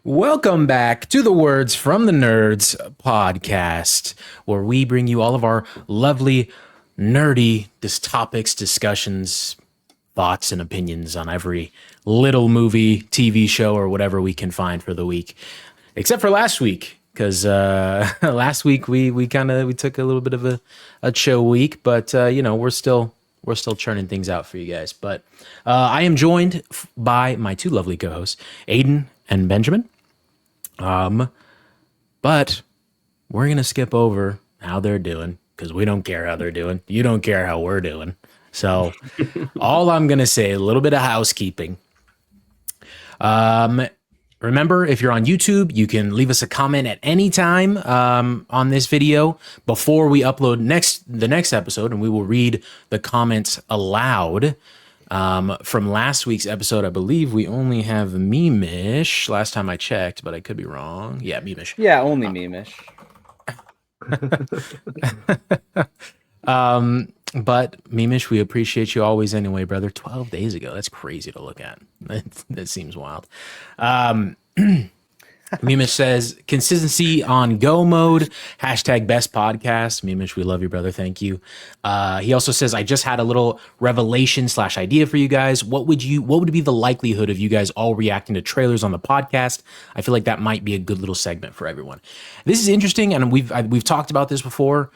Welcome back to the Words from the Nerds podcast, where we bring you all of our lovely, nerdy topics, discussions, thoughts, and opinions on every little movie, TV show, or whatever we can find for the week. Except for last week, because last week we took a little bit of a chill week, but we're still churning things out for you guys. But I am joined by my two lovely co-hosts, Aiden and Benjamin. But we're gonna skip over how they're doing because we don't care how they're doing. You don't care how we're doing. So all I'm gonna say, a little bit of housekeeping. Remember, if you're on YouTube, you can leave us a comment at any time on this video before we upload the next episode, and we will read the comments aloud. From last week's episode, I believe we only have Memish last time I checked, but I could be wrong. Yeah, Memish. Yeah, only Memish. But Memish, we appreciate you always anyway, brother. 12 days ago. That's crazy to look at. That seems wild. Memish says, consistency on go mode, hashtag best podcast. Memish, we love you, brother. Thank you. He also says, I just had a little revelation / idea for you guys. What would be the likelihood of you guys all reacting to trailers on the podcast? I feel like that might be a good little segment for everyone. This is interesting, and we've talked about this before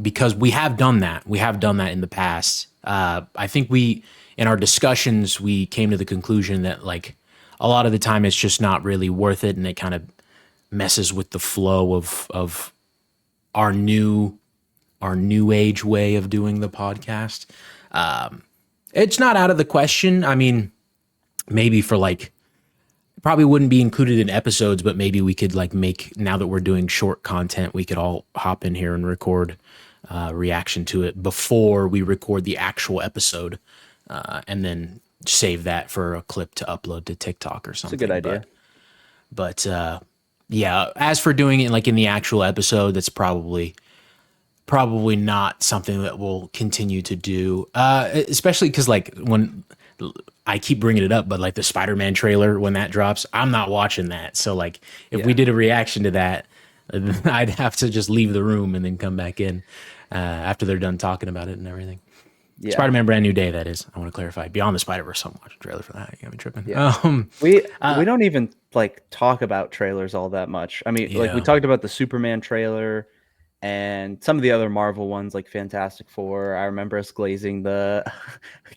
because we have done that. We have done that in the past. I think in our discussions, we came to the conclusion that a lot of the time it's just not really worth it, and it kind of messes with the flow of our new age way of doing the podcast. It's not out of the question. I mean, maybe for probably wouldn't be included in episodes, but maybe we could make, now that we're doing short content, we could all hop in here and record reaction to it before we record the actual episode, and then save that for a clip to upload to TikTok or something. It's a good idea. But yeah, as for doing it in the actual episode, that's probably not something that we'll continue to do. Especially because when I keep bringing it up, but the Spider-Man trailer, when that drops, I'm not watching that. So if we did a reaction to that, I'd have to just leave the room and then come back in after they're done talking about it and everything. Yeah. Spider-Man Brand New Day, that is. I want to clarify. Beyond the Spider-Verse, I'm watching a trailer for that. You got me tripping. Yeah. We don't even talk about trailers all that much. I mean, we talked about the Superman trailer and some of the other Marvel ones like Fantastic Four. I remember us glazing the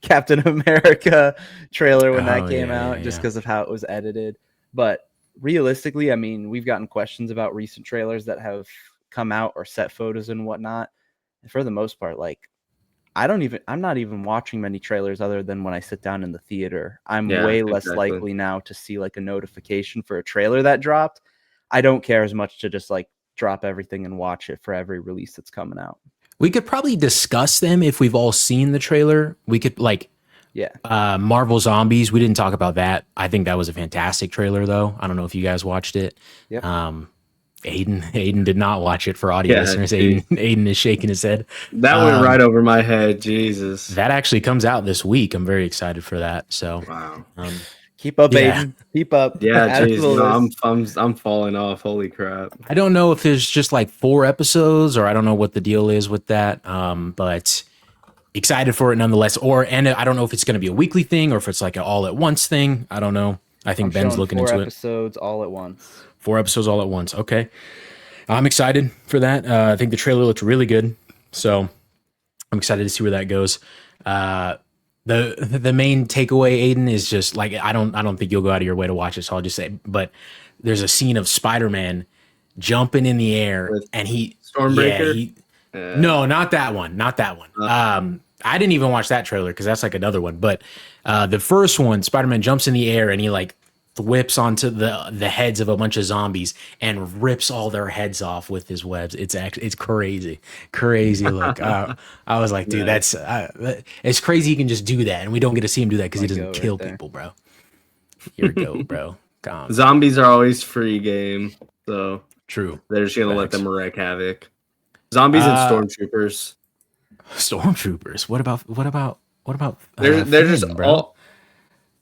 Captain America trailer when that came out just because of how it was edited. But realistically, I mean, we've gotten questions about recent trailers that have come out or set photos and whatnot. And for the most part, I'm not even watching many trailers other than when I sit down in the theater. I'm way less likely now to see a notification for a trailer that dropped. I don't care as much to just drop everything and watch it for every release that's coming out. We could probably discuss them if we've all seen the trailer. We could Marvel Zombies. We didn't talk about that. I think that was a fantastic trailer though. I don't know if you guys watched it. Yep. Aiden did not watch it for audio listeners. Aiden is shaking his head. That went right over my head. Jesus. That actually comes out this week. I'm very excited for that. So wow. Keep up, Aiden. Keep up. Yeah, Jesus. I'm falling off. Holy crap. I don't know if there's just 4 episodes, or I don't know what the deal is with that. But excited for it nonetheless. And I don't know if it's going to be a weekly thing or if it's an all at once thing. I don't know. I think Ben's looking into it. 4 episodes all at once. 4 episodes all at once. Okay. I'm excited for that. I think the trailer looked really good. So I'm excited to see where that goes. The main takeaway, Aiden, is just I don't think you'll go out of your way to watch it, so I'll just say, but there's a scene of Spider-Man jumping in the air and he Stormbreaker. No, not that one. Not that one. I didn't even watch that trailer because that's another one. But the first one, Spider-Man jumps in the air and he whips onto the heads of a bunch of zombies and rips all their heads off with his webs. It's crazy look. I was like, dude, that's it's crazy. He can just do that, and we don't get to see him do that because he doesn't kill people, bro. Here we go, bro. Zombies are always free game, so true. They're just gonna let them wreak havoc. Zombies and stormtroopers. Stormtroopers. What about? They're Finn, just bro? all.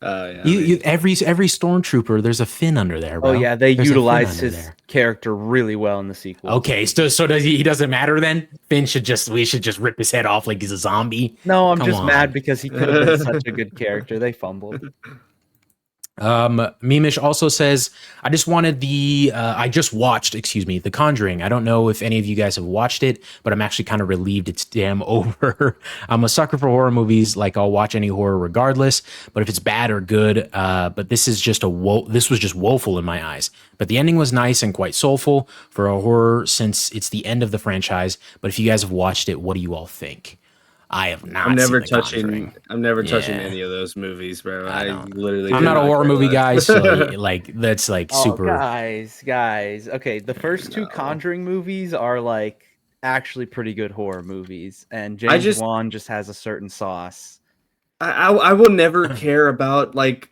Every stormtrooper, there's a fin under there, bro. Oh yeah, they there's utilized his character really well in the sequel. Okay, so does he doesn't matter then? We should just rip his head off like he's a zombie. No, I'm just mad because he could have been such a good character. They fumbled. Mimish also says, I just watched, The Conjuring. I don't know if any of you guys have watched it, but I'm actually kind of relieved it's damn over. I'm a sucker for horror movies. Like, I'll watch any horror regardless, but if it's bad or good, but this was just woeful in my eyes. But the ending was nice and quite soulful for a horror since it's the end of the franchise. But if you guys have watched it, what do you all think? I have not. I'm never touching any of those movies, bro. I'm not a horror movie guy, so like that's like super. Guys. Okay, the first two Conjuring movies are like actually pretty good horror movies, and James Wan just has a certain sauce. I will never care about, like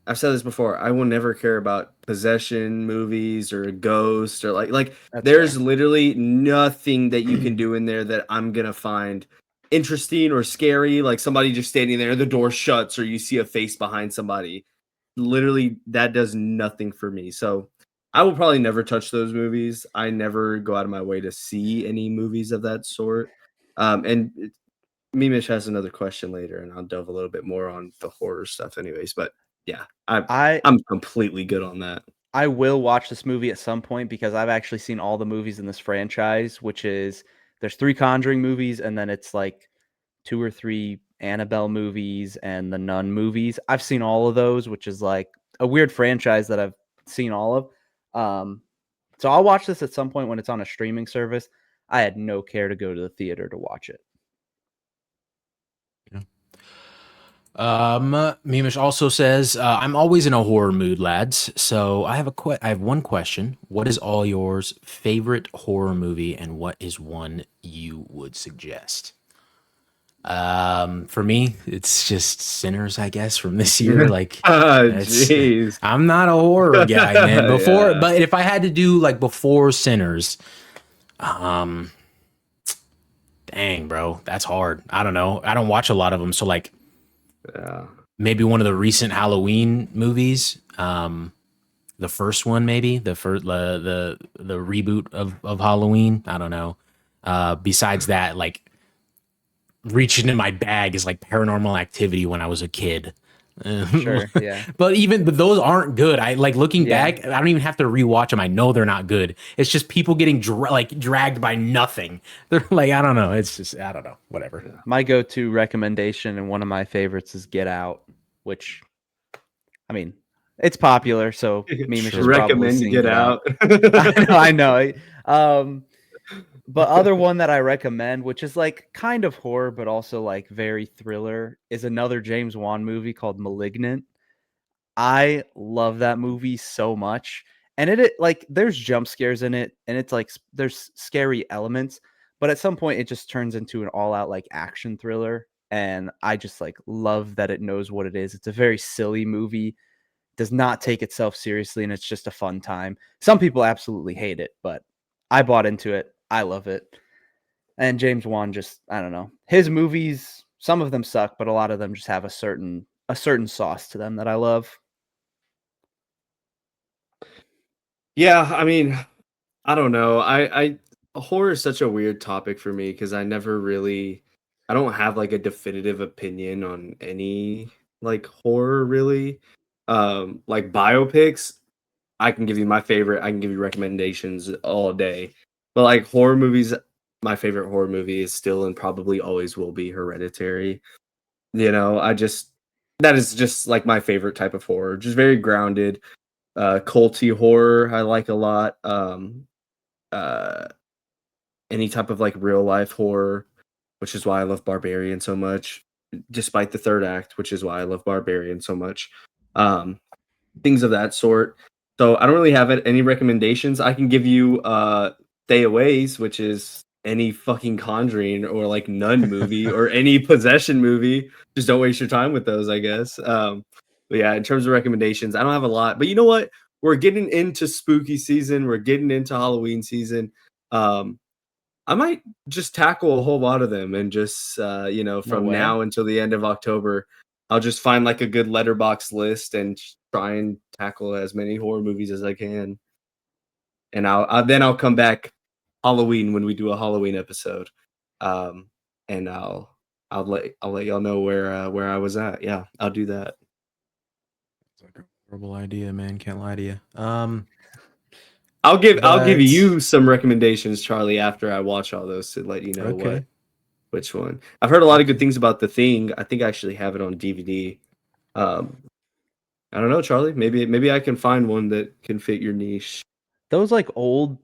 I've said this before, I will never care about possession movies or ghosts or like there's literally nothing that you can do in there that I'm gonna find interesting or scary, like somebody just standing there, the door shuts, or you see a face behind somebody. Literally, that does nothing for me. So I will probably never touch those movies. I never go out of my way to see any movies of that sort. And Mimish has another question later, and I'll delve a little bit more on the horror stuff anyways. But yeah, I'm completely good on that. I will watch this movie at some point because I've actually seen all the movies in this franchise, which is there's 3 Conjuring movies, and then it's like 2 or 3 Annabelle movies and the Nun movies. I've seen all of those, which is like a weird franchise that I've seen all of. So I'll watch this at some point when it's on a streaming service. I had no care to go to the theater to watch it. Mimish also says, I'm always in a horror mood, lads. So I have one question. What is all yours favorite horror movie, and what is one you would suggest? For me, it's just Sinners, I guess, from this year. Like, jeez, I'm not a horror guy, man. But if I had to do like before Sinners, dang, bro, that's hard. I don't know. I don't watch a lot of them, so like. Maybe one of the recent Halloween movies, the first one, maybe the reboot of Halloween. I don't know. Besides that, like reaching in my bag is like Paranormal Activity when I was a kid. Sure, yeah. But those aren't good. I like looking back. I don't even have to rewatch them. I know they're not good. It's just people getting dragged by nothing. They're like, I don't know. It's just, I don't know. Whatever. Yeah. My go-to recommendation and one of my favorites is Get Out, which, I mean, it's popular. So Mimish is recommend Get Out. I know. But other one that I recommend, which is like kind of horror, but also like very thriller, is another James Wan movie called Malignant. I love that movie so much. And it like there's jump scares in it, and it's like there's scary elements, but at some point it just turns into an all-out like action thriller. And I just like love that it knows what it is. It's a very silly movie, does not take itself seriously, and it's just a fun time. Some people absolutely hate it, but I bought into it. I love it. And James Wan just, I don't know. His movies, some of them suck, but a lot of them just have a certain sauce to them that I love. Yeah, I mean, I don't know. Horror is such a weird topic for me because I don't have like a definitive opinion on any like horror really. Like biopics, I can give you my favorite. I can give you recommendations all day. But like horror movies, my favorite horror movie is still and probably always will be Hereditary. You know, that is just like my favorite type of horror. Just very grounded, culty horror. I like a lot. Any type of like real life horror, which is why I love Barbarian so much. Despite the third act, which is why I love Barbarian so much. Things of that sort. So I don't really have any recommendations. I can give you Stay Aways, which is any fucking Conjuring or like Nun movie or any possession movie. Just don't waste your time with those, I guess. But yeah, in terms of recommendations, I don't have a lot. But you know what? We're getting into spooky season. We're getting into Halloween season. I might just tackle a whole lot of them and just, from now until the end of October, I'll just find like a good letterbox list and try and tackle as many horror movies as I can. And I'll come back Halloween when we do a Halloween episode, and I'll let y'all know where I was at. Yeah, I'll do that. It's like a horrible idea, man. Can't lie to you. I'll give you some recommendations, Charlie, after I watch all those to let you know which one. I've heard a lot of good things about The Thing. I think I actually have it on DVD. I don't know, Charlie. Maybe I can find one that can fit your niche. Those like old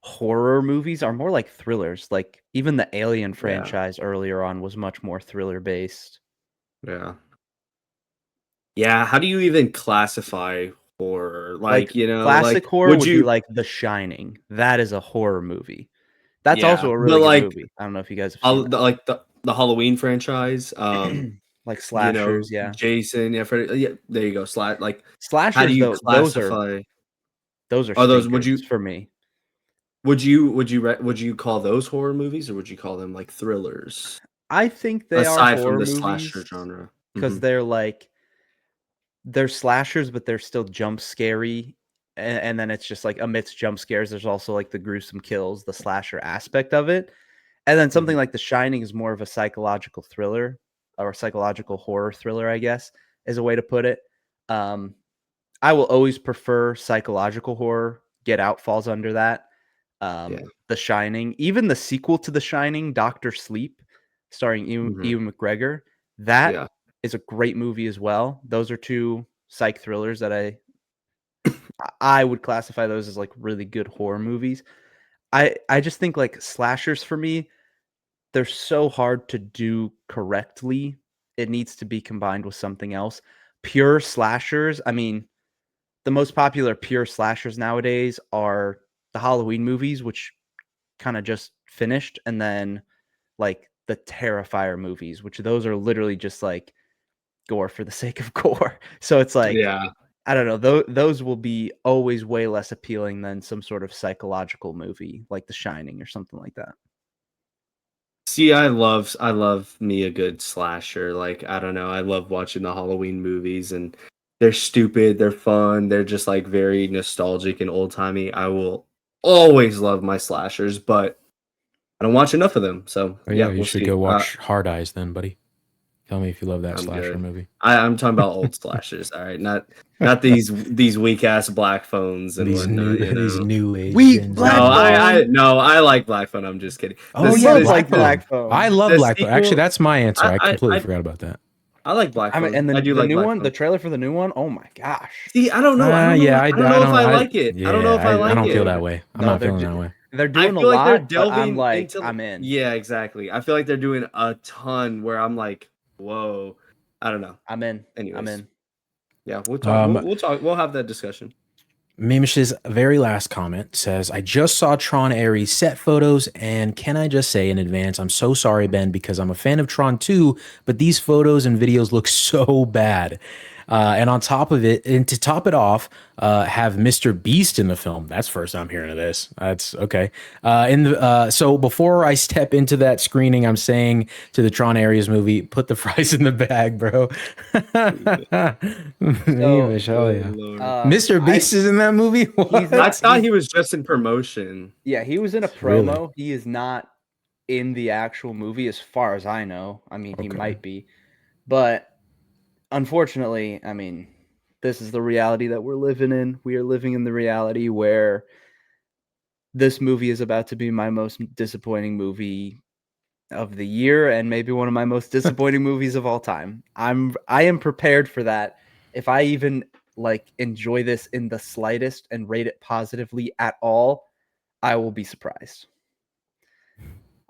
horror movies are more like thrillers. Like even the Alien franchise earlier on was much more thriller based. Yeah. Yeah, how do you even classify horror? Like, classic like horror would would you be like The Shining. That is a horror movie. That's yeah, also a but really good like movie. I don't know if you guys have seen the Halloween franchise, like slashers, Jason, Freddy, there you go. Like how do slashers you though. classify? Those are Are those stinkers for me. would you call those horror movies, or would you call them like thrillers? I think they are Aside from horror the movies slasher genre. because they're slashers, but they're still jump scary. And then it's just like amidst jump scares, there's also like the gruesome kills, the slasher aspect of it. And then something like The Shining is more of a psychological thriller or a psychological horror thriller, I guess, is a way to put it. I will always prefer psychological horror. Get Out falls under that. The Shining, even the sequel to The Shining, Doctor Sleep, starring Ewan McGregor, that is a great movie as well. Those are two psych thrillers that I would classify those as like really good horror movies. I just think like slashers for me, they're so hard to do correctly. It needs to be combined with something else. Pure slashers, I mean, the most popular pure slashers nowadays are the Halloween movies, which kind of just finished, and then like the Terrifier movies, which those are literally just like gore for the sake of gore. So it's like, I don't know, those will be always way less appealing than some sort of psychological movie like The Shining or something like that. See, I love me a good slasher. Like, I don't know, I love watching the Halloween movies, and they're stupid, they're fun, they're just like very nostalgic and old-timey. I will always love my slashers, but I don't watch enough of them. So you we'll should see. go watch Hard Eyes then, buddy. Tell me if you love that I'm slasher good. movie. I'm talking about old slashers, all right? Not these weak ass black phones and these whatnot. these new age. Weak black phone. No, I like black phone. I'm just kidding. Oh yeah, like black phone. I love black phone. Actually, that's my answer. I completely forgot about that. I like black phone. And I do the like new black one, phone. the trailer for the new one. Oh my gosh. See, I don't know. I don't know if I like it. Yeah, I don't know if I like it. I don't feel that way. I'm not feeling that way. They're doing I feel a like they're lot, delving but I'm like, into, I'm in. Yeah, exactly. I feel like they're doing a ton where I'm like, whoa. I don't know. I'm in. Anyways. I'm in. Yeah, we'll talk. We'll talk. We'll have that discussion. Memish's very last comment says, I just saw Tron Ares set photos, and can I just say in advance, I'm so sorry, Ben, because I'm a fan of Tron 2, but these photos and videos look so bad. And on top of it, and to top it off, have Mr. Beast in the film. That's first I'm hearing of this. That's okay. So before I step into that screening, I'm saying to the Tron Ares movie, put the fries in the bag, bro. Mr. Beast is in that movie? I thought he was just in promotion. Yeah, he was in a promo. Really? He is not in the actual movie as far as I know. I mean, he might be. But unfortunately, I mean, this is the reality that we're living in. We are living in the reality where this movie is about to be my most disappointing movie of the year and maybe one of my most disappointing movies of all time. I am prepared for that. If I even like enjoy this in the slightest and rate it positively at all, I will be surprised.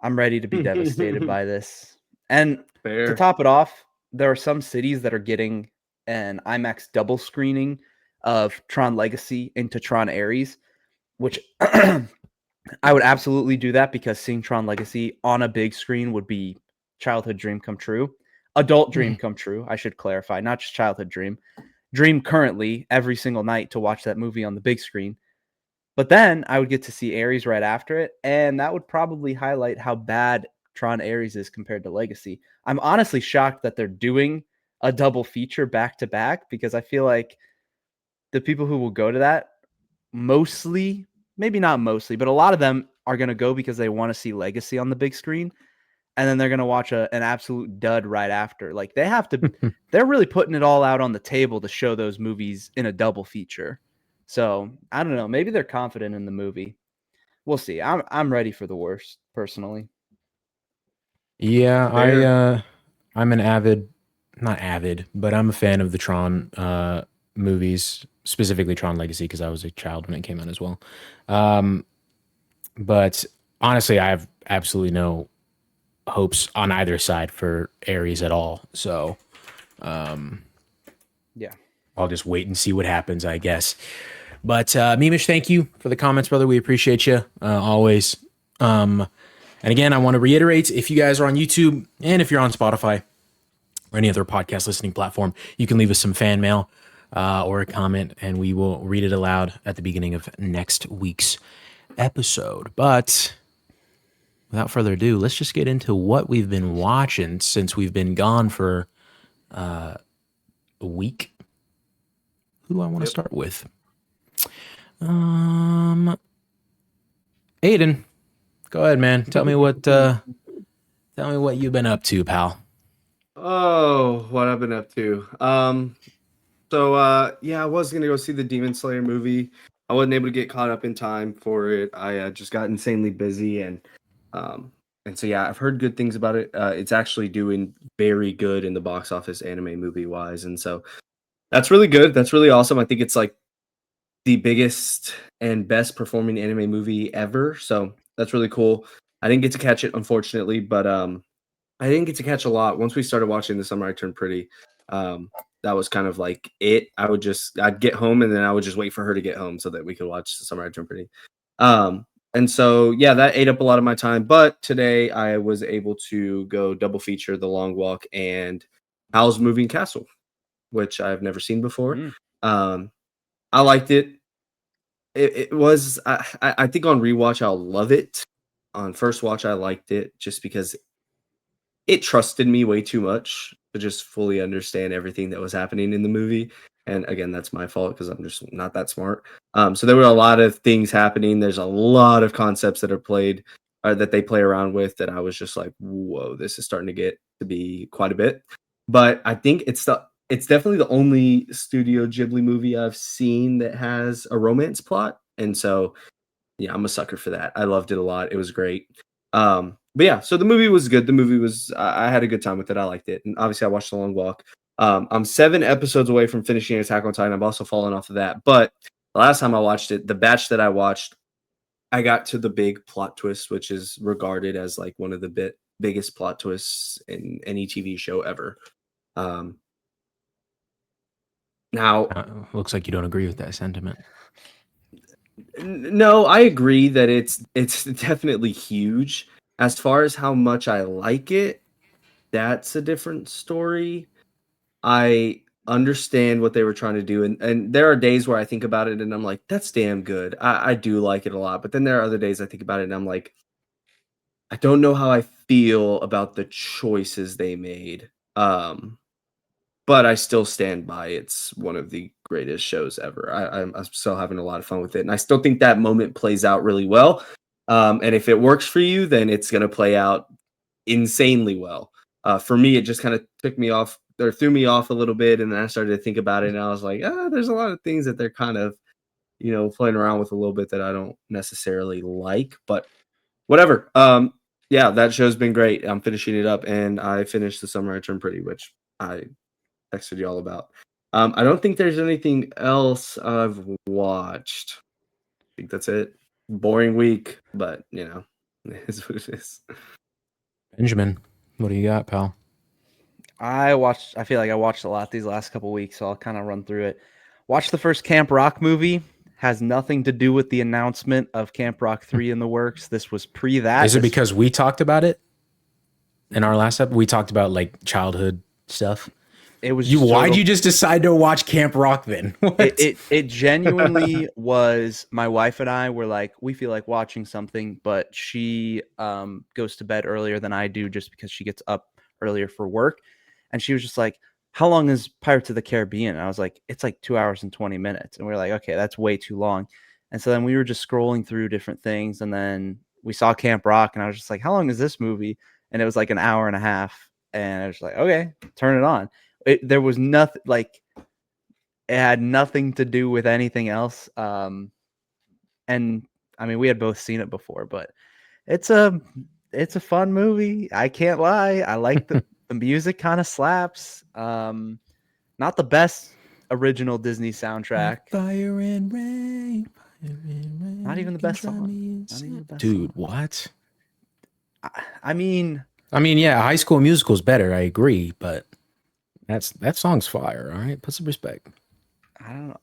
I'm ready to be devastated by this. And to top it off, there are some cities that are getting an IMAX double screening of Tron Legacy into Tron Ares, which I would absolutely do that because seeing Tron Legacy on a big screen would be childhood dream come true. Adult dream come true, I should clarify, not just childhood dream. Dream currently every single night to watch that movie on the big screen. But then I would get to see Ares right after it, and that would probably highlight how bad Tron Ares is compared to Legacy. I'm honestly shocked that they're doing a double feature back to back, because I feel like the people who will go to that mostly, maybe not mostly, but a lot of them are going to go because they want to see Legacy on the big screen. And then they're going to watch an absolute dud right after. Like they're really putting it all out on the table to show those movies in a double feature. So I don't know. Maybe they're confident in the movie. We'll see. I'm ready for the worst, personally. Yeah, I'm an avid, not avid, but I'm a fan of the Tron movies, specifically Tron Legacy, because I was a child when it came out as well. But honestly, I have absolutely no hopes on either side for Ares at all. So, yeah, I'll just wait and see what happens, I guess. But Mimish, thank you for the comments, brother. We appreciate you always. And again, I want to reiterate, if you guys are on YouTube and if you're on Spotify or any other podcast listening platform, you can leave us some fan mail or a comment, and we will read it aloud at the beginning of next week's episode. But without further ado, let's just get into what we've been watching since we've been gone for a week. Who do I want to start with? Aiden, go ahead, man. Tell me what you've been up to, pal. Oh, what I've been up to. Yeah, I was gonna go see the Demon Slayer movie. I wasn't able to get caught up in time for it. I just got insanely busy, and so yeah, I've heard good things about it. It's actually doing very good in the box office, anime movie wise, and so that's really good. That's really awesome. I think it's like the biggest and best performing anime movie ever. So that's really cool. I didn't get to catch it, unfortunately, but I didn't get to catch a lot. Once we started watching The Summer I Turned Pretty, that was kind of like it. I'd get home and then I would just wait for her to get home so that we could watch The Summer I Turned Pretty. And so yeah, that ate up a lot of my time. But today I was able to go double feature The Long Walk and Howl's Moving Castle, which I've never seen before. I liked it. It was I think on rewatch I'll love it. On first watch I liked it just because it trusted me way too much to just fully understand everything that was happening in the movie. And again, that's my fault because I'm just not that smart. So there were a lot of things happening. There's a lot of concepts that are played that they play around with that I was just like, whoa, this is starting to get to be quite a bit. But I think it's definitely the only Studio Ghibli movie I've seen that has a romance plot. And so yeah, I'm a sucker for that. I loved it a lot. It was great. But yeah, so the movie was good. The movie was I had a good time with it. I liked it. And obviously I watched The Long Walk. I'm 7 episodes away from finishing Attack on Titan. I've also fallen off of that. But the last time I watched it, the batch that I watched, I got to the big plot twist, which is regarded as like one of the biggest plot twists in any TV show ever. Now, Looks like you don't agree with that sentiment. No, I agree that it's definitely huge. As far as how much I like it, that's a different story. I understand what they were trying to do, and there are days where I think about it and I'm like, that's damn good. I do like it a lot. But then there are other days I think about it and I'm like, I don't know how I feel about the choices they made. But I still stand by it's one of the greatest shows ever. I'm still having a lot of fun with it, and I still think that moment plays out really well. And if it works for you, then it's going to play out insanely well. For me, it just kind of took me off or threw me off a little bit, and then I started to think about it, and I was like, there's a lot of things that they're kind of, playing around with a little bit that I don't necessarily like, but whatever. Yeah, that show's been great. I'm finishing it up, and I finished The Summer I Turned Pretty, which I texted you all about. I don't think there's anything else I've watched. I think that's it. Boring week, but it is what it is. Benjamin, what do you got, pal? I feel like I watched a lot these last couple weeks, so I'll kind of run through it. Watched the first Camp Rock movie. Has nothing to do with the announcement of Camp Rock 3 in the works. This was pre that. Is it because we talked about it in our last episode? We talked about like childhood stuff. It was why'd you just decide to watch Camp Rock then? It genuinely was. My wife and I were like, we feel like watching something, but she goes to bed earlier than I do just because she gets up earlier for work. And she was just like, how long is Pirates of the Caribbean? And I was like, it's like 2 hours and 20 minutes. And we are like, okay, that's way too long. And so then we were just scrolling through different things. And then we saw Camp Rock, and I was just like, how long is this movie? And it was like an hour and a half. And I was like, okay, turn it on. There was nothing, like, it had nothing to do with anything else. And I mean, we had both seen it before, but it's a fun movie. I can't lie. I like the music kind of slaps. Not the best original Disney soundtrack. Fire and rain. Not even the best song. Dude, what? I mean, yeah, High School Musical is better. I agree, but that song's fire. All right, put some respect. I don't know.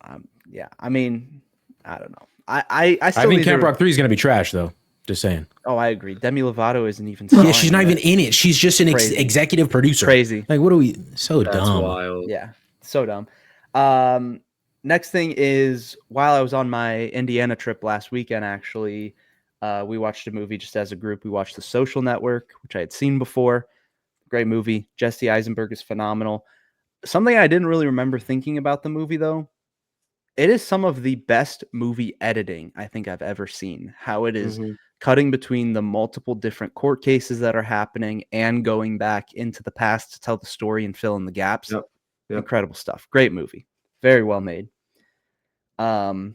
Yeah, I mean, I don't know. I still think Camp Rock 3 is gonna be trash, though. Just saying. Oh, I agree. Demi Lovato isn't even. Yeah, she's not even in it. She's just an executive producer. Crazy. Like, what are we? So That's dumb. wild. Yeah, so dumb. Next thing is, while I was on my Indiana trip last weekend, actually, we watched a movie just as a group. We watched The Social Network, which I had seen before. Great movie. Jesse Eisenberg is phenomenal. Something I didn't really remember thinking about the movie, though, it is some of the best movie editing I think I've ever seen. How it is cutting between the multiple different court cases that are happening and going back into the past to tell the story and fill in the gaps. Yep. Incredible stuff. Great movie. Very well made. I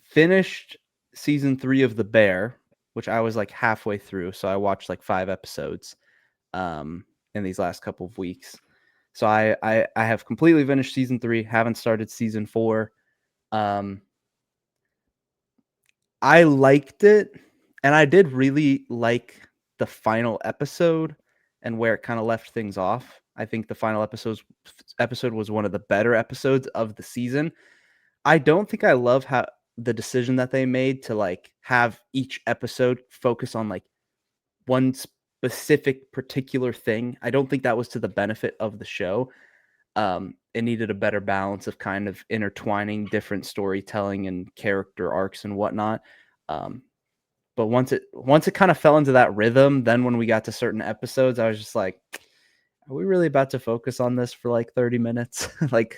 finished season 3 of The Bear, which I was like halfway through. So I watched like 5 episodes in these last couple of weeks. So I have completely finished season 3, haven't started season 4. I liked it, and I did really like the final episode and where it kind of left things off. I think the final episode was one of the better episodes of the season. I don't think I love how the decision that they made to like have each episode focus on like one specific particular thing. I don't think that was to the benefit of the show. It needed a better balance of kind of intertwining different storytelling and character arcs and whatnot. But once it kind of fell into that rhythm, then when we got to certain episodes, I was just like, are we really about to focus on this for like 30 minutes? Like,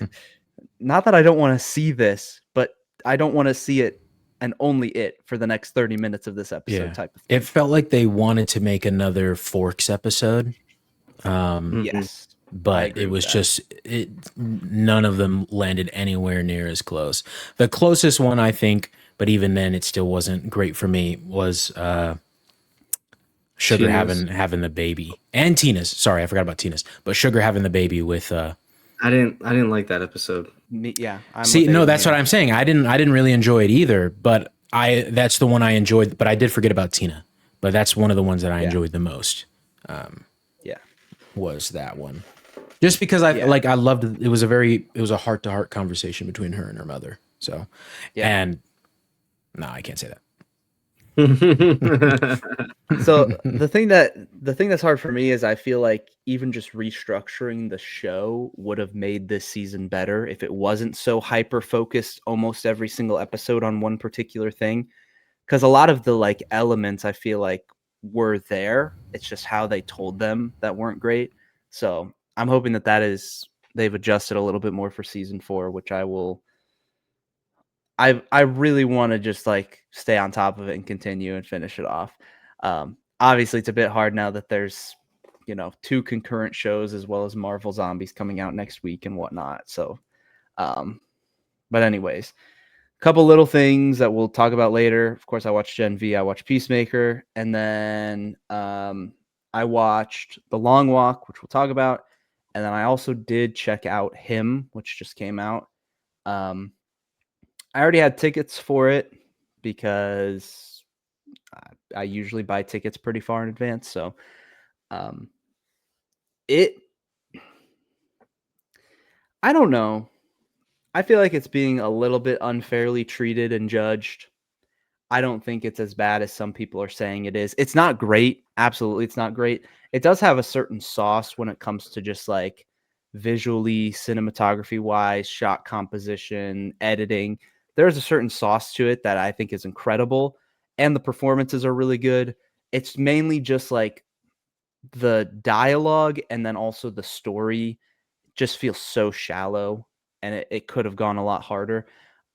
not that I don't want to see this, but I don't want to see it and only it for the next 30 minutes of this episode type of thing. It felt like they wanted to make another Forks episode. Yes. But it was just none of them landed anywhere near as close. The closest one, I think, but even then it still wasn't great for me, was Sugar having the baby. And Tina's. Sorry, I forgot about Tina's. But Sugar having the baby with I didn't like that episode. See, no, that's what I'm saying. I didn't really enjoy it either, but that's the one I enjoyed, but I did forget about Tina. But that's one of the ones that I enjoyed the most. Was that one. Just because I loved it. It was a heart-to-heart conversation between her and her mother. So, and no, I can't say that. So the thing that's hard for me is I feel like even just restructuring the show would have made this season better if it wasn't so hyper focused almost every single episode on one particular thing. Because a lot of the like elements I feel like were there. It's just how they told them that weren't great. So I'm hoping they've adjusted a little bit more for season 4, which I will. I really want to just like stay on top of it and continue and finish it off. Obviously, it's a bit hard now that there's 2 concurrent shows as well as Marvel Zombies coming out next week and whatnot. So, but anyways, a couple little things that we'll talk about later. Of course, I watched Gen V. I watched Peacemaker, and then I watched The Long Walk, which we'll talk about, and then I also did check out Him, which just came out. I already had tickets for it because I usually buy tickets pretty far in advance. So I don't know. I feel like it's being a little bit unfairly treated and judged. I don't think it's as bad as some people are saying it is. It's not great. Absolutely, it's not great. It does have a certain sauce when it comes to just like visually, cinematography-wise, shot composition, editing. There's a certain sauce to it that I think is incredible, and the performances are really good. It's mainly just like the dialogue and then also the story just feels so shallow, and it could have gone a lot harder.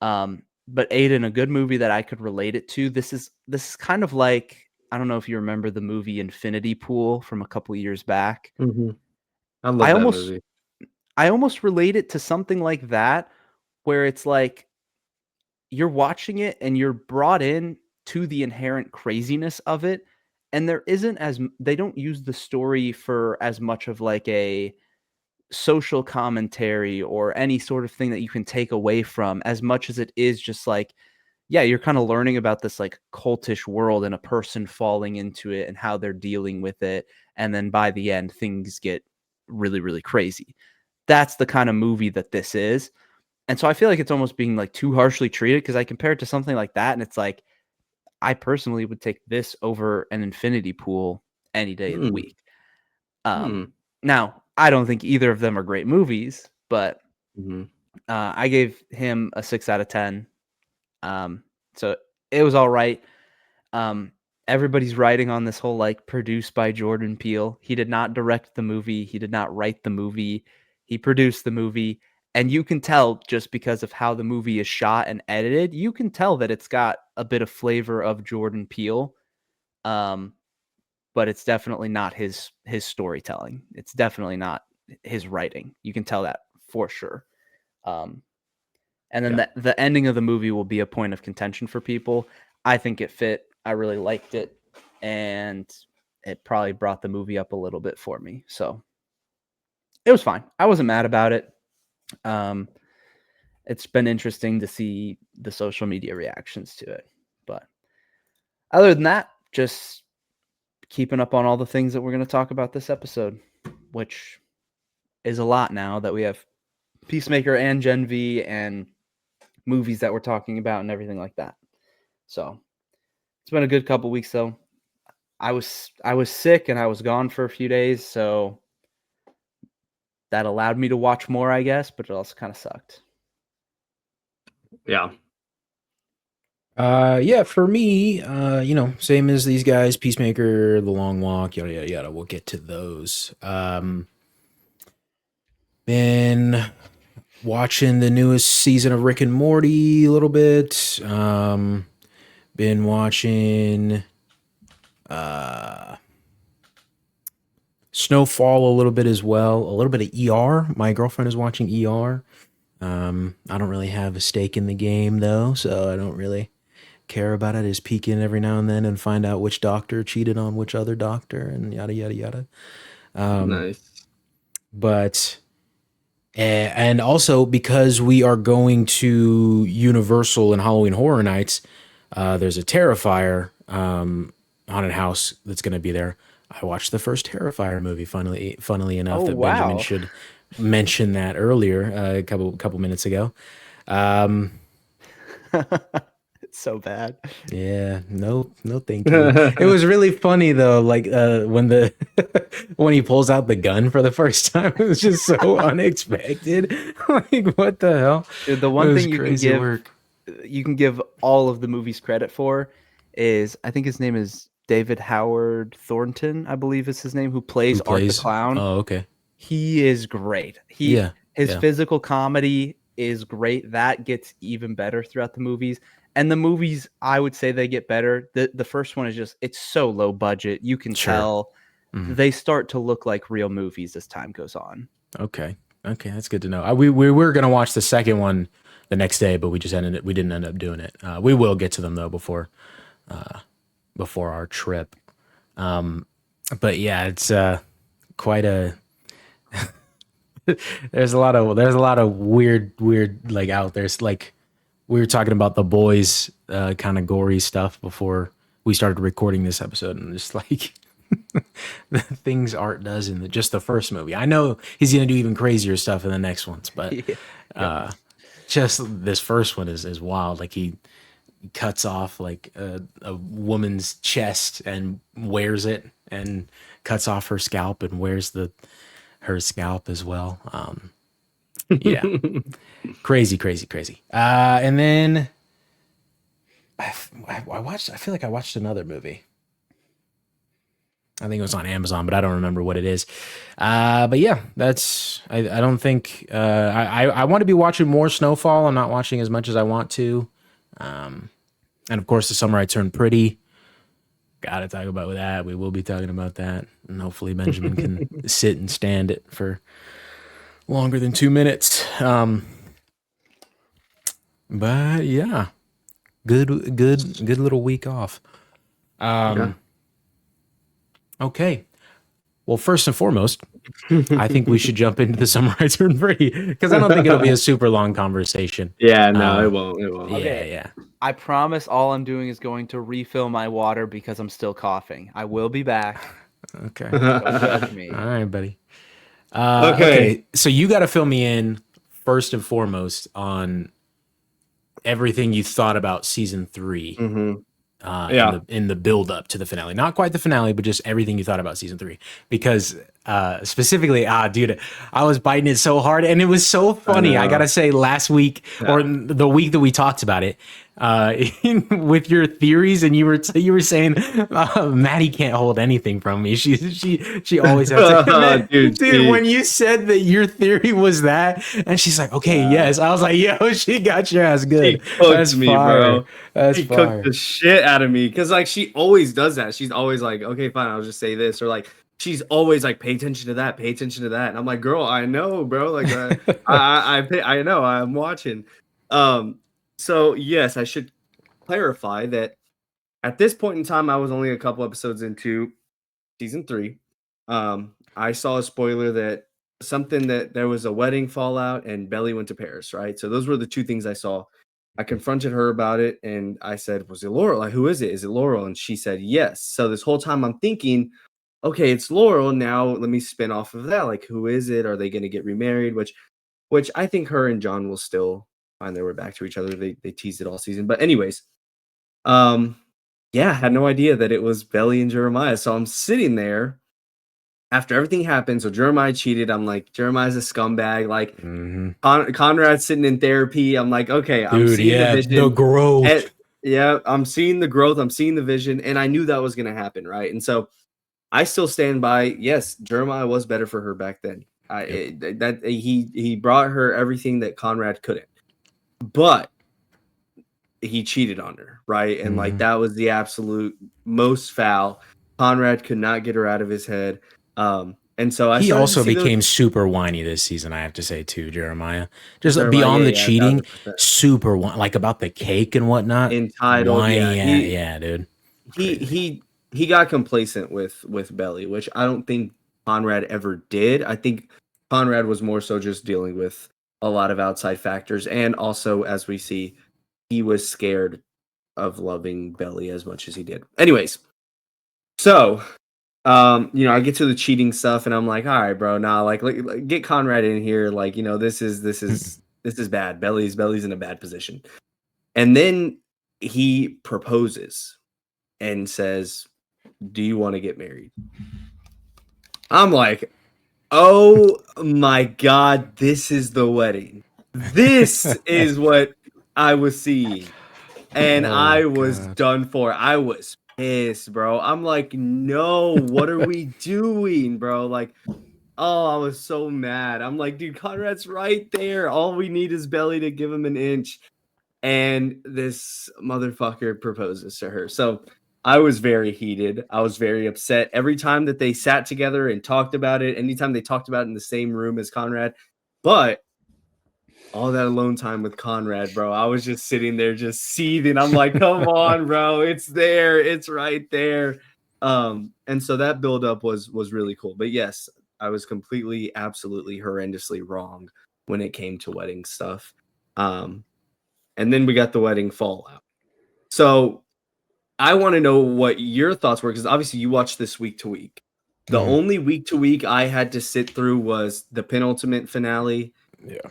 But Aiden, a good movie that I could relate it to. This is kind of like, I don't know if you remember the movie Infinity Pool from a couple years back. Mm-hmm. I love that movie. I almost relate it to something like that, where it's like you're watching it and you're brought in to the inherent craziness of it, and there isn't they don't use the story for as much of like a social commentary or any sort of thing that you can take away from, as much as it is just like, yeah, you're kind of learning about this like cultish world and a person falling into it and how they're dealing with it. And then by the end, things get really, really crazy. That's the kind of movie that this is. And so I feel like it's almost being like too harshly treated, because I compare it to something like that. And it's like, I personally would take this over an Infinity Pool any day of the week. Now, I don't think either of them are great movies, but I gave him a 6 out of 10. So it was all right. Everybody's writing on this whole like produced by Jordan Peele. He did not direct the movie. He did not write the movie. He produced the movie. And you can tell, just because of how the movie is shot and edited, you can tell that it's got a bit of flavor of Jordan Peele. But it's definitely not his storytelling. It's definitely not his writing. You can tell that for sure. And then the ending of the movie will be a point of contention for people. I think it fit. I really liked it, and it probably brought the movie up a little bit for me. So it was fine. I wasn't mad about it. It's been interesting to see the social media reactions to it. But other than that, just keeping up on all the things that we're going to talk about this episode, which is a lot now that we have Peacemaker and Gen V and movies that we're talking about and everything like that. So it's been a good couple weeks though. I was sick and I was gone for a few days, so that allowed me to watch more, I guess, but it also kind of sucked. Yeah. Yeah, for me, same as these guys, Peacemaker, The Long Walk, yada yada yada. We'll get to those. Been watching the newest season of Rick and Morty a little bit. Been watching Snowfall a little bit as well. A little bit of ER. My girlfriend is watching ER. I don't really have a stake in the game though, so I don't really care about it. I just peek in every now and then and find out which doctor cheated on which other doctor and yada yada yada. Nice. But and also because we are going to Universal and Halloween Horror Nights, there's a Terrifier haunted house that's going to be there. I watched the first Terrifier movie. Funnily enough, that wow. Benjamin should mention that earlier a couple minutes ago. It's so bad. Yeah, no, thank you. It was really funny though, like when when he pulls out the gun for the first time, it was just so unexpected. Like, what the hell? Dude, the one thing you can give all of the movies credit for is, I think his name is David Howard Thornton, I believe is his name, who plays Art the Clown. Oh, okay. He is great. His physical comedy is great. That gets even better throughout the movies. And the movies, I would say they get better. The first one is just, it's so low budget. You can tell they start to look like real movies as time goes on. Okay, that's good to know. We were gonna watch the second one the next day, but we didn't end up doing it. We will get to them though before our trip. But yeah, it's quite a. There's a lot of weird like out there. It's like we were talking about The Boys kind of gory stuff before we started recording this episode, and just like the things Art does in just the first movie. I know he's gonna do even crazier stuff in the next ones, but just this first one is wild. Like he cuts off like a woman's chest and wears it, and cuts off her scalp and wears her scalp as well. Yeah. Crazy. And then I feel like I watched another movie. I think it was on Amazon, but I don't remember what it is. But yeah, that's. I don't think. I want to be watching more Snowfall. I'm not watching as much as I want to. And of course, The Summer I Turned Pretty. Got to talk about that. We will be talking about that, and hopefully Benjamin can sit and stand it for longer than 2 minutes. But yeah, good little week off. Okay. Well, first and foremost, I think we should jump into The Summer I Turned Pretty, because I don't think it'll be a super long conversation. Yeah, no, it won't. It won't. Yeah. I promise all I'm doing is going to refill my water because I'm still coughing. I will be back. Okay. Don't judge me. All right, buddy. Okay. So you got to fill me in first and foremost on everything you thought about season 3. In the build up to the finale. Not quite the finale, but just everything you thought about season 3. Because specifically, dude, I was biting it so hard, and it was so funny. I gotta say, last week or the week that we talked about it, with your theories, and you were saying Maddie can't hold anything from me. She always has to. Dude, when you said that your theory was that, and she's like, okay, yes, I was like, yo, she got your ass good. That's me, bro. She cooked the shit out of me, because like she always does that. She's always like, okay, fine, I'll just say this, or like she's always like, pay attention to that, and I'm like, girl, I know, bro, like I know, I'm watching. So yes, I should clarify that at this point in time, I was only a couple episodes into season 3. I saw a spoiler that there was a wedding fallout and Belly went to Paris, right? So those were the two things I saw. I confronted her about it, and I said, was it Laurel? Like, who is it? Is it Laurel? And she said yes. So this whole time I'm thinking, okay, it's Laurel. Now let me spin off of that. Like, who is it? Are they going to get remarried? Which I think her and John will still find their way back to each other. They teased it all season. But anyways, yeah, I had no idea that it was Belly and Jeremiah. So I'm sitting there after everything happened. So Jeremiah cheated. I'm like, Jeremiah's a scumbag. Like, Conrad's sitting in therapy. I'm like, okay, I'm seeing the vision. The growth. I'm seeing the growth. I'm seeing the vision. And I knew that was going to happen, right? And so I still stand by, yes, Jeremiah was better for her back then. He brought her everything that Conrad couldn't. But he cheated on her, right? And like that was the absolute most foul. Conrad could not get her out of his head. And so he also became super whiny this season, I have to say too, Jeremiah. Just beyond the cheating, 100%. Super like about the cake and whatnot. Entitled, whiny, dude. He got complacent with Belly, which I don't think Conrad ever did. I think Conrad was more so just dealing with a lot of outside factors, and also, as we see, he was scared of loving Belly as much as he did. Anyways, so I get to the cheating stuff, and I'm like, all right, bro, nah, like get Conrad in here, like, this is bad. Belly's in a bad position. And then he proposes and says, do you want to get married? I'm like, oh my God, this is the wedding. This is what I was seeing. And I was done for. I was pissed, bro. I'm like, no, what are we doing, bro? Like, oh, I was so mad. I'm like, dude, Conrad's right there. All we need is Belly to give him an inch. And this motherfucker proposes to her. So I was very heated. I was very upset. Every time that they sat together and talked about it, anytime they talked about it in the same room as Conrad, but all that alone time with Conrad, bro, I was just sitting there just seething. I'm like, come on, bro. It's there. It's right there. And so that buildup was really cool. But yes, I was completely, absolutely horrendously wrong when it came to wedding stuff. And then we got the wedding fallout. So I want to know what your thoughts were, because obviously you watched this week to week. The only week to week I had to sit through was the penultimate finale,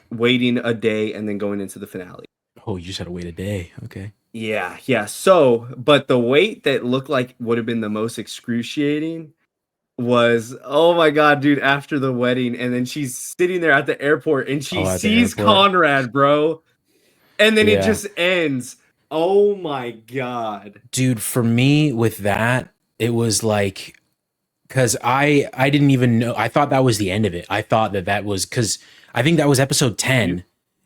waiting a day, and then going into the finale. Oh, you just had to wait a day. Okay. Yeah. So, but the wait that looked like would have been the most excruciating was, oh my God, dude, after the wedding, and then she's sitting there at the airport, and she sees Conrad, bro, and then it just ends. Oh my God. Dude, for me with that, it was like because I didn't even know. I thought that was the end of it. I thought that was because I think that was episode 10,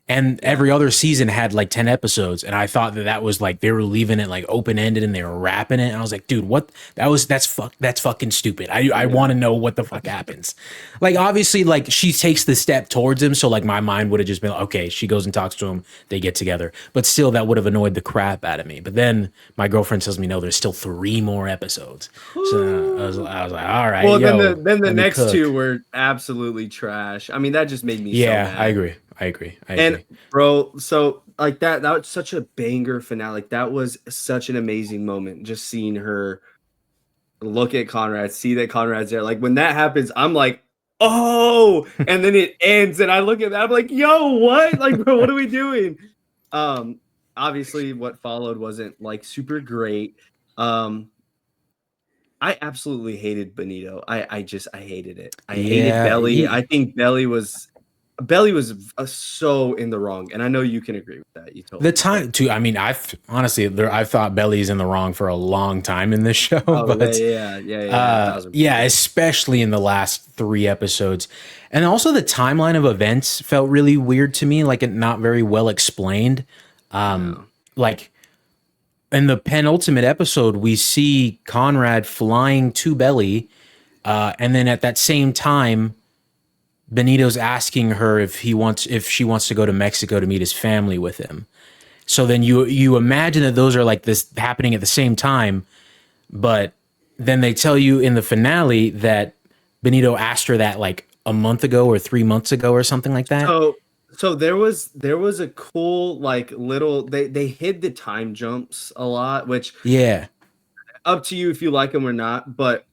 and every other season had like 10 episodes, and I thought that was like they were leaving it like open ended and they were wrapping it. And I was like, dude, what? That's fucking stupid. I want to know what the fuck happens. Like obviously, like she takes the step towards him, so like my mind would have just been like, okay, she goes and talks to him, they get together. But still, that would have annoyed the crap out of me. But then my girlfriend tells me no, there's still 3 more episodes. So I was like, all right. Well, yo, then the next cook. 2 were absolutely trash. I mean, that just made me so mad. I agree. And bro, so like that was such a banger finale. Like that was such an amazing moment. Just seeing her look at Conrad, see that Conrad's there. Like when that happens, I'm like, oh, and then it ends, and I look at that, I'm like, yo, what? Like, bro, what are we doing? Obviously, what followed wasn't like super great. I absolutely hated Benito. I hated it. I hated Belly. I think Belly was so in the wrong, and I know you can agree with that. You told the time too. I mean, I've thought Belly's in the wrong for a long time in this show. Oh, but yeah, especially in the last 3 episodes, and also the timeline of events felt really weird to me, like it not very well explained. Like in the penultimate episode, we see Conrad flying to Belly, and then at that same time, Benito's asking her if she wants to go to Mexico to meet his family with him. So then you imagine that those are like this happening at the same time, but then they tell you in the finale that Benito asked her that like a month ago or 3 months ago or something like that. So there was a cool like little they hid the time jumps a lot, which up to you if you like them or not, but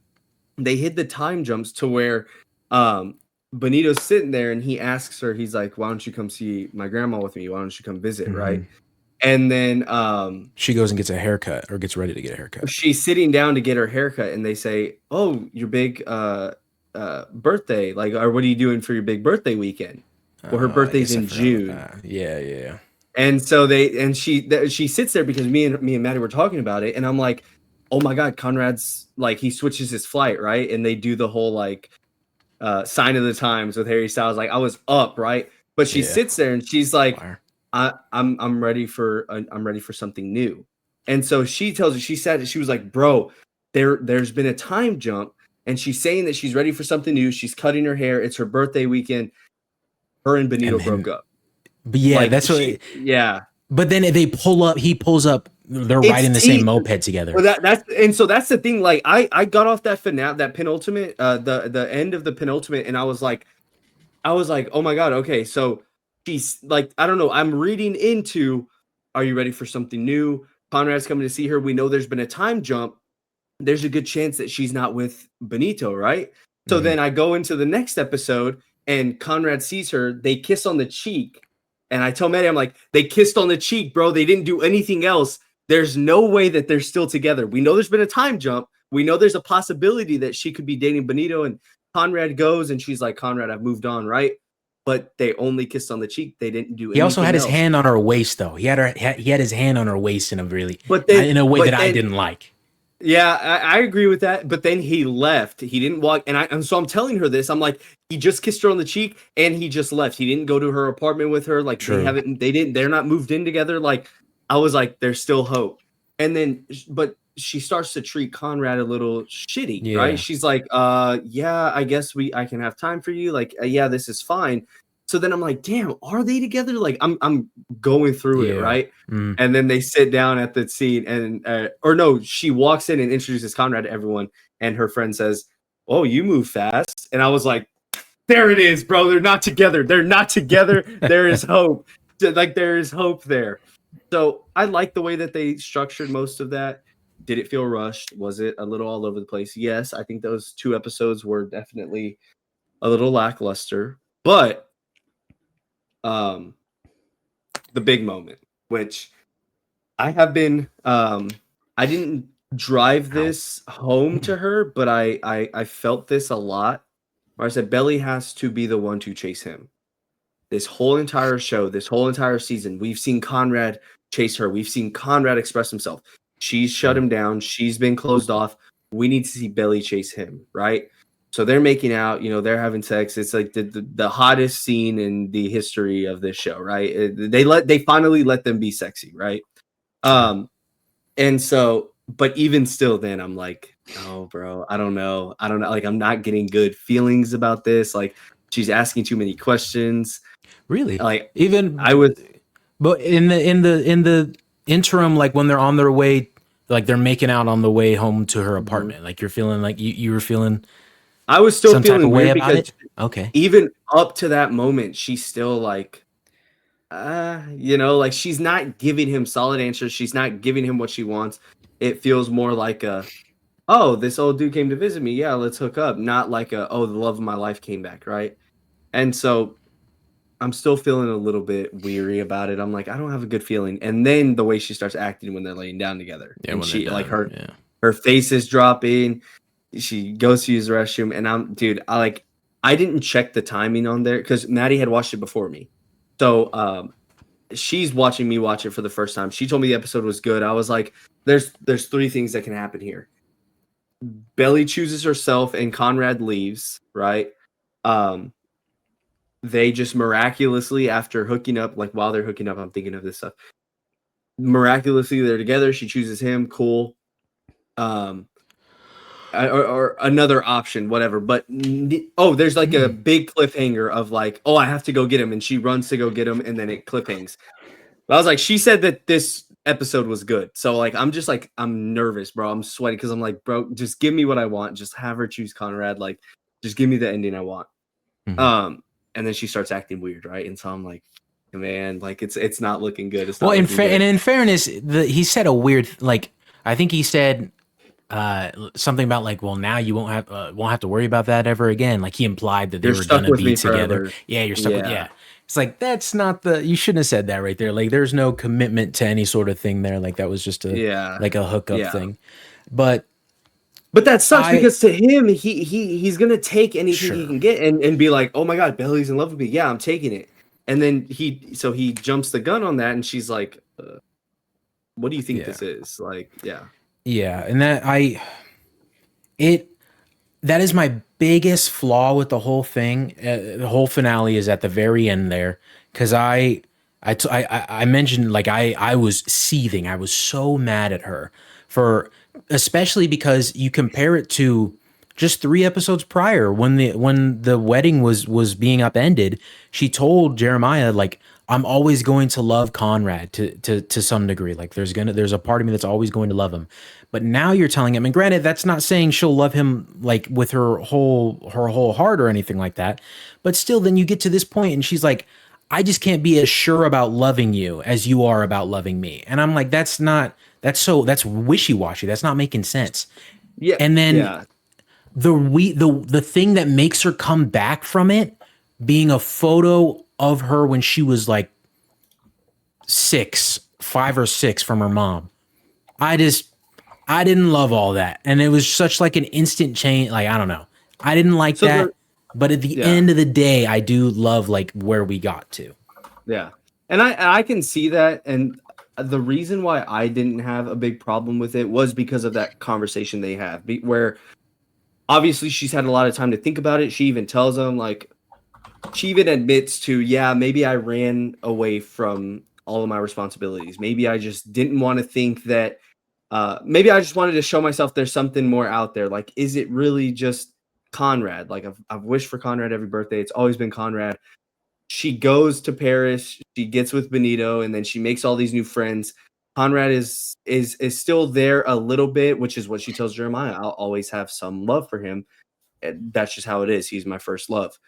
they hid the time jumps to where Benito's sitting there and he asks her, he's like, why don't you come see my grandma with me? Why don't you come visit? Right. And then she goes and gets a haircut or gets ready to get a haircut. She's sitting down to get her haircut and they say, oh, your big birthday, like, or what are you doing for your big birthday weekend? Well, her birthday's in June. Yeah. And so she sits there because me and Maddie were talking about it, and I'm like, oh my God, Conrad's like he switches his flight, right? And they do the whole like sign of the times with Harry Styles. Like I was up, right? But she sits there and she's like, I'm ready for something new. And so she tells her, she was like, bro, there's been a time jump, and she's saying that she's ready for something new. She's cutting her hair. It's her birthday weekend. Her and Benito broke up. But yeah, like, that's what. But then he pulls up. They're riding the same moped together. Well, that's the thing. Like I got off that penultimate, the end of the penultimate, and I was like, oh my God, okay, so she's like, I don't know. I'm reading into, are you ready for something new? Conrad's coming to see her. We know there's been a time jump. There's a good chance that she's not with Benito, right? So then I go into the next episode, and Conrad sees her. They kiss on the cheek. And I tell Maddie, I'm like, they kissed on the cheek, bro. They didn't do anything else. There's no way that they're still together. We know there's been a time jump. We know there's a possibility that she could be dating Benito. And Conrad goes, and she's like, Conrad, I've moved on, right? But they only kissed on the cheek. They didn't do anything. He also had his hand on her waist, though. He had his hand on her waist in a way that I didn't like. Yeah, I agree with that. But then he left. He didn't walk. And so I'm telling her this. I'm like, he just kissed her on the cheek and he just left. He didn't go to her apartment with her. Like they're not moved in together. Like I was like, there's still hope. And then, but she starts to treat Conrad a little shitty, right? She's like, yeah, I guess I can have time for you. Like, yeah, this is fine. So then I'm like, damn, are they together? Like I'm going through it, right? And then they sit down at the scene and, or no, she walks in and introduces Conrad to everyone. And her friend says, oh, you move fast. And I was like, there it is, bro. They're not together. They're not together. There is hope. Like there is hope there. So I like the way that they structured most of that. Did it feel rushed? Was it a little all over the place? Yes. I think those 2 episodes were definitely a little lackluster, but the big moment, which I have been, I didn't drive this home to her, but I felt this a lot. Where I said Belly has to be the one to chase him. This whole entire show, this whole entire season, we've seen Conrad chase her. We've seen Conrad express himself. She's shut him down. She's been closed off. we need to see Belly chase him, right? So they're making out, they're having sex. It's like the hottest scene in the history of this show, right? They finally let them be sexy, right? And so, but even still, then I'm like, oh, bro, I don't know. Like, I'm not getting good feelings about this. Like, she's asking too many questions. Really? Like, Even I was, but in the interim, like when they're on their way, like they're making out on the way home to her apartment, like you're feeling like you were feeling I was still some type of feeling way weird about because it. Okay. even up to that moment, she's still like, like she's not giving him solid answers. She's not giving him what she wants. It feels more like oh, this old dude came to visit me. Yeah, let's hook up. Not like oh, the love of my life came back, right? And so I'm still feeling a little bit weary about it. I'm like, I don't have a good feeling. And then the way she starts acting when they're laying down together, and she like her face is dropping. She goes to use the restroom, and I didn't check the timing on there because Maddie had watched it before me. So she's watching me watch it for the first time. She told me the episode was good. I was like, there's three things that can happen here. Belly chooses herself and Conrad leaves, right? They just miraculously, after hooking up, like while they're hooking up, I'm thinking of this stuff. Miraculously, they're together. She chooses him. Cool. Or another option, whatever. But there's like a big cliffhanger of like, oh, I have to go get him, and she runs to go get him, and then it cliffhangs. But I was like, she said that this episode was good, so like I'm nervous, bro. I'm sweating because I'm like, bro, just give me what I want. Just have her choose Conrad. Like, just give me the ending I want. And then she starts acting weird, right? And so I'm like, man, like it's not looking good. It's not Well, good. and in fairness, he said a weird, like, I think he said something about like, well, now you won't have to worry about that ever again. Like he implied that they were gonna be together. Forever. Yeah, you're stuck with, yeah. It's like, that's not you shouldn't have said that right there. Like there's no commitment to any sort of thing there. Like that was just like a hookup thing. But that sucks because to him, he's gonna take anything he can get and be like, oh my god, Belly's in love with me. Yeah, I'm taking it. And then he jumps the gun on that, and she's like, what do you think this is? Like, yeah, and that is my biggest flaw with the whole thing. The whole finale is at the very end there, because I mentioned like I was seething. I was so mad at her especially because you compare it to just 3 episodes prior when the wedding was being upended. She told Jeremiah, like, I'm always going to love Conrad to some degree. Like there's a part of me that's always going to love him. But now you're telling him, and granted, that's not saying she'll love him like with her whole heart or anything like that. But still, then you get to this point and she's like, I just can't be as sure about loving you as you are about loving me. And I'm like, that's wishy-washy. That's not making sense. Yeah. And then the thing that makes her come back from it being a photo of her when she was like 5 or 6 from her mom. I didn't love all that. And it was such like an instant change. Like, I don't know. I didn't like that. But at the end of the day, I do love like where we got to. Yeah. And I can see that. And the reason why I didn't have a big problem with it was because of that conversation they have, where obviously she's had a lot of time to think about it. She even tells them, like, she even admits to, yeah, maybe I ran away from all of my responsibilities. Maybe I just didn't want to think that, maybe I just wanted to show myself there's something more out there. Like, is it really just Conrad? Like, I've wished for Conrad every birthday. It's always been Conrad. She goes to Paris, she gets with Benito, and then she makes all these new friends. Conrad is still there a little bit, which is what she tells Jeremiah. I'll always have some love for him. That's just how it is. He's my first love.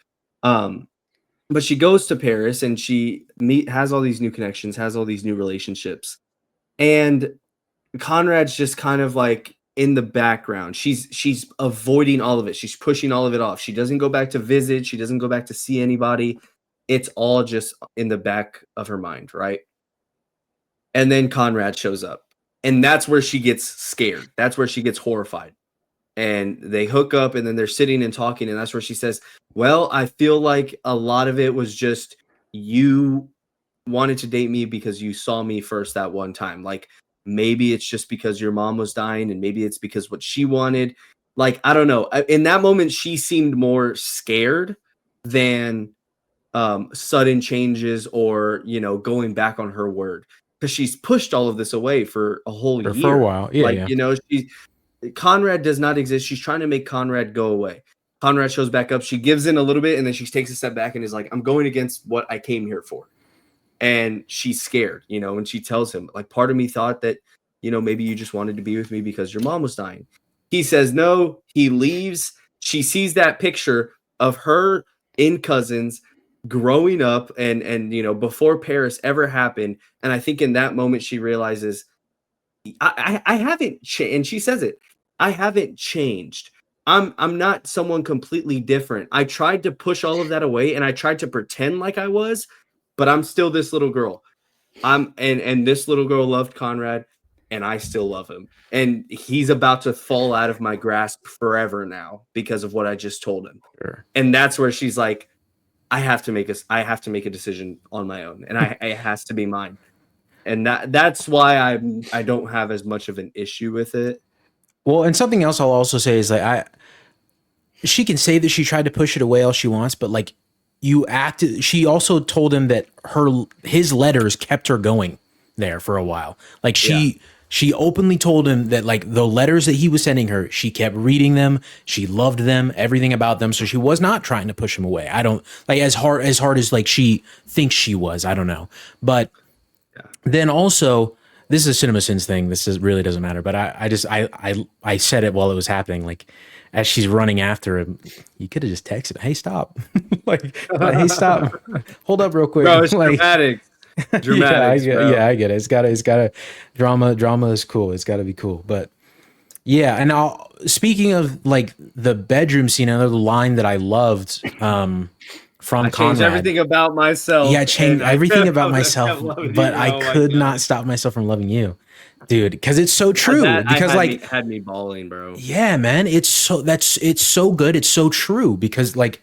But she goes to Paris and she has all these new connections, has all these new relationships. And Conrad's just kind of like in the background. She's avoiding all of it. She's pushing all of it off. She doesn't go back to visit. She doesn't go back to see anybody. It's all just in the back of her mind, right? And then Conrad shows up. And that's where she gets scared. That's where she gets horrified. And they hook up and then they're sitting and talking. And that's where she says, well, I feel like a lot of it was just you wanted to date me because you saw me first that one time. Like, maybe it's just because your mom was dying, and maybe it's because what she wanted. Like, I don't know. In that moment, she seemed more scared than sudden changes or, going back on her word, because she's pushed all of this away for a whole year. For a while. Yeah, like, Conrad does not exist. She's trying to make Conrad go away. Conrad shows back up. She gives in a little bit, and then she takes a step back and is like, I'm going against what I came here for. And she's scared, and she tells him, like, part of me thought that, maybe you just wanted to be with me because your mom was dying. He says no. He leaves. She sees that picture of her in Cousins growing up and before Paris ever happened. And I think in that moment she realizes, I haven't changed. And she says it, I haven't changed. I'm not someone completely different. I tried to push all of that away, and I tried to pretend like I was, but I'm still this little girl. And this little girl loved Conrad, and I still love him. And he's about to fall out of my grasp forever now because of what I just told him. Sure. And that's where she's like, I have to make a decision on my own, and it has to be mine. And that's why I don't have as much of an issue with it. Well, and something else I'll also say is like, she can say that she tried to push it away all she wants, but like, she also told him that his letters kept her going there for a while. Like she openly told him that like the letters that he was sending her, she kept reading them. She loved them, everything about them. So she was not trying to push him away. I don't like as hard as like she thinks she was. I don't know. But then also, this is a Cinema Sins thing. Really doesn't matter. But I said it while it was happening. Like, as she's running after him, you could have just texted, "Hey, stop!" like, "Hey, stop! Hold up, real quick." Bro, it's like, dramatic. Dramatic. Yeah, I get it. It's gotta drama. Drama is cool. It's gotta be cool. But yeah, and speaking of like the bedroom scene, another line that I loved from Conrad. Changed everything about myself. Yeah, I changed everything about myself, but I could not stop myself from loving you, dude. Because it's so true. Because had me bawling, bro. Yeah, man. It's so good. It's so true. Because like,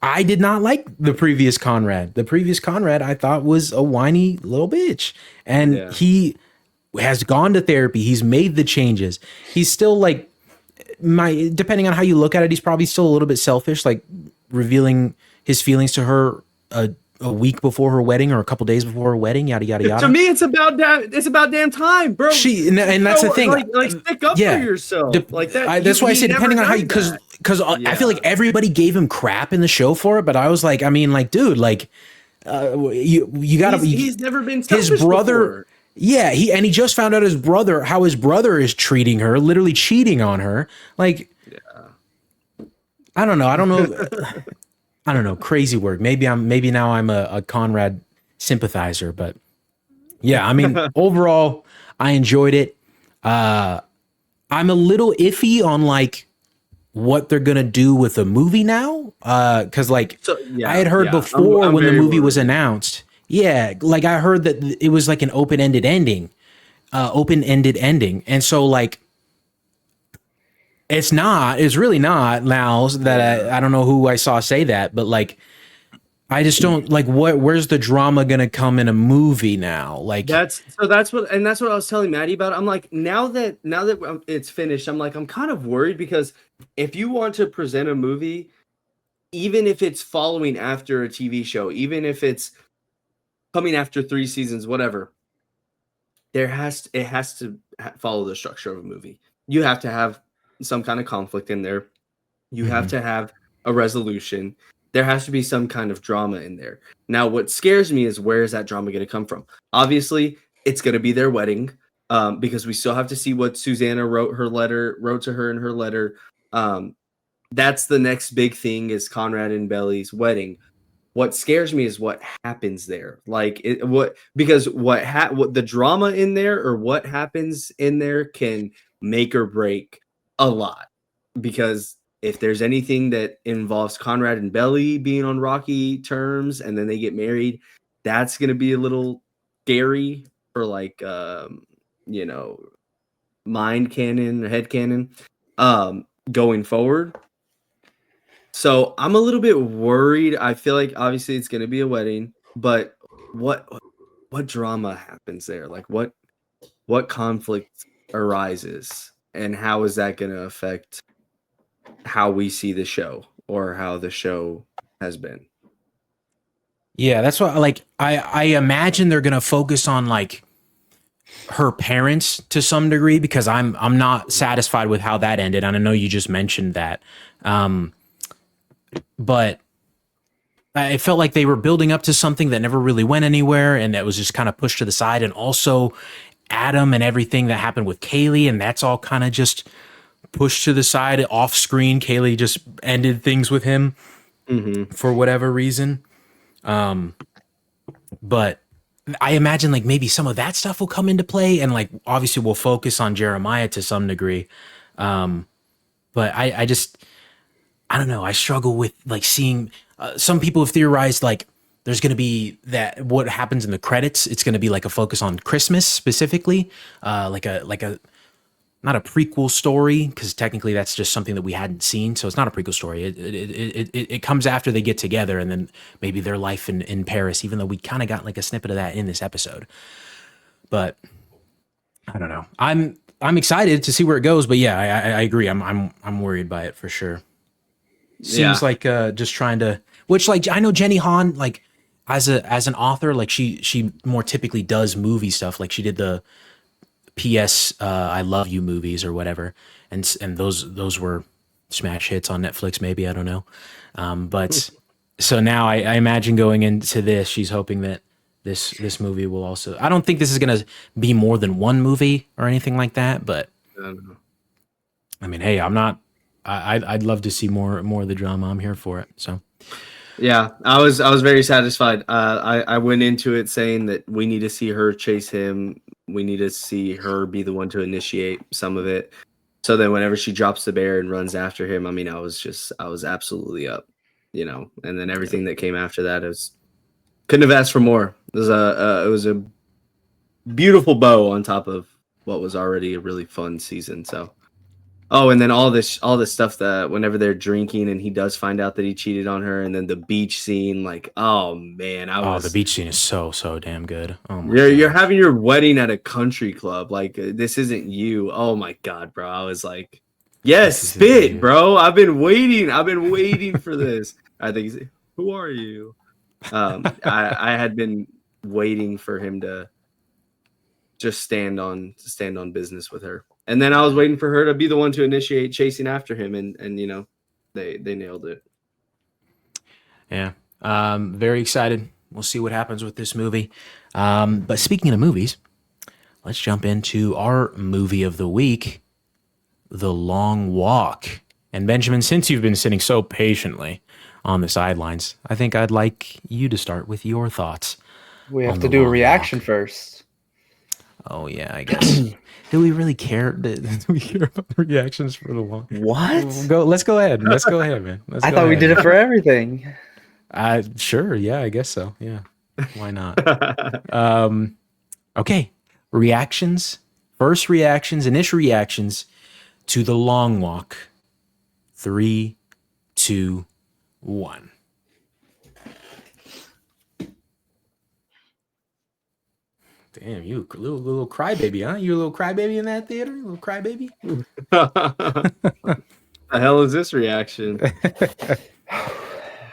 I did not like the previous Conrad. The previous Conrad I thought was a whiny little bitch, and he has gone to therapy. He's made the changes. He's still like depending on how you look at it, he's probably still a little bit selfish, like revealing his feelings to her a week before her wedding or a couple days before her wedding, yada yada yada. To me, it's about damn time, bro. And that's the thing. Like stick up for yourself. Like that. That's why I say depending on how you, because I feel like everybody gave him crap in the show for it, but I was like, I mean, like, dude, like, you gotta. He's never been selfish his brother. Before. Yeah, he just found out how his brother is treating her, literally cheating on her. Like, I don't know. I don't know. Crazy word. Maybe now I'm a Conrad sympathizer, but yeah, I mean, overall, I enjoyed it. I'm a little iffy on like what they're gonna do with the movie now, because like I had heard before when the movie was announced. Yeah, like I heard that it was like an open-ended ending, and so like. It's really not now that I don't know who I saw say that, but like, I just don't like where's the drama going to come in a movie now? Like that's what I was telling Maddie about. I'm like, now that it's finished, I'm like, I'm kind of worried because if you want to present a movie, even if it's following after a TV show, even if it's coming after 3 seasons, whatever, it has to follow the structure of a movie. You have to have some kind of conflict in there. You have to have a resolution. There has to be some kind of drama in there. Now, what scares me is where is that drama going to come from? Obviously, it's going to be their wedding, because we still have to see what Susanna wrote to her in her letter. That's the next big thing is Conrad and Belly's wedding. What scares me is what happens there. Like what the drama in there or what happens in there can make or break a lot, because if there's anything that involves Conrad and Belly being on rocky terms and then they get married, that's going to be a little scary for like, mind canon or head canon, going forward. So I'm a little bit worried. I feel like obviously it's going to be a wedding, but what drama happens there? Like what what conflict arises, and how is that going to affect how we see the show or how the show has been. Yeah, that's what I imagine they're gonna focus on like her parents to some degree, because I'm not satisfied with how that ended. And I know you just mentioned that. But it felt like they were building up to something that never really went anywhere, and that was just kind of pushed to the side. And also Adam and everything that happened with Kaylee, and that's all kind of just pushed to the side off screen. Kaylee just ended things with him for whatever reason. But I imagine like maybe some of that stuff will come into play, and like obviously we'll focus on Jeremiah to some degree. But I don't know. I struggle with like seeing some people have theorized like there's going to be that what happens in the credits. It's going to be like a focus on Christmas specifically, like a not a prequel story, because technically that's just something that we hadn't seen. So it's not a prequel story. It comes after they get together, and then maybe their life in Paris, even though we kind of got like a snippet of that in this episode. But I don't know. I'm excited to see where it goes, but yeah, I agree. I'm worried by it for sure. Seems like just trying to, which like I know Jenny Han, like as an author, like she more typically does movie stuff. Like she did the P.S. I Love You movies or whatever, and those were smash hits on Netflix. Maybe, I don't know, but so now I imagine going into this, she's hoping that this movie will also. I don't think this is gonna be more than one movie or anything like that, but I mean, hey, I'm not. I'd love to see more of the drama. I'm here for it. So. Yeah, I was very satisfied. I went into it saying that we need to see her chase him. We need to see her be the one to initiate some of it. So then whenever she drops the bear and runs after him, I mean, I was absolutely up, And then everything that came after that couldn't have asked for more. It was a beautiful bow on top of what was already a really fun season. So. Oh, and then all this stuff that whenever they're drinking and he does find out that he cheated on her, and then the beach scene, like, oh man, the beach scene is so damn good. Oh my you're having your wedding at a country club, like this isn't you. Oh my god, bro, I was like, yes, spit, bro. I've been waiting for this. I think he's, who are you? I had been waiting for him to just stand on business with her. And then I was waiting for her to be the one to initiate chasing after him, and they nailed it. Yeah, very excited. We'll see what happens with this movie. But speaking of movies, let's jump into our movie of the week, The Long Walk. And Benjamin, since you've been sitting so patiently on the sidelines, I think I'd like you to start with your thoughts. We have to do a reaction first. Oh yeah, I guess. Do we really care? Do we care about the reactions for The Long? What? Let's go ahead, man. I thought we did it for everything. Sure. Yeah, I guess so. Yeah. Why not? Okay. Reactions. First reactions, initial reactions to The Long Walk. 3, 2, 1. Damn, you little crybaby, huh? You a little crybaby in that theater? Little crybaby? The hell is this reaction?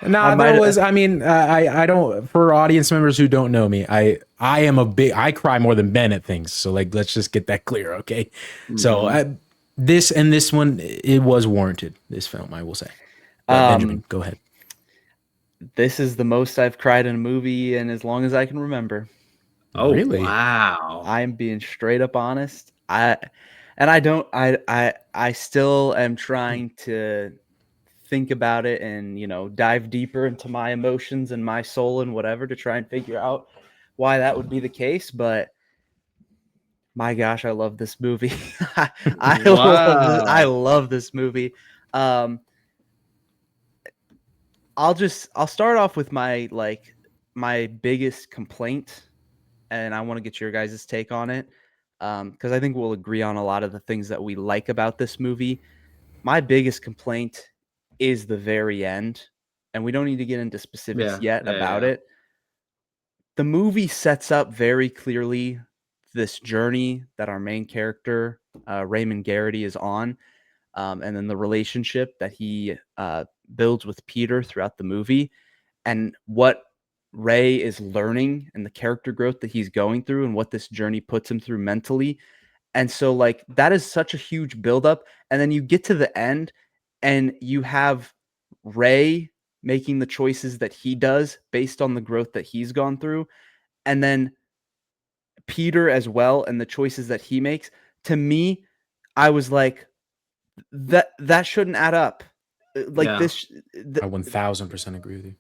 No, that was. I mean, I don't. For audience members who don't know me, I am I cry more than Ben at things. So like, let's just get that clear, okay? Mm-hmm. So this one, it was warranted. This film, I will say. Benjamin, go ahead. This is the most I've cried in a movie in as long as I can remember. Oh, really? Wow! I'm being straight up honest. I still am trying to think about it and dive deeper into my emotions and my soul and whatever to try and figure out why that would be the case. But my gosh, I love this movie. I love this movie. I'll start off with my biggest complaint, and I want to get your guys' take on it, because I think we'll agree on a lot of the things that we like about this movie. My biggest complaint is the very end, and we don't need to get into specifics yet about it. The movie sets up very clearly this journey that our main character, Raymond Garrity, is on, and then the relationship that he builds with Peter throughout the movie, and what Ray is learning and the character growth that he's going through and what this journey puts him through mentally. And so like that is such a huge buildup. And then you get to the end and you have Ray making the choices that he does based on the growth that he's gone through. And then Peter as well and the choices that he makes. To me, I was like, that shouldn't add up. Like I 1000% agree with you.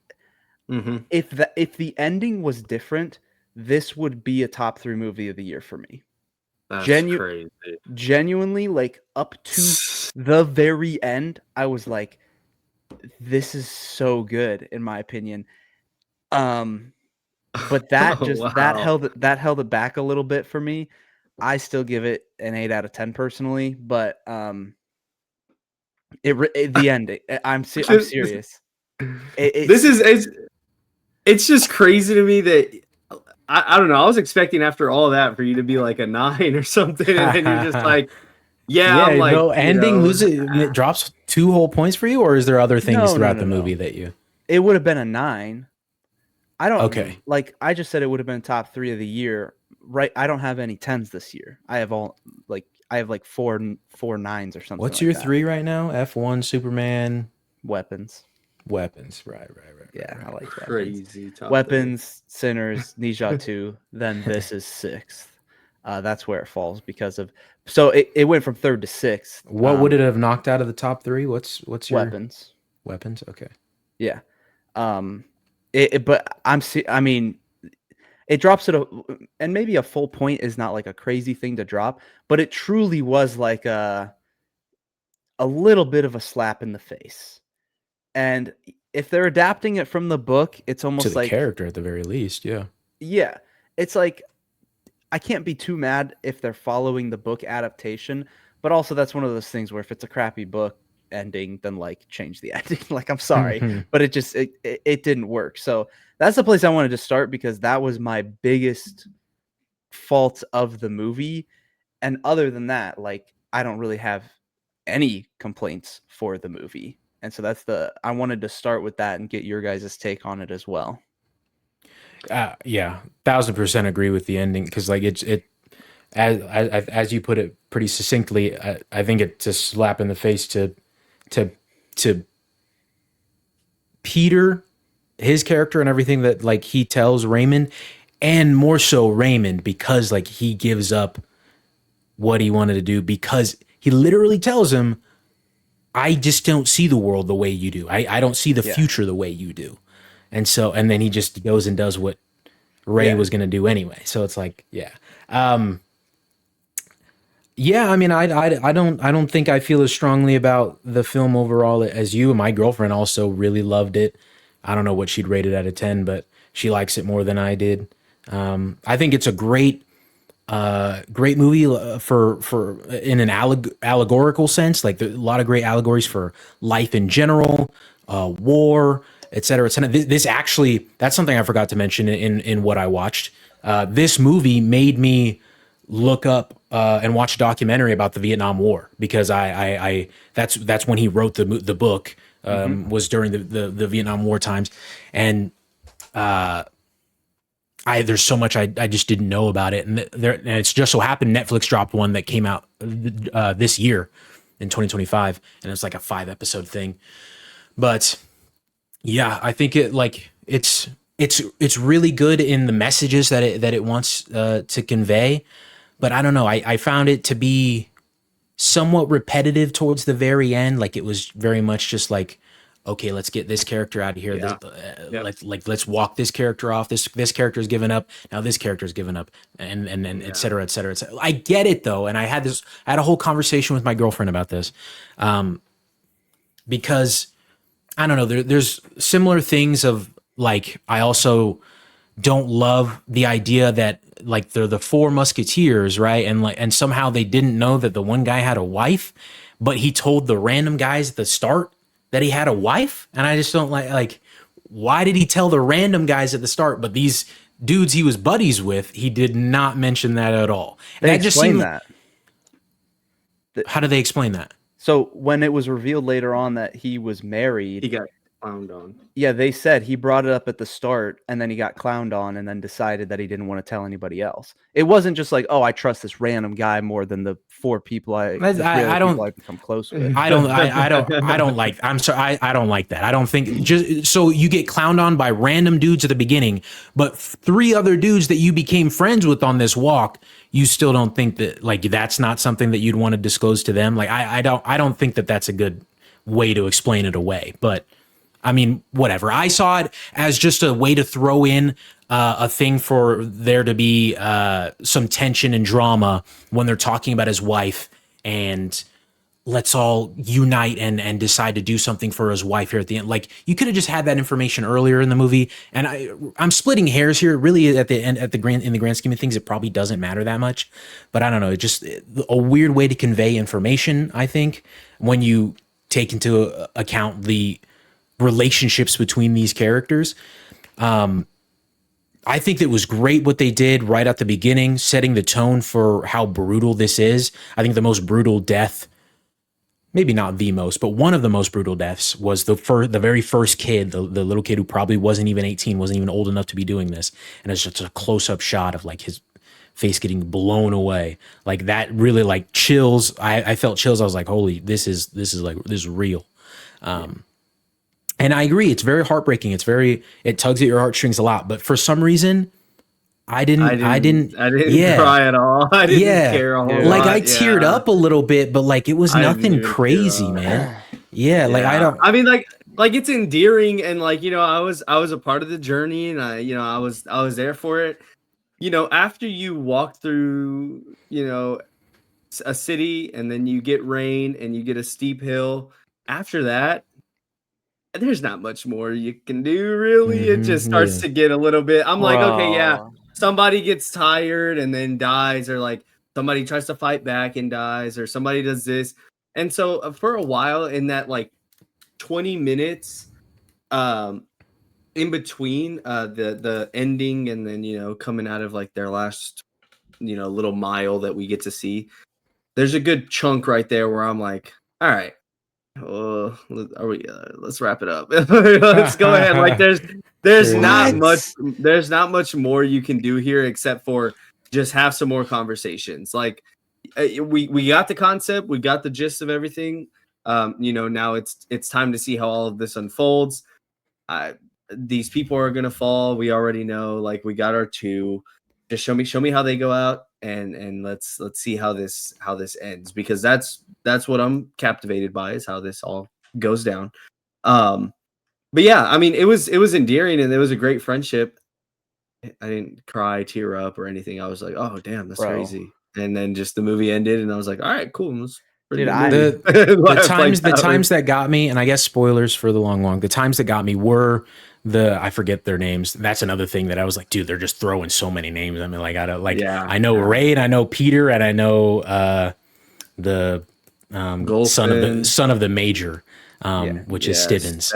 Mm-hmm. If the ending was different, this would be a top 3 movie of the year for me. That's crazy. Genuinely, like up to the very end, I was like, this is so good in my opinion. But that that held it back a little bit for me. I still give it an 8 out of 10 personally, but the ending, I'm serious. It's just crazy to me that I don't know. I was expecting after all that for you to be like a 9 or something, and then you're just like, I'm like, ending it drops 2 whole points for you, or is there other things throughout the movie that you? It would have been a 9. I don't. Okay. Like I just said, it would have been top 3 of the year, right? I don't have any 10s this year. I have like four 9s or something. What's your 3 right now? F1, Superman, Weapons. Right. Yeah, I like crazy. Weapons, Sinners, Nija 2. Then this is 6th. That's where it falls because of. So it went from 3rd to 6th. What would it have knocked out of the top 3? What's your Weapons? Weapons. Okay. Yeah. But I mean, it drops it, and maybe a full point is not like a crazy thing to drop, but it truly was like a little bit of a slap in the face. And if they're adapting it from the book, it's almost to the like character at the very least. Yeah. Yeah. It's like, I can't be too mad if they're following the book adaptation, but also that's one of those things where if it's a crappy book ending, then like change the ending. Like, I'm sorry, but it just, it didn't work. So that's the place I wanted to start because that was my biggest fault of the movie. And other than that, like, I don't really have any complaints for the movie. And so I wanted to start with that and get your guys' take on it as well. Yeah, 1000% agree with the ending because like it as you put it pretty succinctly, I think it's a slap in the face to Peter, his character and everything that like he tells Raymond, and more so Raymond because like he gives up what he wanted to do because he literally tells him, I just don't see the world the way you do. I don't see the future the way you do. And so, and then he just goes and does what Ray was going to do anyway. So it's like, I mean, I don't think I feel as strongly about the film overall as you. My girlfriend also really loved it. I don't know what she'd rate it out of 10, but she likes it more than I did. I think it's a great movie for in an allegorical sense. Like a lot of great allegories for life in general, war, et cetera, et cetera. This actually, that's something I forgot to mention in what I watched. This movie made me look up and watch a documentary about the Vietnam War because I that's when he wrote the book. Was during the Vietnam War times, and there's so much I just didn't know about it, and it's just so happened Netflix dropped one that came out this year in 2025, and it's like a 5-episode thing. But yeah, I think it's really good in the messages that it wants to convey, but I don't know. I found it to be somewhat repetitive towards the very end. Like it was very much just like, okay, let's get this character out of here. Let's walk this character off. This character's given up. Now this character's given up, and et cetera, et cetera, et cetera. I get it though, and I had a whole conversation with my girlfriend about this, because I don't know. There's similar things of like I also don't love the idea that like they're the 4 musketeers, right? And somehow they didn't know that the one guy had a wife, but he told the random guys at the start that he had a wife, and I just don't like why did he tell the random guys at the start, but these dudes he was buddies with, he did not mention that at all. And They that just explain seemed that. How do they explain that? So when it was revealed later on that he was married, He got clowned on. Yeah, they said he brought it up at the start and then he got clowned on and then decided that he didn't want to tell anybody else. It wasn't just like, oh, I trust this random guy more than the four people I become close with. I don't like, I'm sorry. I don't like that. I don't think just so you get clowned on by random dudes at the beginning, but 3 other dudes that you became friends with on this walk, you still don't think that like, that's not something that you'd want to disclose to them. Like, I don't think that that's a good way to explain it away, but I mean, whatever. I saw it as just a way to throw in a thing for there to be some tension and drama when they're talking about his wife, and let's all unite and decide to do something for his wife here at the end. Like, you could have just had that information earlier in the movie. And I'm splitting hairs here. Really, at the end, in the grand scheme of things, it probably doesn't matter that much. But I don't know. It's just a weird way to convey information, I think, when you take into account the relationships between these characters. I think it was great what they did right at the beginning, setting the tone for how brutal this is. I think the most brutal death, maybe not the most, but one of the most brutal deaths was the very first kid, the little kid who probably wasn't even 18, wasn't even old enough to be doing this. And it's just a close-up shot of like his face getting blown away. Like, that really like chills. I felt chills. I was like, holy, this is real. And I agree, it's very heartbreaking. It tugs at your heartstrings a lot. But for some reason, I didn't cry at all. I didn't care a whole lot. I teared up a little bit, but like, it was nothing crazy, man. Yeah, like I mean, like it's endearing, and like, I was a part of the journey, and I was there for it. After you walk through, a city, and then you get rain, and you get a steep hill. After that, there's not much more you can do, really. It just starts to get a little bit. I'm like, okay, yeah, somebody gets tired and then dies, or like somebody tries to fight back and dies, or somebody does this. And so for a while, in that like 20 minutes in between the ending and then coming out of like their last little mile that we get to see, there's a good chunk right there where I'm like, all right, let's wrap it up. Let's go ahead. Like, there's not much more you can do here except for just have some more conversations. Like, we got the concept, we got the gist of everything. Now it's time to see how all of this unfolds. These people are gonna fall. We already know. Like, we got our 2. Just show me how they go out, and let's see how this ends, because that's what I'm captivated by, is how this all goes down. But yeah, I mean, it was endearing, and it was a great friendship. I didn't cry, tear up, or anything. I was like, oh damn, that's crazy. And then just the movie ended, and I was like, all right, cool. The times that got me, and I guess spoilers for the long, the times that got me were I forget their names. That's another thing that I was like, dude, they're just throwing so many names. I mean, like, I know Ray, and I know Peter, and I know the son of the major, which is Stibbins.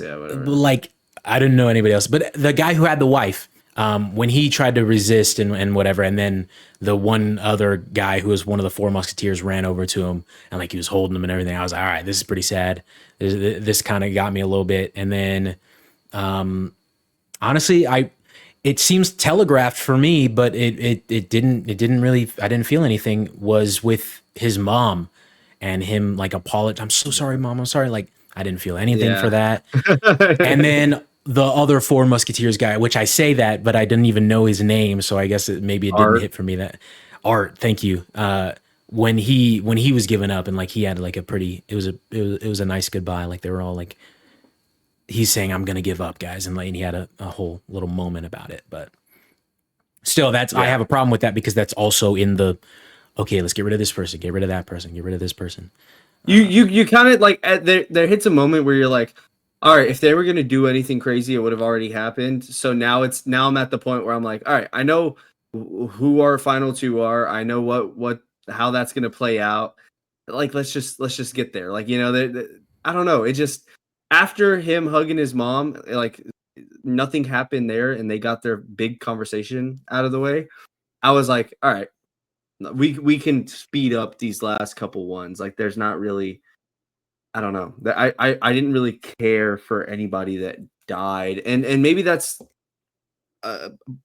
Yeah, whatever. Like, I didn't know anybody else, but the guy who had the wife, when he tried to resist and whatever, and then the one other guy who was one of the 4 musketeers ran over to him, and like, he was holding him and everything. I was like, all right, this is pretty sad. This kind of got me a little bit. And then, honestly, it seems telegraphed for me, but it didn't really, I didn't feel anything, was with his mom and him like apologize. I'm so sorry, Mom. I'm sorry. Like, I didn't feel anything for that. And then the other 4 musketeers guy, which I say that, but I didn't even know his name. So I guess maybe it didn't hit for me. That Art. Thank you. When he was giving up, and like, he had like it was a nice goodbye. Like, they were all like, he's saying, I'm going to give up, guys. And like, he had a whole little moment about it, but still I have a problem with that, because that's also in the, okay, let's get rid of this person, get rid of that person, get rid of this person. You kind of like, there hits a moment where you're like, all right, if they were going to do anything crazy, it would have already happened. So now I'm at the point where I'm like, all right, I know who our final 2 are. I know how that's going to play out. Like, let's just get there. Like, I don't know. It just, after him hugging his mom, like, nothing happened there and they got their big conversation out of the way, I was like, all right, we can speed up these last couple ones. Like there's not really, I don't know. I didn't really care for anybody that died. And maybe that's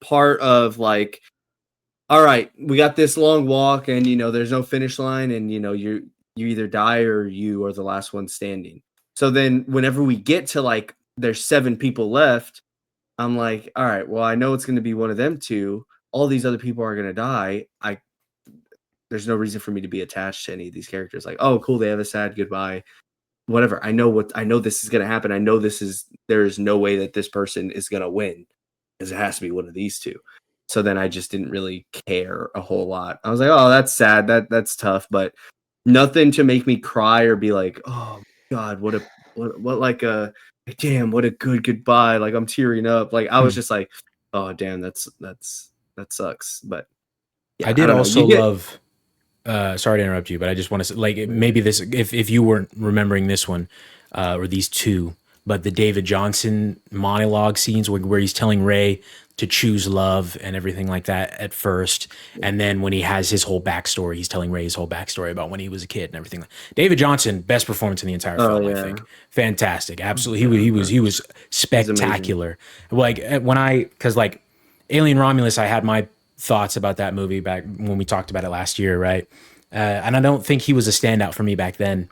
part of like, all right, we got this long walk and there's no finish line and you either die or you are the last one standing. So then whenever we get to like there's 7 people left, I'm like, all right, well, I know it's going to be one of them two. All these other people are going to die. There's no reason for me to be attached to any of these characters. Like, oh, cool, they have a sad goodbye. Whatever. I know this is going to happen. I know there is no way that this person is going to win because it has to be one of these two. So then I just didn't really care a whole lot. I was like, oh, that's sad. That's tough, but nothing to make me cry or be like, oh God, what like a damn, what a good goodbye. Like I'm tearing up. Like I was just like, oh damn, that sucks. But yeah, I did also love. Sorry to interrupt you, but I just want to say, like, maybe this, if you weren't remembering this one, or these two, but the David Johnson monologue scenes where he's telling Ray to choose love and everything like that at first, and then when he has his whole backstory, he's telling Ray his whole backstory about when he was a kid and everything. David Johnson, best performance in the entire film, I think. Fantastic, absolutely. He was spectacular. Like because like Alien Romulus, I had my thoughts about that movie back when we talked about it last year, right? And I don't think he was a standout for me back then,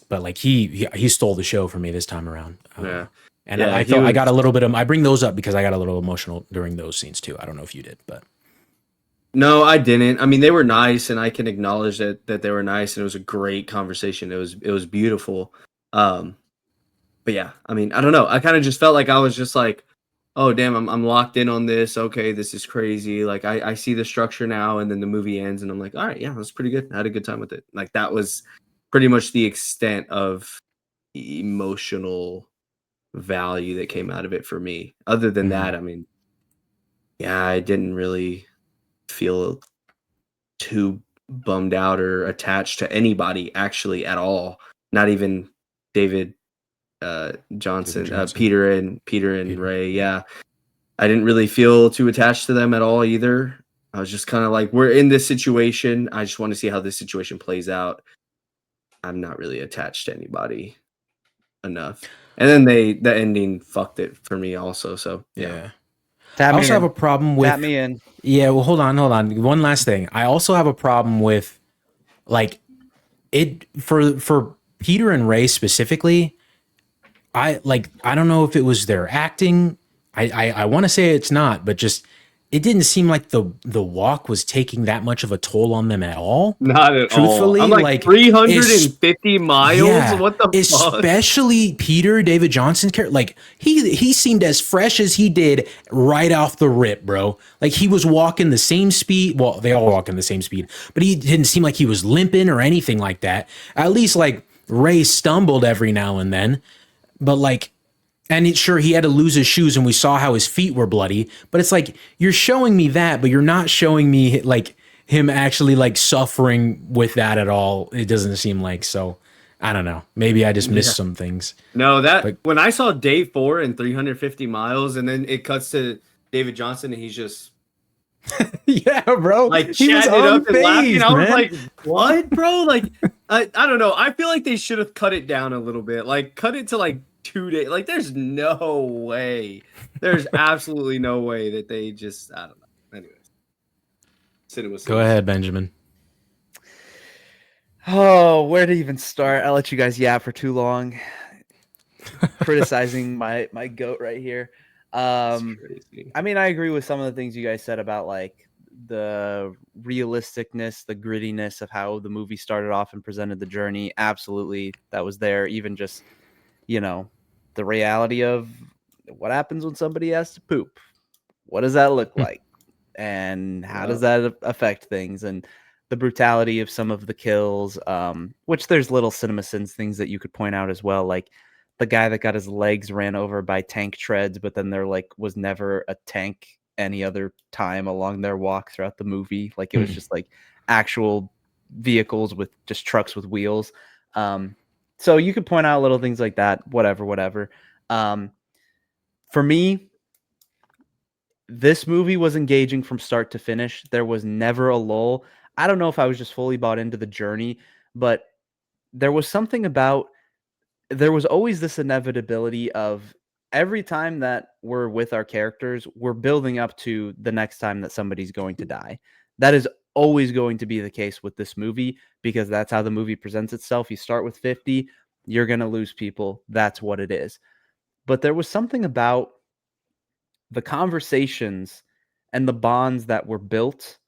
but like he stole the show for me this time around. I thought I got a little bit of, I bring those up because I got a little emotional during those scenes too. I don't know if you did, but no, I didn't. I mean, they were nice, and I can acknowledge that they were nice, and it was a great conversation. It was beautiful. But yeah, I mean, I don't know. I kind of just felt like I was just like, oh damn, I'm locked in on this. Okay, this is crazy. Like I see the structure now, and then the movie ends, and I'm like, all right, yeah, that was pretty good. I had a good time with it. Like that was pretty much the extent of emotional value that came out of it for me. Other than that, I mean, yeah, I didn't really feel too bummed out or attached to anybody actually at all. Not even David Johnson. Peter and Ray. Yeah. I didn't really feel too attached to them at all either. I was just kind of like, we're in this situation. I just want to see how this situation plays out. I'm not really attached to anybody enough. And then the ending fucked it for me also. So yeah. I also have a problem with. Tap me in. Yeah, well, hold on. One last thing. I also have a problem with, like, it for Peter and Ray specifically. I don't know if it was their acting. I want to say it's not, but just it didn't seem like the walk was taking that much of a toll on them at all. Not at all. I'm like 350 miles. Yeah, what the fuck? Especially Peter, David Johnson's character. Like he seemed as fresh as he did right off the rip, bro. Like he was walking the same speed. Well, they all walk in the same speed, but he didn't seem like he was limping or anything like that. At least like Ray stumbled every now and then, but like. And he had to lose his shoes, and we saw how his feet were bloody. But it's like, you're showing me that, but you're not showing me like him actually like suffering with that at all. It doesn't seem like. So I don't know. Maybe I just missed some things. No, when I saw day 4 and 350 miles, and then it cuts to David Johnson, and he's just yeah, bro. Like chatting it up and laughing. I was like, what, bro? Like I don't know. I feel like they should have cut it down a little bit. Like cut it to like 2 days. Like there's no way. There's absolutely no way that they just, I don't know. Anyways. Go ahead, Benjamin. Oh, where to even start? I'll let you guys yap for too long. Criticizing my goat right here. I mean, I agree with some of the things you guys said about like the realisticness, the grittiness of how the movie started off and presented the journey. Absolutely, that was there. Even just, the reality of what happens when somebody has to poop. What does that look like? And how does that affect things? And the brutality of some of the kills, which there's little CinemaSins things that you could point out as well. Like the guy that got his legs ran over by tank treads, but then there like was never a tank any other time along their walk throughout the movie. Like it was just like actual vehicles with just trucks with wheels. So you could point out little things like that, whatever. For me, this movie was engaging from start to finish. There was never a lull. I don't know if I was just fully bought into the journey, but there was something about there was always this inevitability of every time that we're with our characters, we're building up to the next time that somebody's going to die. That is always going to be the case with this movie because that's how the movie presents itself. You start with 50, you're going to lose people. That's what it is. But there was something about the conversations and the bonds that were built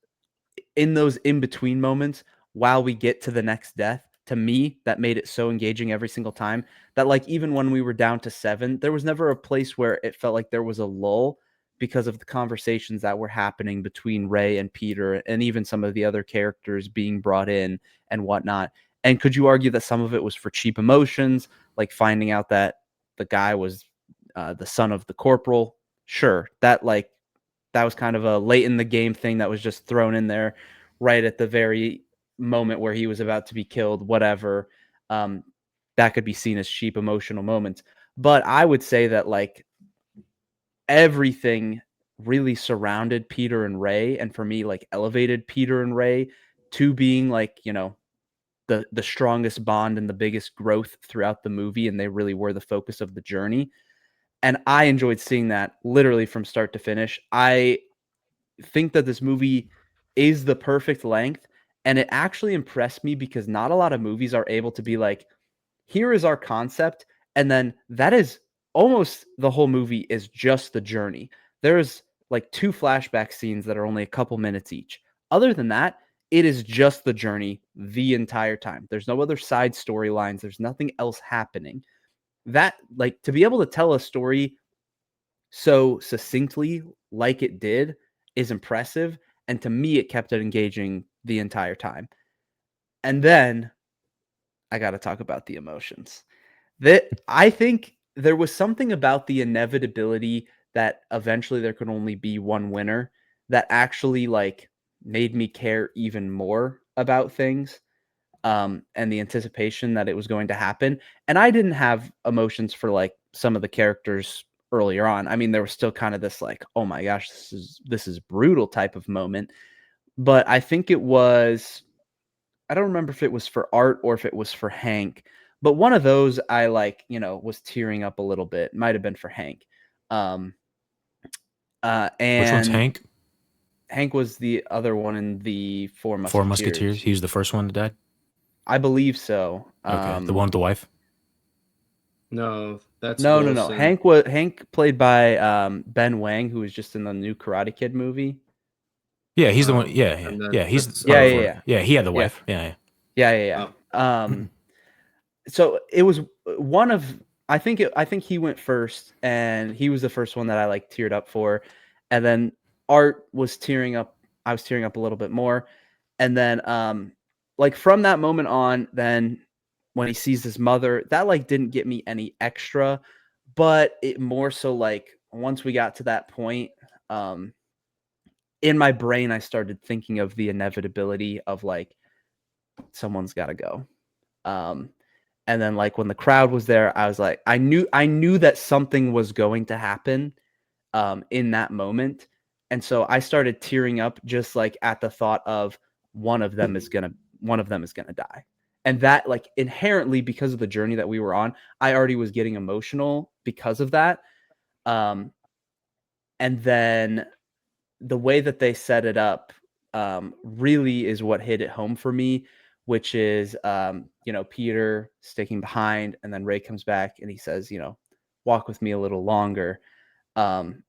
in those in-between moments while we get to the next death. To me, that made it so engaging every single time that, like, even when we were down to 7, there was never a place where it felt like there was a lull because of the conversations that were happening between Ray and Peter and even some of the other characters being brought in and whatnot. And could you argue that some of it was for cheap emotions, like finding out that the guy was the son of the corporal? Sure, that was kind of a late in the game thing that was just thrown in there right at the very moment where he was about to be killed, whatever. That could be seen as cheap emotional moments. But I would say that like everything really surrounded Peter and Ray, and for me, like elevated Peter and Ray to being like, the strongest bond and the biggest growth throughout the movie, and they really were the focus of the journey. And I enjoyed seeing that literally from start to finish. I think that this movie is the perfect length, and it actually impressed me because not a lot of movies are able to be like, here is our concept, and then that is almost the whole movie is just the journey. There's like 2 flashback scenes that are only a couple minutes each. Other than that, it is just the journey the entire time. There's no other side storylines. There's nothing else happening. That, like, to be able to tell a story so succinctly like it did is impressive. And to me, it kept it engaging the entire time. And then I got to talk about the emotions. That I think there was something about the inevitability that eventually there could only be one winner that actually like made me care even more about things, and the anticipation that it was going to happen. And I didn't have emotions for like some of the characters earlier on. I mean, there was still kind of this like, oh my gosh, this is brutal type of moment. But I think it was, I don't remember if it was for Art or if it was for Hank, but one of those I like, was tearing up a little bit. Might have been for Hank. Um, Which one's and Hank? Hank was the other one in the Four Four Musketeers. Musketeers. He was the first one to die. I believe so. Okay, the one with the wife. No, that's No. Wilson. Hank played by Ben Wang, who was just in the new Karate Kid movie. Yeah, he's the one. Yeah. He's yeah. He had the wife. Yeah. Oh. So it was one of I think he went first, and he was the first one that I like teared up for, and then Art was tearing up. I was tearing up a little bit more, and then like from that moment on, then when he sees his mother, that like didn't get me any extra, but it more so like once we got to that point, in my brain I started thinking of the inevitability of like someone's got to go. And then like when the crowd was there, I was like, I knew that something was going to happen in that moment. And so I started tearing up just like at the thought of one of them is gonna die. And that like inherently, because of the journey that we were on, I already was getting emotional because of that. And then the way that they set it up really is what hit it home for me, which is, Peter sticking behind, and then Ray comes back and he says, walk with me a little longer. And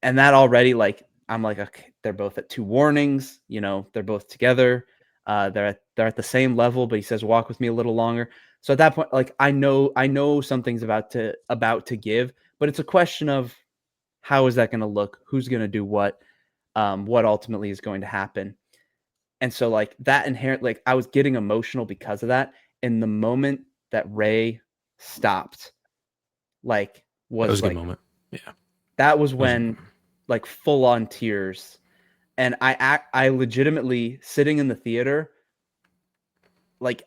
that already, like, I'm like, okay, they're both at 2 warnings, they're both together. They're at the same level, but he says, walk with me a little longer. So at that point, like, I know something's about to give, but it's a question of how is that going to look? Who's going to do what ultimately is going to happen? And so like that inherent, like I was getting emotional because of that. And the moment that Ray stopped, like That was a good like, moment. Yeah. That was when like full on tears. And I legitimately sitting in the theater, like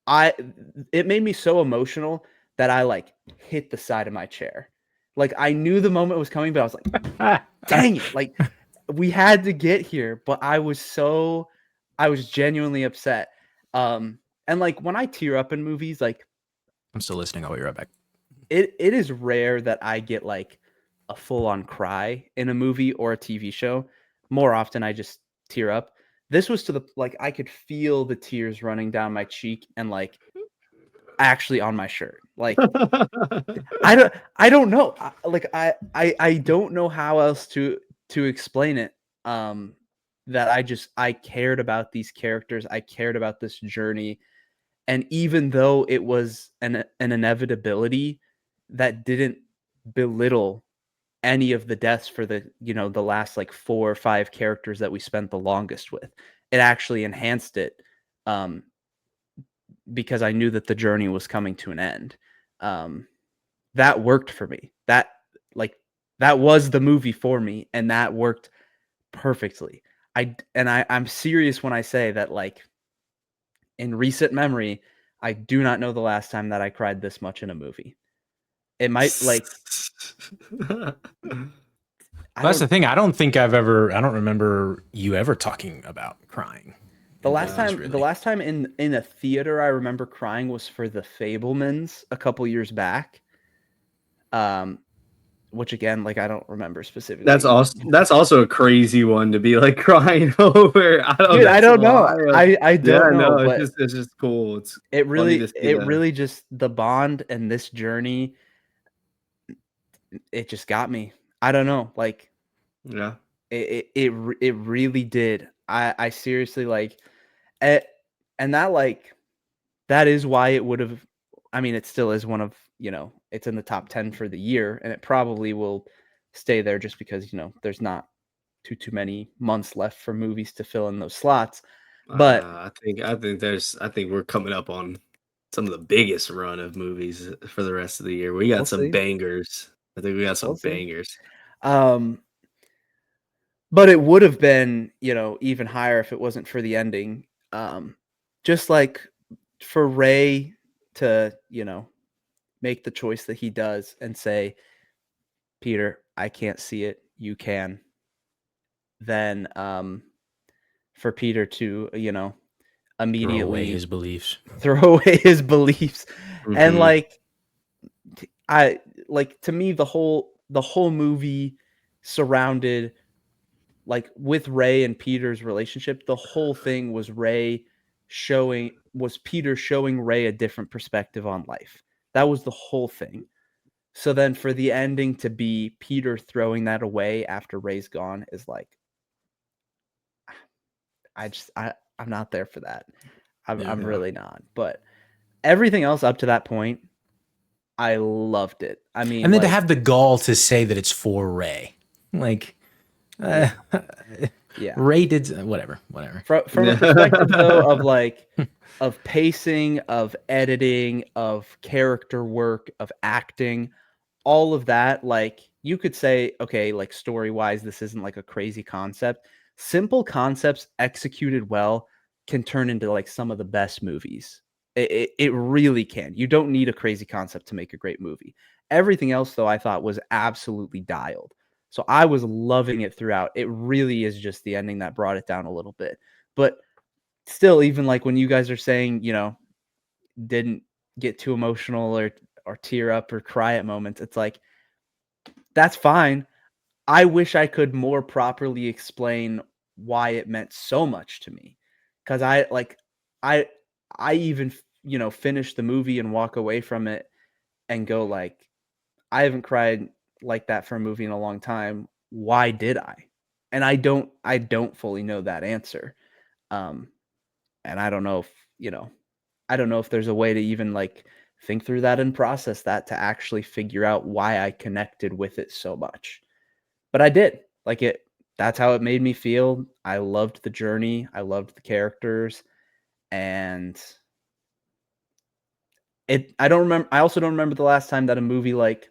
it made me so emotional that I like hit the side of my chair Like I knew the moment was coming, but I was like, dang it. Like we had to get here, but I was genuinely upset. And like when I tear up in movies, like I'm still listening. I'll be right back. it is rare that I get like a full on cry in a movie or a TV show. More often I just tear up. This was to the like I could feel the tears running down my cheek and like actually on my shirt. Like I don't know. I don't know how else to explain it. That I cared about these characters. I cared about this journey. And even though it was an inevitability, that didn't belittle any of the deaths for the last like 4 or 5 characters that we spent the longest with. It actually enhanced it, because I knew that the journey was coming to an end. That worked for me. That was the movie for me, and that worked perfectly. I'm serious when I say that, like, in recent memory, I do not know the last time that I cried this much in a movie. It might like That's the thing. I don't remember you ever talking about crying. The last time in a theater I remember crying was for The Fabelmans a couple years back. Which again, like I don't remember specifically. That's also a crazy one to be like crying over. I don't know. I don't know. But it's just cool. It really just the bond and this journey. It just got me. I don't know. Like, yeah, it really did. I seriously like it, and that is why it would have. I mean, it still is one of, it's in the top 10 for the year, and it probably will stay there just because, there's not too many months left for movies to fill in those slots. But I think we're coming up on some of the biggest run of movies for the rest of the year. We got some bangers. I think we got some bangers. But it would have been, even higher if it wasn't for the ending. Just like for Ray to, make the choice that he does and say, Peter, I can't see it, you can. Then for Peter to, immediately throw away his beliefs. Mm-hmm. And to me, the whole movie surrounded, like, with Ray and Peter's relationship. The whole thing was Peter showing Ray a different perspective on life. That was the whole thing. So then for the ending to be Peter throwing that away after Ray's gone is like, I'm not there for that. I'm really not. But everything else up to that point, I loved it. I mean, and then to have the gall to say that it's for Ray, like, Ray did whatever. From a perspective though of pacing, of editing, of character work, of acting, all of that, like, you could say, okay, like, story-wise, this isn't like a crazy concept. Simple concepts executed well can turn into like some of the best movies. It really can. You don't need a crazy concept to make a great movie. Everything else, though, I thought was absolutely dialed. So I was loving it throughout. It really is just the ending that brought it down a little bit. But still, even like when you guys are saying, didn't get too emotional or tear up or cry at moments, it's like, that's fine. I wish I could more properly explain why it meant so much to me. Because I even, finish the movie and walk away from it and go like, I haven't cried like that for a movie in a long time. Why did I? And I don't fully know that answer. And I don't know if there's a way to even like think through that and process that to actually figure out why I connected with it so much. But I did. Like, that's how it made me feel. I loved the journey. I loved the characters. And I also don't remember the last time that a movie like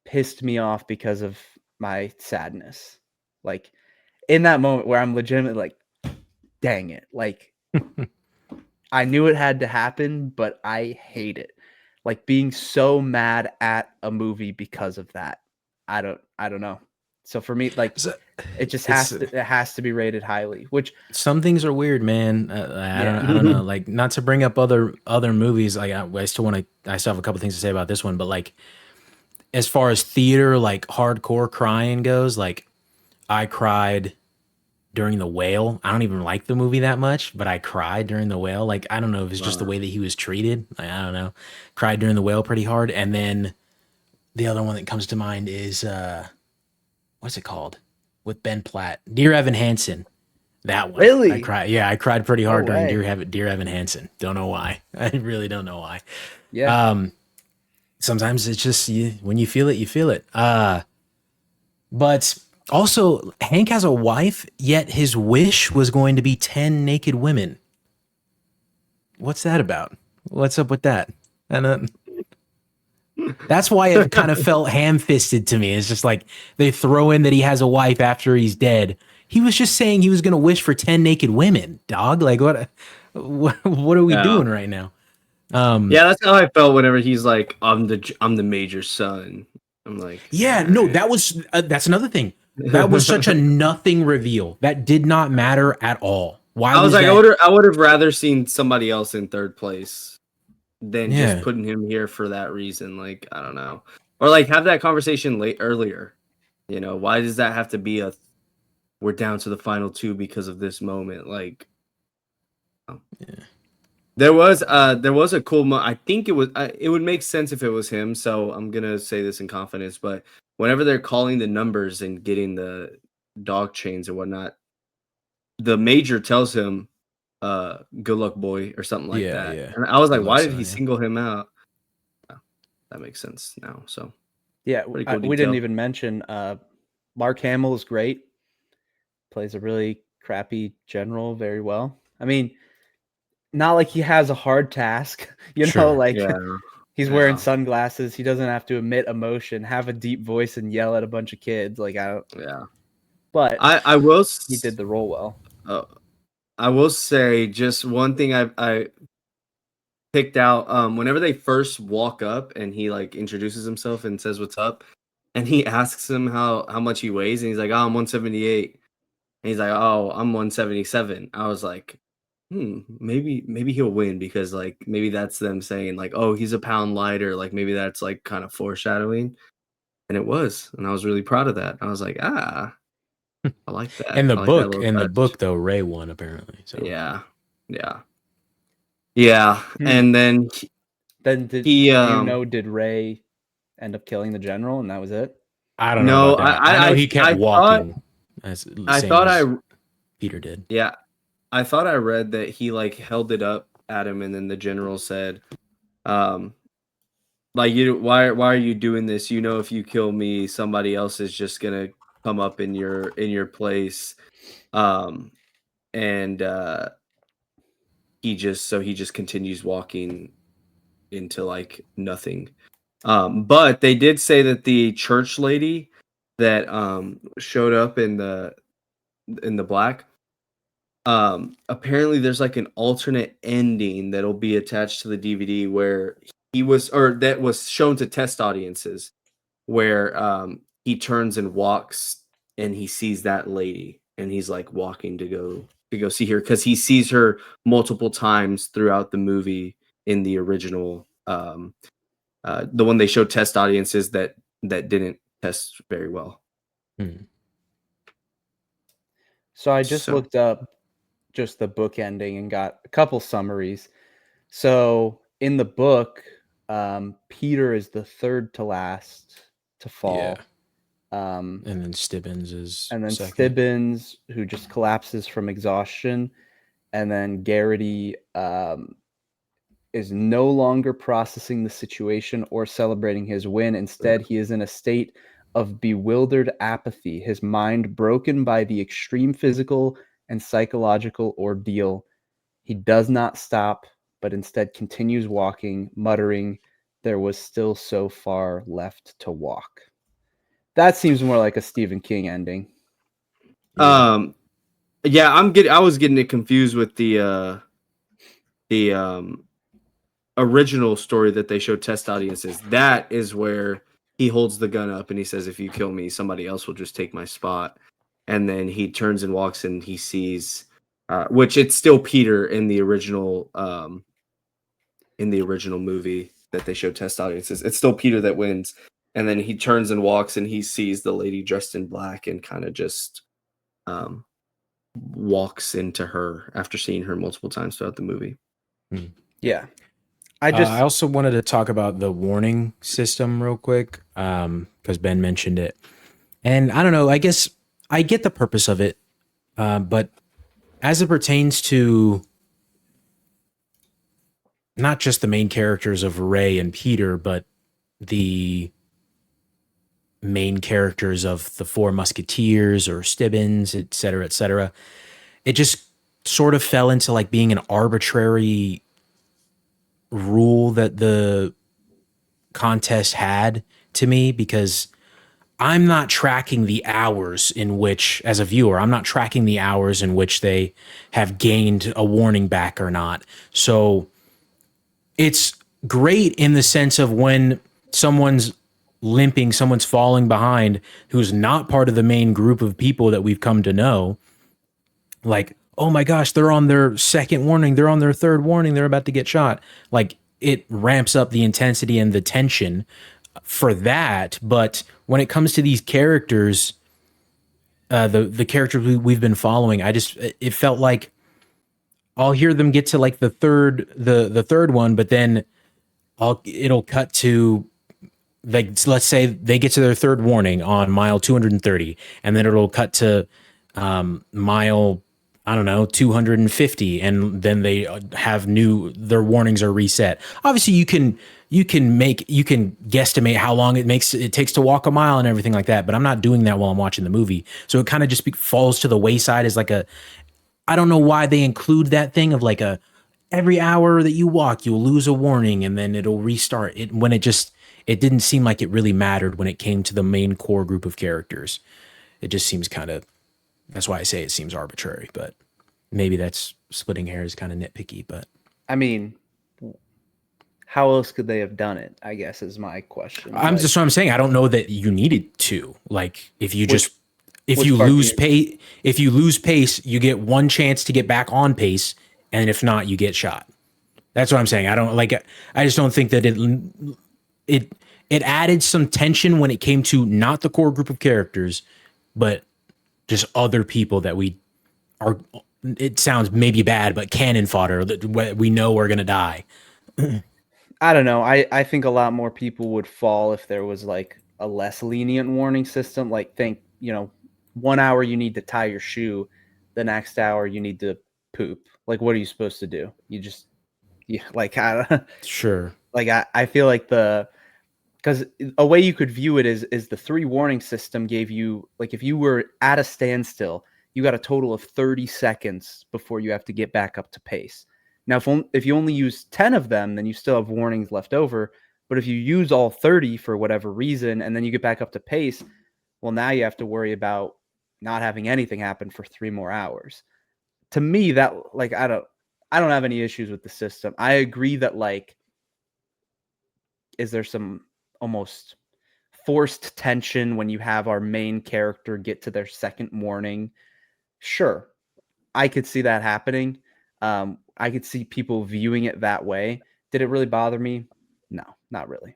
pissed me off because of my sadness. Like, in that moment where I'm legitimately like, dang it. Like, I knew it had to happen, but I hate it. like being so mad at a movie because of that. I don't know. So for me, like So, it just has to be rated highly, which some things are weird, man. I don't know. Like, not to bring up other movies. Like, I still have a couple things to say about this one, but like, as far as theater, like hardcore crying goes, like I cried during The Whale. I don't even like the movie that much, but I cried during The Whale. Like, I don't know if it's just the way that he was treated. Like, I don't know. Cried during The Whale pretty hard. And then the other one that comes to mind is what's it called? With Ben Platt. Dear Evan Hansen. That one. Really? I cried. Yeah, I cried pretty hard No during way. Dear Evan Hansen. Don't know why. I really don't know why. Yeah. Sometimes it's just when you feel it, you feel it. But also, Hank has a wife, yet his wish was going to be 10 naked women. What's that about? What's up with that? And that's why it kind of felt ham-fisted to me. It's just like they throw in that he has a wife after he's dead. He was just saying he was going to wish for 10 naked women, dog. Like, what are we doing right now? Yeah, that's how I felt whenever he's like, I'm the major son. I'm like, yeah, no, that's another thing. That was such a nothing reveal. That did not matter at all. Why I was like, that? I would have rather seen somebody else in third place than Yeah. just putting him here for that reason. Like, I don't know, or like have that conversation earlier. You know, why does that have to be we're down to the final two because of this moment? Like, Yeah. there was a cool I think it would make sense if it was him. So I'm gonna say this in confidence, but whenever they're calling the numbers and getting the dog chains and whatnot, the major tells him, good luck, boy, or something like that. Yeah. And I was like, Good luck, why did son, he yeah. single him out? Oh, that makes sense now. So Yeah, pretty cool we didn't detail. even mention Mark Hamill is great. Plays a really crappy general very well. I mean, not like he has a hard task, Sure. like Yeah. he's wearing sunglasses. He doesn't have to emit emotion, have a deep voice, and yell at a bunch of kids. Like, I don't. Yeah. But I will. he did the role well. I will say just one thing I picked out. Whenever they first walk up and he like introduces himself and says what's up, and he asks him how much he weighs, and he's like, oh, I'm 178. And he's like, oh, I'm 177. I was like, maybe he'll win because like maybe that's them saying like, oh, he's a pound lighter. Like maybe that's like kind of foreshadowing. And it was. And I was really proud of that. I was like, I like that. In the I like that book, little touch. though, Ray won apparently. So Yeah. And then Then did did Ray end up killing the general and that was it? I don't know about that. I know he kept walking. I thought Peter did. Yeah. I thought I read that he like held it up at him and then the general said, like why are you doing this? You know, if you kill me, somebody else is just gonna come up in your place. And he just continues walking into like nothing. But they did say that the church lady that showed up in the black, apparently there's like an alternate ending that'll be attached to the DVD where that was shown to test audiences where he turns and walks and he sees that lady and he's like walking to go see her because he sees her multiple times throughout the movie in the original the one they showed test audiences that didn't test very well. So I just looked up just the book ending and got a couple summaries. So in the book, Peter is the third to last to fall. Yeah. And then Stibbins is second. Stibbins, who just collapses from exhaustion, and then Garrity is no longer processing the situation or celebrating his win. Instead, he is in a state of bewildered apathy, his mind broken by the extreme physical and psychological ordeal. He does not stop, but instead continues walking, muttering, "There was still so far left to walk." That seems more like a Stephen King ending. Yeah, I was getting it confused with the original story that they showed test audiences, that is where he holds the gun up and he says, if you kill me, somebody else will just take my spot. And then he turns and walks and he sees, which it's still Peter in the original movie that they showed test audiences. It's still Peter that wins. And then he turns and walks and he sees the lady dressed in black and kind of just walks into her after seeing her multiple times throughout the movie. Yeah. I also wanted to talk about the warning system real quick because Ben mentioned it. And I don't know, I guess I get the purpose of it, but as it pertains to not just the main characters of Ray and Peter, but the main characters of the Four Musketeers or Stibbons, et cetera, it just sort of fell into like being an arbitrary rule that the contest had to me, because I'm not tracking the hours in which, as a viewer, I'm not tracking the hours in which they have gained a warning back or not. So it's great in the sense of when someone's limping, someone's falling behind, who's not part of the main group of people that we've come to know, like, oh my gosh, they're on their second warning, they're on their third warning, they're about to get shot. Like, it ramps up the intensity and the tension for that. But when it comes to these characters, the characters we've been following, it felt like I'll hear them get to like the third one, but then it'll cut to, like, let's say they get to their third warning on mile 230, and then it'll cut to mile, I don't know, 250, and then they have their warnings are reset. Obviously, you can guesstimate how long it takes to walk a mile and everything like that, but I'm not doing that while I'm watching the movie. So it kind of just falls to the wayside as like I don't know why they include that thing of like every hour that you walk, you'll lose a warning and then it'll restart it, when it didn't seem like it really mattered when it came to the main core group of characters. It just seems that's why I say it seems arbitrary, but maybe that's splitting hairs, kind of nitpicky. But I mean, how else could they have done it, I guess, is my question. Just what I'm saying. I don't know that you needed to. Like, if you lose pace, you get one chance to get back on pace, and if not, you get shot. That's what I'm saying. I just don't think that it added some tension when it came to not the core group of characters, but just other people that it sounds maybe bad, but cannon fodder that we know are going to die. I don't know. I think a lot more people would fall if there was like a less lenient warning system. Like, 1 hour you need to tie your shoe, the next hour you need to poop. Like, what are you supposed to do? Sure. Like, I feel like because a way you could view it is the 3 warning system gave you, like, if you were at a standstill, you got a total of 30 seconds before you have to get back up to pace. Now, if you only use 10 of them, then you still have warnings left over. But if you use all 30 for whatever reason, and then you get back up to pace, well, now you have to worry about not having anything happen for 3 more hours. To me, that, like, I don't have any issues with the system. I agree that, like, is there some almost forced tension when you have our main character get to their second warning? Sure, I could see that happening. I could see people viewing it that way. Did it really bother me? No, not really.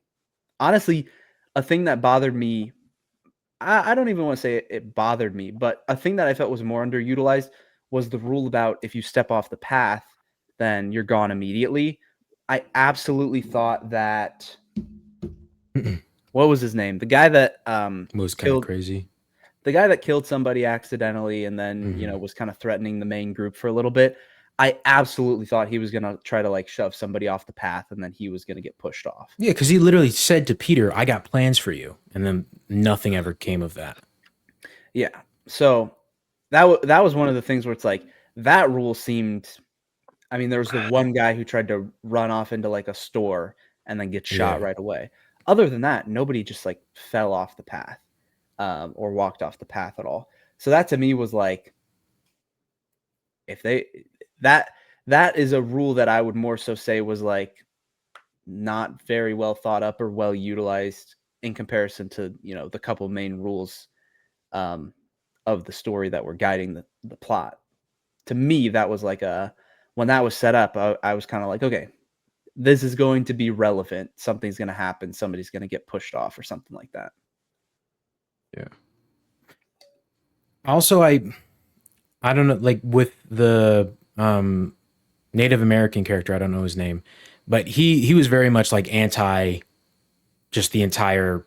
Honestly, a thing that bothered me, I don't even want to say it bothered me, but a thing that I felt was more underutilized was the rule about if you step off the path, then you're gone immediately. I absolutely thought that what was his name? The guy that was kind of crazy. The guy that killed somebody accidentally and then, was kind of threatening the main group for a little bit. I absolutely thought he was going to try to, like, shove somebody off the path and then he was going to get pushed off. Yeah, because he literally said to Peter, I got plans for you. And then nothing ever came of that. Yeah. So that was one of the things where it's like, that rule seemed, I mean, there was the one guy who tried to run off into like a store and then get shot right away. Other than that, nobody just like fell off the path or walked off the path at all. So that to me was like, if that is a rule that I would more so say was like not very well thought up or well utilized in comparison to, the couple main rules of the story that were guiding the plot. To me, that was like when that was set up, I was kind of like, okay, this is going to be relevant. Something's going to happen. Somebody's going to get pushed off or something like that. Yeah. Also, I don't know, like with the Native American character, I don't know his name, but he was very much like anti just the entire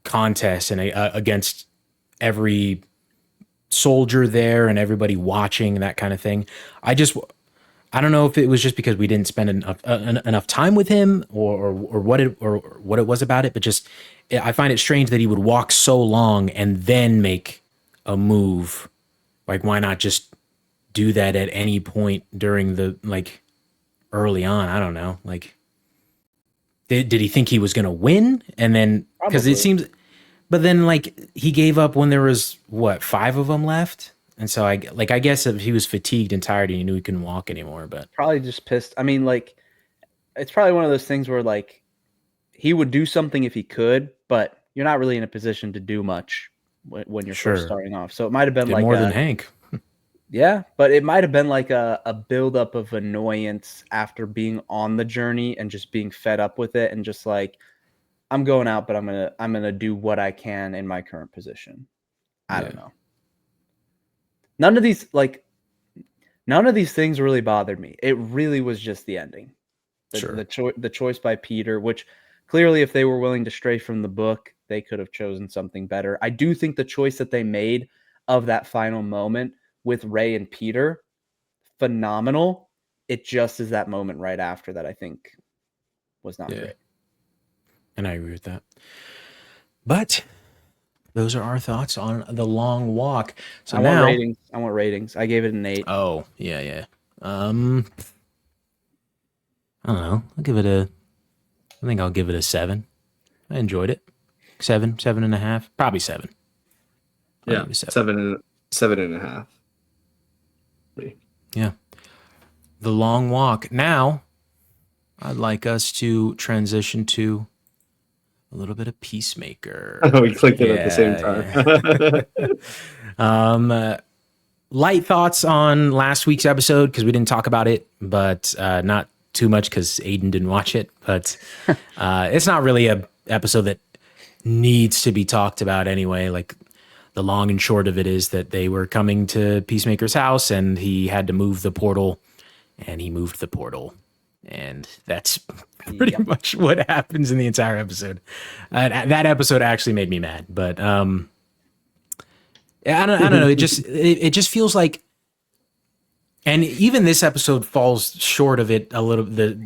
contest and against every soldier there and everybody watching and that kind of thing. I don't know if it was just because we didn't spend enough time with him or what it was about it, but just I find it strange that he would walk so long and then make a move. Like, why not just do that at any point during the, like, early on? I don't know. Like, did he think he was going to win? And then, because it seems, but then, like, he gave up when there was, 5 of them left? And so, I guess if he was fatigued and tired and he knew he couldn't walk anymore, but. Probably just pissed. I mean, like, it's probably one of those things where, like, he would do something if he could, but you're not really in a position to do much when you're first starting off. So it might have been like more than Hank. Yeah, but it might have been like a buildup of annoyance after being on the journey and just being fed up with it and just like, I'm going out, but I'm gonna do what I can in my current position. I don't know. None of these things really bothered me. It really was just the ending. The choice by Peter, which clearly if they were willing to stray from the book, they could have chosen something better. I do think the choice that they made of that final moment with Ray and Peter, phenomenal. It just is that moment right after that I think was not great. And I agree with that. But those are our thoughts on The Long Walk. So I want ratings. I gave it an 8. Oh, yeah. I don't know. I think I'll give it a 7. I enjoyed it. 7.5, probably 7. Yeah, 7.5. Yeah. The Long Walk. Now, I'd like us to transition to a little bit of Peacemaker. Oh, we clicked it at the same time. Light thoughts on last week's episode because we didn't talk about it, but not too much because Aiden didn't watch it. But it's not really a episode that needs to be talked about anyway. Like, the long and short of it is that they were coming to Peacemaker's house and he had to move the portal, and he moved the portal. And that's pretty much what happens in the entire episode. That episode actually made me mad, but I don't know. It just feels like, and even this episode falls short of it a little. The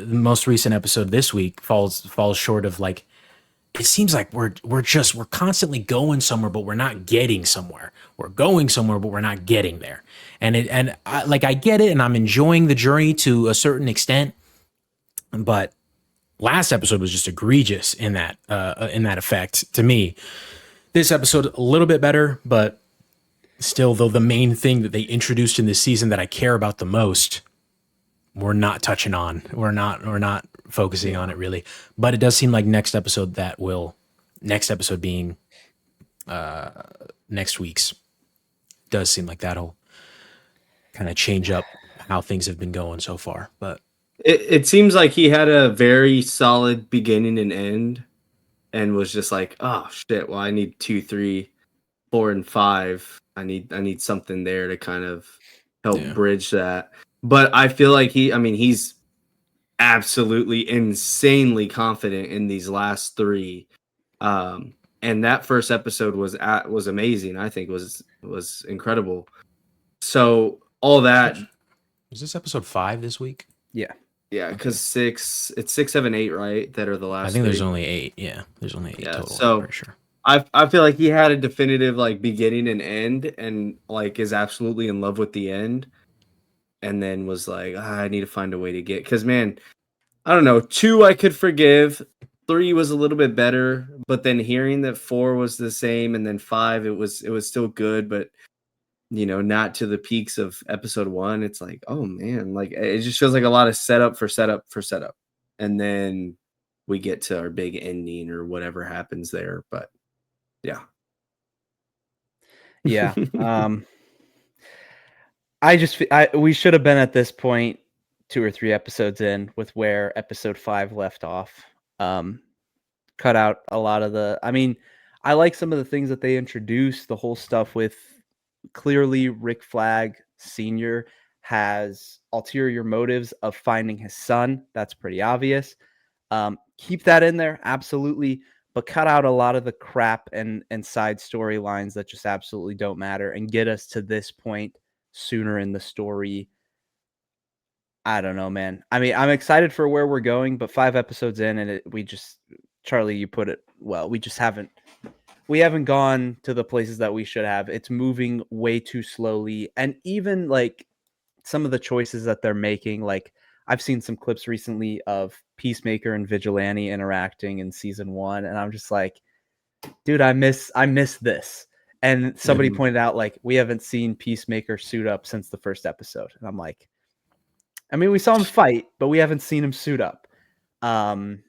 most recent episode this week falls short of, like, it seems like we're constantly going somewhere, but we're not getting somewhere. We're going somewhere, but we're not getting there. And I get it, and I'm enjoying the journey to a certain extent. But last episode was just egregious in that effect to me. This episode a little bit better, but still, though, the main thing that they introduced in this season that I care about the most, we're not touching on. We're not focusing on it really. But it does seem like next episode being next week's, does seem like that'll kind of change up how things have been going so far. But it seems like he had a very solid beginning and end, and was just like, oh shit, well, I need 2, 3, 4, and 5. I need something there to kind of help bridge that. But I feel like he's absolutely insanely confident in these last 3. And that first episode was amazing. I think was incredible. So all that. Was this episode 5 this week? Yeah. Yeah, because 6, 7, 8, right? That are the last. I think 3. There's only 8. Yeah, there's only 8 total. So for sure. I feel like he had a definitive, like, beginning and end, and, like, is absolutely in love with the end, and then was like, I need to find a way to get, because, man, I don't know, 2 I could forgive, 3 was a little bit better, but then hearing that 4 was the same, and then 5 it was still good, but, you know, not to the peaks of episode 1. It's like, oh man, like, it just feels like a lot of setup for setup for setup. and then we get to our big ending or whatever happens there. But yeah. Yeah. We should have been at this point 2 or 3 episodes in with where episode 5 left off. Cut out a lot of I like some of the things that they introduced, the whole stuff with clearly Rick Flag Sr. has ulterior motives of finding his son. That's pretty obvious. Keep that in there, absolutely, but cut out a lot of the crap and side storylines that just absolutely don't matter and get us to this point sooner in the story. I don't know, man. I mean, I'm excited for where we're going, but 5 episodes in and Charlie, you put it well. We haven't gone to the places that we should have. It's moving way too slowly. And even like some of the choices that they're making, like I've seen some clips recently of Peacemaker and Vigilante interacting in season 1, and I'm just like, dude, I miss this. And somebody pointed out, like, we haven't seen Peacemaker suit up since the first episode. And I'm like, I mean, we saw him fight, but we haven't seen him suit up. And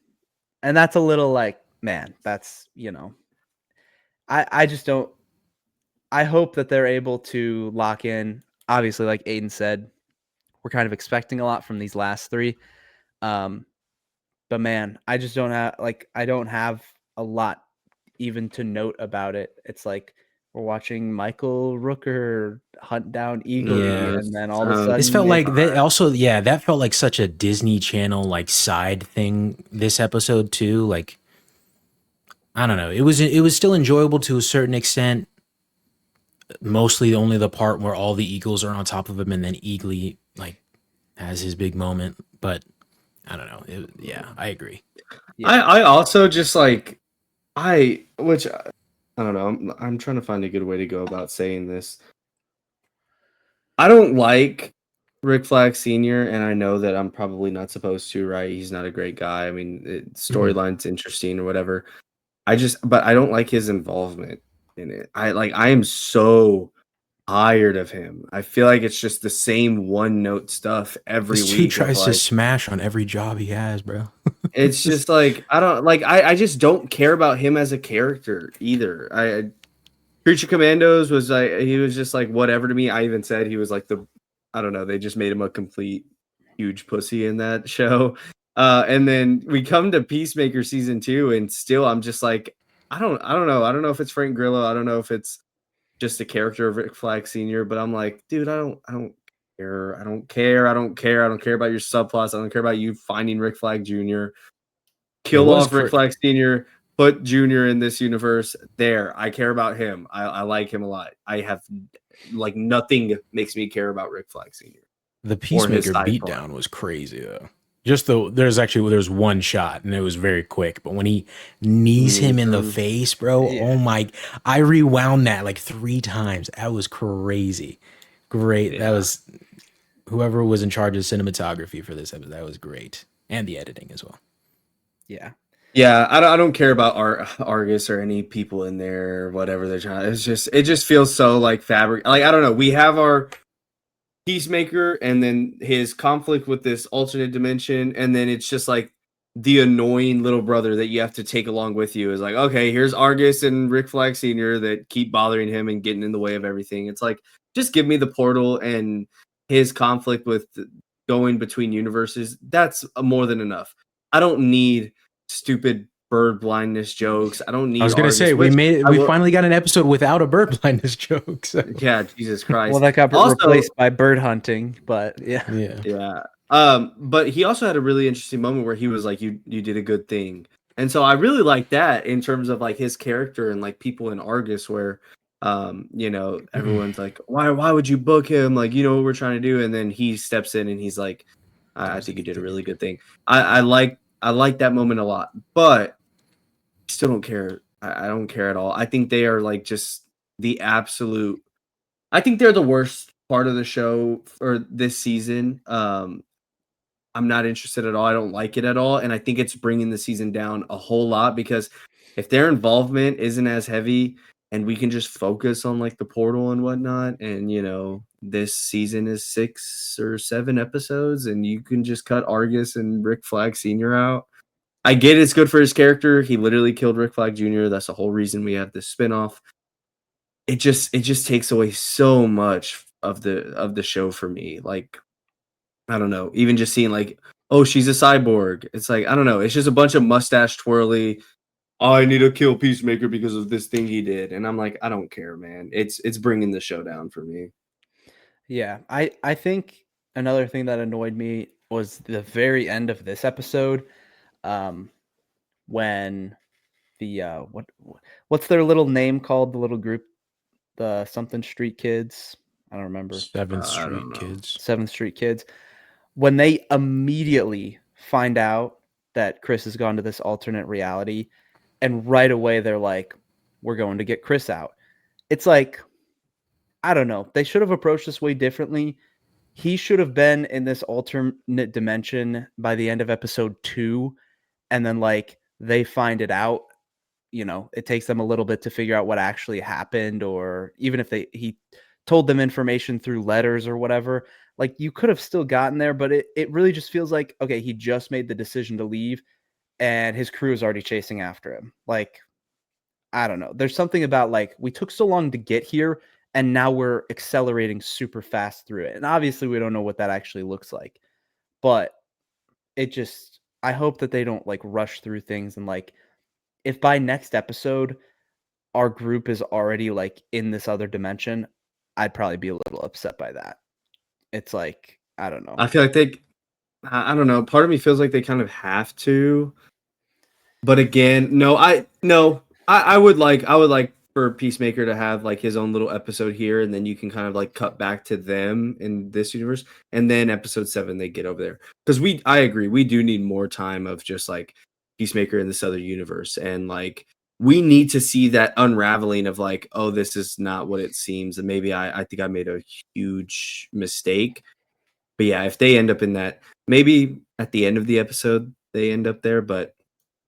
that's a little like, man, that's, I just don't. I hope that they're able to lock in. Obviously, like Aiden said, we're kind of expecting a lot from these last 3. But man, I just don't have a lot even to note about it. It's like we're watching Michael Rooker hunt down Eagly, and then all of a sudden this felt like that. Also, that felt like such a Disney Channel like side thing. This episode too, like. I don't know. It was still enjoyable to a certain extent. Mostly only the part where all the Eagles are on top of him and then Eagly like has his big moment. But I don't know. I agree. Yeah. I also just like I don't know. I'm trying to find a good way to go about saying this. I don't like Rick Flag Sr. and I know that I'm probably not supposed to, right? He's not a great guy. I mean, storyline's interesting or whatever. But I don't like his involvement in it. I am so tired of him. I feel like it's just the same one note stuff every week. He tries to smash on every job he has, bro. It's just like I just don't care about him as a character either. Creature Commandos was he was just like whatever to me. I even said he was like I don't know, they just made him a complete huge pussy in that show. And then we come to Peacemaker season 2, and still I'm just like, I don't know. I don't know if it's Frank Grillo. I don't know if it's just a character of Rick Flag Sr. But I'm like, dude, I don't care. I don't care about your subplots. I don't care about you finding Rick Flag Jr. Kill off Rick Flag Sr. Put Jr. in this universe. There, I care about him. I like him a lot. I have like nothing makes me care about Rick Flag Sr. The Peacemaker beatdown was crazy though. There's one shot and it was very quick, but when he knees him in the face, bro, oh my! I rewound that like 3 times. That was crazy. Great. That was whoever was in charge of cinematography for this episode. That was great, and the editing as well. Yeah. Yeah, I don't care about Argus or any people in there or whatever they're trying. It just feels so like fabric. Like I don't know. We have our Peacemaker and then his conflict with this alternate dimension, and then it's just like the annoying little brother that you have to take along with you is like, okay, here's Argus and Rick Flag Sr. that keep bothering him and getting in the way of everything. It's like, just give me the portal and his conflict with going between universes. That's more than enough. I don't need stupid bird blindness jokes. I don't need. I was gonna say we finally got an episode without a bird blindness joke. So. Yeah, Jesus Christ. Well, that got replaced by bird hunting, but yeah. But he also had a really interesting moment where he was like, "You did a good thing," and so I really like that in terms of like his character and like people in Argus, where everyone's like, "Why would you book him?" Like, you know what we're trying to do, and then he steps in and he's like, "I think you did a really good thing." I like that moment a lot, but I still don't care. I don't care at all. I think they are like just the absolute. I think they're the worst part of the show for this season. I'm not interested at all. I don't like it at all, and I think it's bringing the season down a whole lot because if their involvement isn't as heavy, and we can just focus on like the portal and whatnot. And this season is 6 or 7 episodes, and you can just cut Argus and Rick Flag Sr. out. I get it's good for his character. He literally killed Rick Flag Jr. That's the whole reason we have this spinoff. It just takes away so much of the show for me. Like, I don't know, even just seeing like, oh, she's a cyborg. It's like, I don't know. It's just a bunch of mustache twirly. I need to kill Peacemaker because of this thing he did. And I'm like, I don't care, man. It's bringing the show down for me. Yeah, I think another thing that annoyed me was the very end of this episode, when the what's their little name called, the little group, the something Street Kids. I don't remember. 7th I don't Street know. Kids. 7th Street Kids. When they immediately find out that Chris has gone to this alternate reality, and right away they're like, we're going to get Chris out. It's like, I don't know. They should have approached this way differently. He should have been in this alternate dimension by the end of episode 2, and then like they find it out. It takes them a little bit to figure out what actually happened, or even if he told them information through letters or whatever, like you could have still gotten there, but it really just feels like, okay, he just made the decision to leave and his crew is already chasing after him. Like, I don't know. There's something about like, we took so long to get here and now we're accelerating super fast through it. And obviously we don't know what that actually looks like, but I hope that they don't like rush through things. And like, if by next episode our group is already like in this other dimension, I'd probably be a little upset by that. It's like, I don't know. I feel like I don't know. Part of me feels like they kind of have to. But again, I would like for Peacemaker to have like his own little episode here, and then you can kind of like cut back to them in this universe, and then episode 7 they get over there. Because I agree, we do need more time of just like Peacemaker in this other universe, and like we need to see that unraveling of like, oh, this is not what it seems, and maybe I think I made a huge mistake. But yeah, if they end up in that, maybe at the end of the episode they end up there, but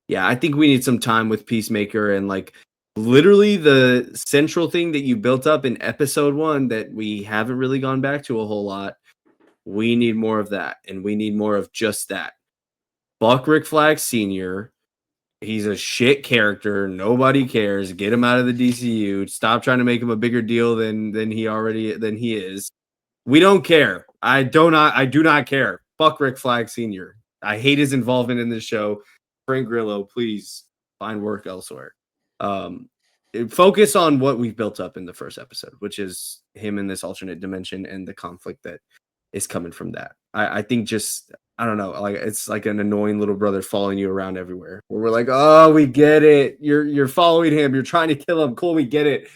yeah, I think we need some time with Peacemaker, and like literally the central thing that you built up in episode 1 that we haven't really gone back to a whole lot. We need more of that, and we need more of just that. Fuck Rick Flag Sr. He's a shit character. Nobody cares. Get him out of the DCU. Stop trying to make him a bigger deal than he is. We don't care. I do not care. Fuck Rick Flag Sr. I hate his involvement in this show. Frank Grillo, please find work elsewhere. Focus on what we've built up in the first episode, which is him in this alternate dimension and the conflict that is coming from that. I think just, I don't know, like it's like an annoying little brother following you around everywhere. Where we're like, oh, we get it. You're following him. You're trying to kill him. Cool, we get it.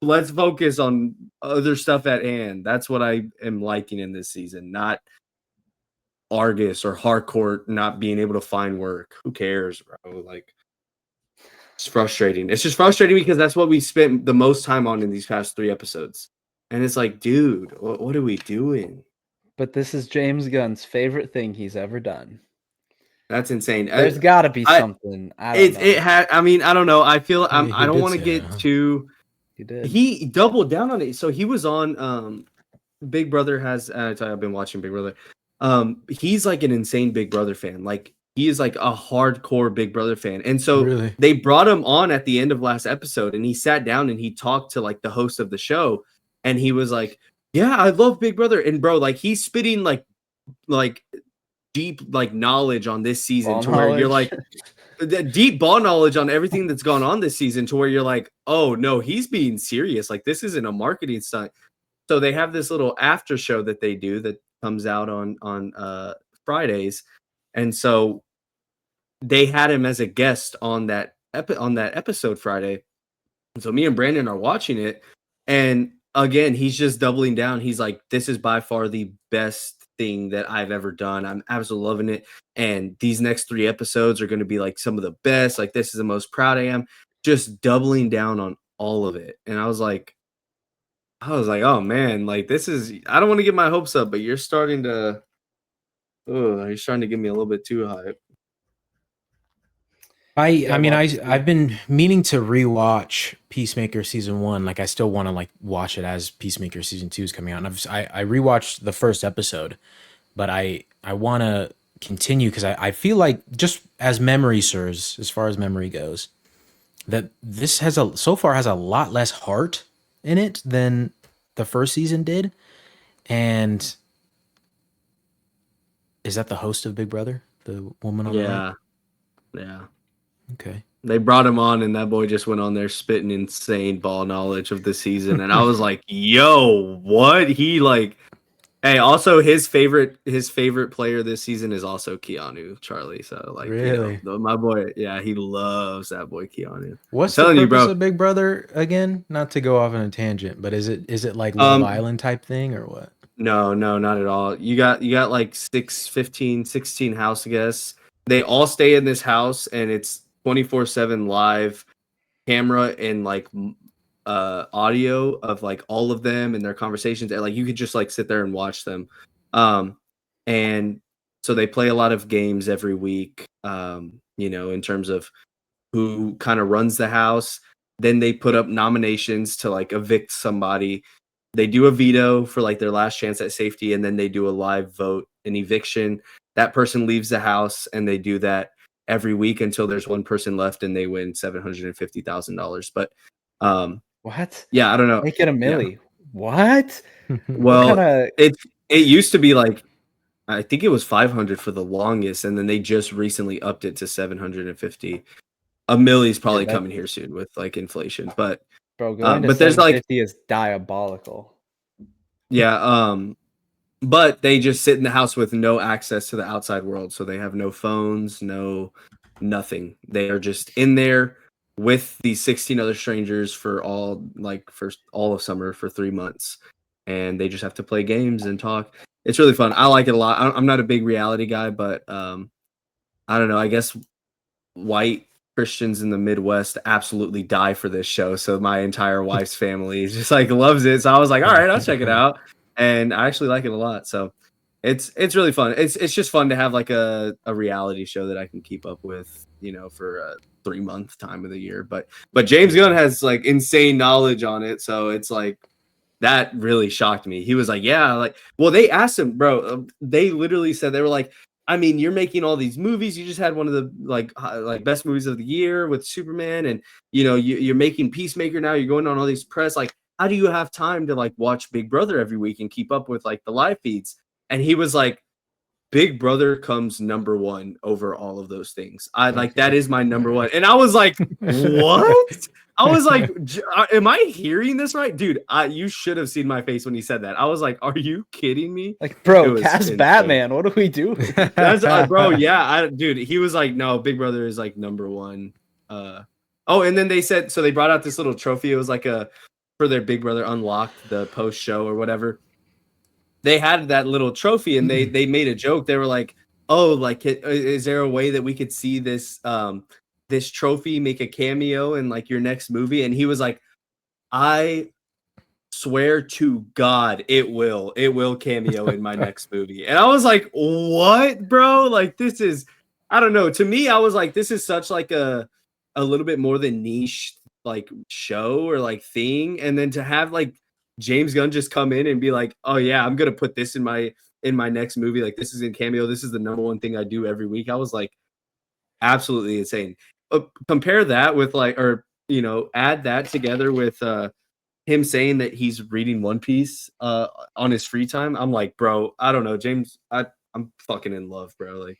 Let's focus on other stuff at hand. That's what I am liking in this season, not Argus or Harcourt not being able to find work. Who cares, bro? Like, it's frustrating. It's just frustrating because that's what we spent the most time on in these past 3 episodes. And it's like, dude, what are we doing? But this is James Gunn's favorite thing he's ever done. That's insane. There's got to be something. I don't know. It had. I mean, I don't know. I feel. I don't want to get too. He did. He doubled down on it. So he was on. Big Brother has. I tell you, I've been watching Big Brother. He's like an insane Big Brother fan. Like he is like a hardcore Big Brother fan. And so they brought him on at the end of last episode, and he sat down and he talked to like the host of the show, and he was like, "Yeah, I love Big Brother." And bro, like he's spitting like deep like knowledge on this season where you're like the deep ball knowledge on everything that's gone on this season to where you're like, oh no, he's being serious. Like this isn't a marketing stunt. So they have this little after show that they do that comes out on Fridays. And so they had him as a guest on that episode Friday. And so me and Brandon are watching it, and again, he's just doubling down. He's like, this is by far the best thing that I've ever done. I'm absolutely loving it. And these next 3 episodes are going to be like some of the best. Like this is the most proud I am. Just doubling down on all of it. And I was like, oh man, like this is, I don't want to get my hopes up, but you're starting to give me a little bit too hype. I've been meaning to rewatch Peacemaker season 1. Like I still want to like watch it as Peacemaker season 2 is coming out. And I rewatched the first episode, but I want to continue because I feel like just as memory serves, as far as memory goes, that this so far has a lot less heart in it than the first season did. And is that the host of Big Brother, the woman on the right? Yeah. Okay. They brought him on, and that boy just went on there spitting insane ball knowledge of the season, and I was like, "Yo, what?" He like, hey. Also, his favorite player this season is also Keanu Charlie. So like, really, my boy, yeah, he loves that boy Keanu. what's the purpose of Big Brother again? Not to go off on a tangent, but is it like Love Island type thing or what? No, not at all. You got like 16 house guests. They all stay in this house, and it's 24/7 live camera and like audio of like all of them and their conversations, and like you could just like sit there and watch them. And so they play a lot of games every week, in terms of who kind of runs the house. Then they put up nominations to like evict somebody. They do a veto for like their last chance at safety, and then they do a live vote, an eviction. That person leaves the house, and they do that every week until there's one person left, and they win $750,000. But what? Yeah, I don't know. Make it a milli. Yeah. What? Well, it used to be like, I think it was 500 for the longest, and then they just recently upped it to 750. A milli's probably coming here soon with like inflation, but bro, going to but there's like is diabolical. Yeah, but they just sit in the house with no access to the outside world, so they have no phones, no nothing. They are just in there with these 16 other strangers for all of summer for 3 months, and they just have to play games and talk. It's really fun. I like it a lot. I'm not a big reality guy, but I don't know. I guess white Christians in the Midwest absolutely die for this show. So my entire wife's family just like loves it. So I was like, all right, I'll check it out. And I actually like it a lot. So it's really fun. It's just fun to have like a reality show that I can keep up with, for a 3-month time of the year. But James Gunn has like insane knowledge on it. So it's like, that really shocked me. He was like, yeah, like, well, they asked him, bro, they literally said, they were like, I mean, you're making all these movies. You just had one of the like best movies of the year with Superman, and you're making Peacemaker now. You're going on all these press. Like, how do you have time to like watch Big Brother every week and keep up with like the live feeds? And he was like, Big Brother comes number one over all of those things. That is my number one. And I was like, what? I was like, am I hearing this right? Dude, you should have seen my face when he said that. I was like, are you kidding me? Like, bro, cast Batman. What do we do? That's bro, yeah. Dude, he was like, no, Big Brother is like number one. And then they said, so they brought out this little trophy. It was like for their Big Brother Unlocked, the post show or whatever. They had that little trophy, and they made a joke. They were like, oh, like, is there a way that we could see this this trophy make a cameo in like your next movie? And he was like, I swear to God, it will cameo in my next movie. And I was like, what, bro? Like, this is, I don't know. To me, I was like, this is such like a little bit more than niche like show or like thing. And then to have like James Gunn just come in and be like, oh yeah, I'm gonna put this in my next movie. Like, this is in cameo. This is the number one thing I do every week. I was like, absolutely insane. Compare that with like, or add that together with him saying that he's reading One Piece on his free time. I'm like, bro, I don't know, James. I'm fucking in love, bro. Like,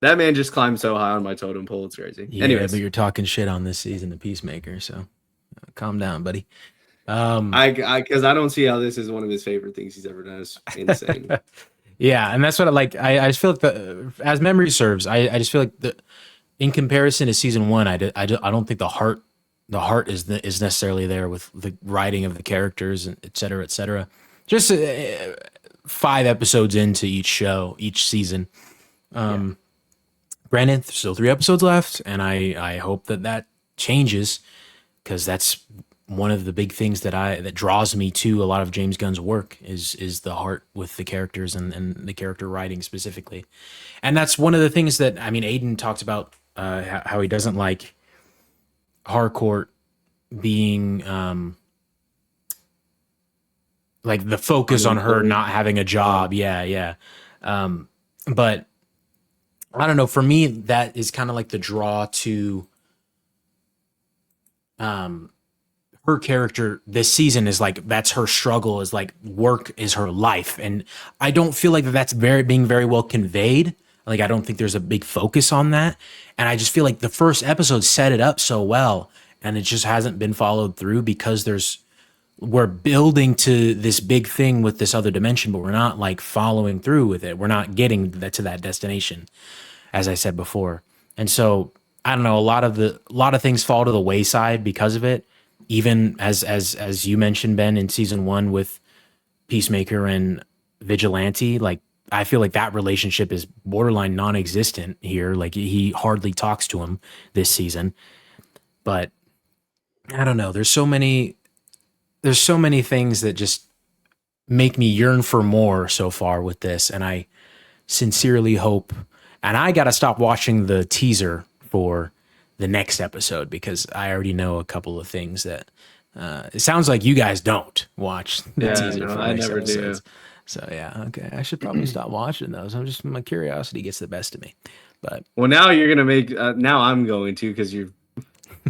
that man just climbed so high on my totem pole. It's crazy. Yeah, anyways, but you're talking shit on this season of Peacemaker, so calm down, buddy. Because I don't see how this is one of his favorite things he's ever done. It's insane. Yeah, and that's what I like. I just feel like as memory serves, I just feel like in comparison to season 1, I don't think the heart is necessarily there with the writing of the characters and et cetera, et cetera. Just 5 episodes into each season. Granted, there's still 3 episodes left, and I hope that changes, because that's one of the big things that draws me to a lot of James Gunn's work is the heart with the characters and the character writing specifically. And that's one of the things that, I mean, Aiden talked about how he doesn't like Harcourt being like the focus on her not having a job. Yeah. But I don't know. For me, that is kind of like the draw to her character this season is like, that's her struggle, is like work is her life. And I don't feel like that's being very well conveyed. Like, I don't think there's a big focus on that. And I just feel like the first episode set it up so well, and it just hasn't been followed through because we're building to this big thing with this other dimension, but we're not like following through with it. We're not getting to that destination, as I said before. And so I don't know, a lot of things fall to the wayside because of it. Even as you mentioned, Ben, in season 1 with Peacemaker and Vigilante, like, I feel like that relationship is borderline non-existent here. Like, he hardly talks to him this season. But I don't know. There's so many things that just make me yearn for more so far with this. And I sincerely hope, and I got to stop watching the teaser for the next episode because I already know a couple of things that it sounds like you guys don't watch the teaser for the next episodes. So yeah, okay. I should probably stop watching those. My curiosity gets the best of me. But well, now you're gonna make. Now I'm going to, because you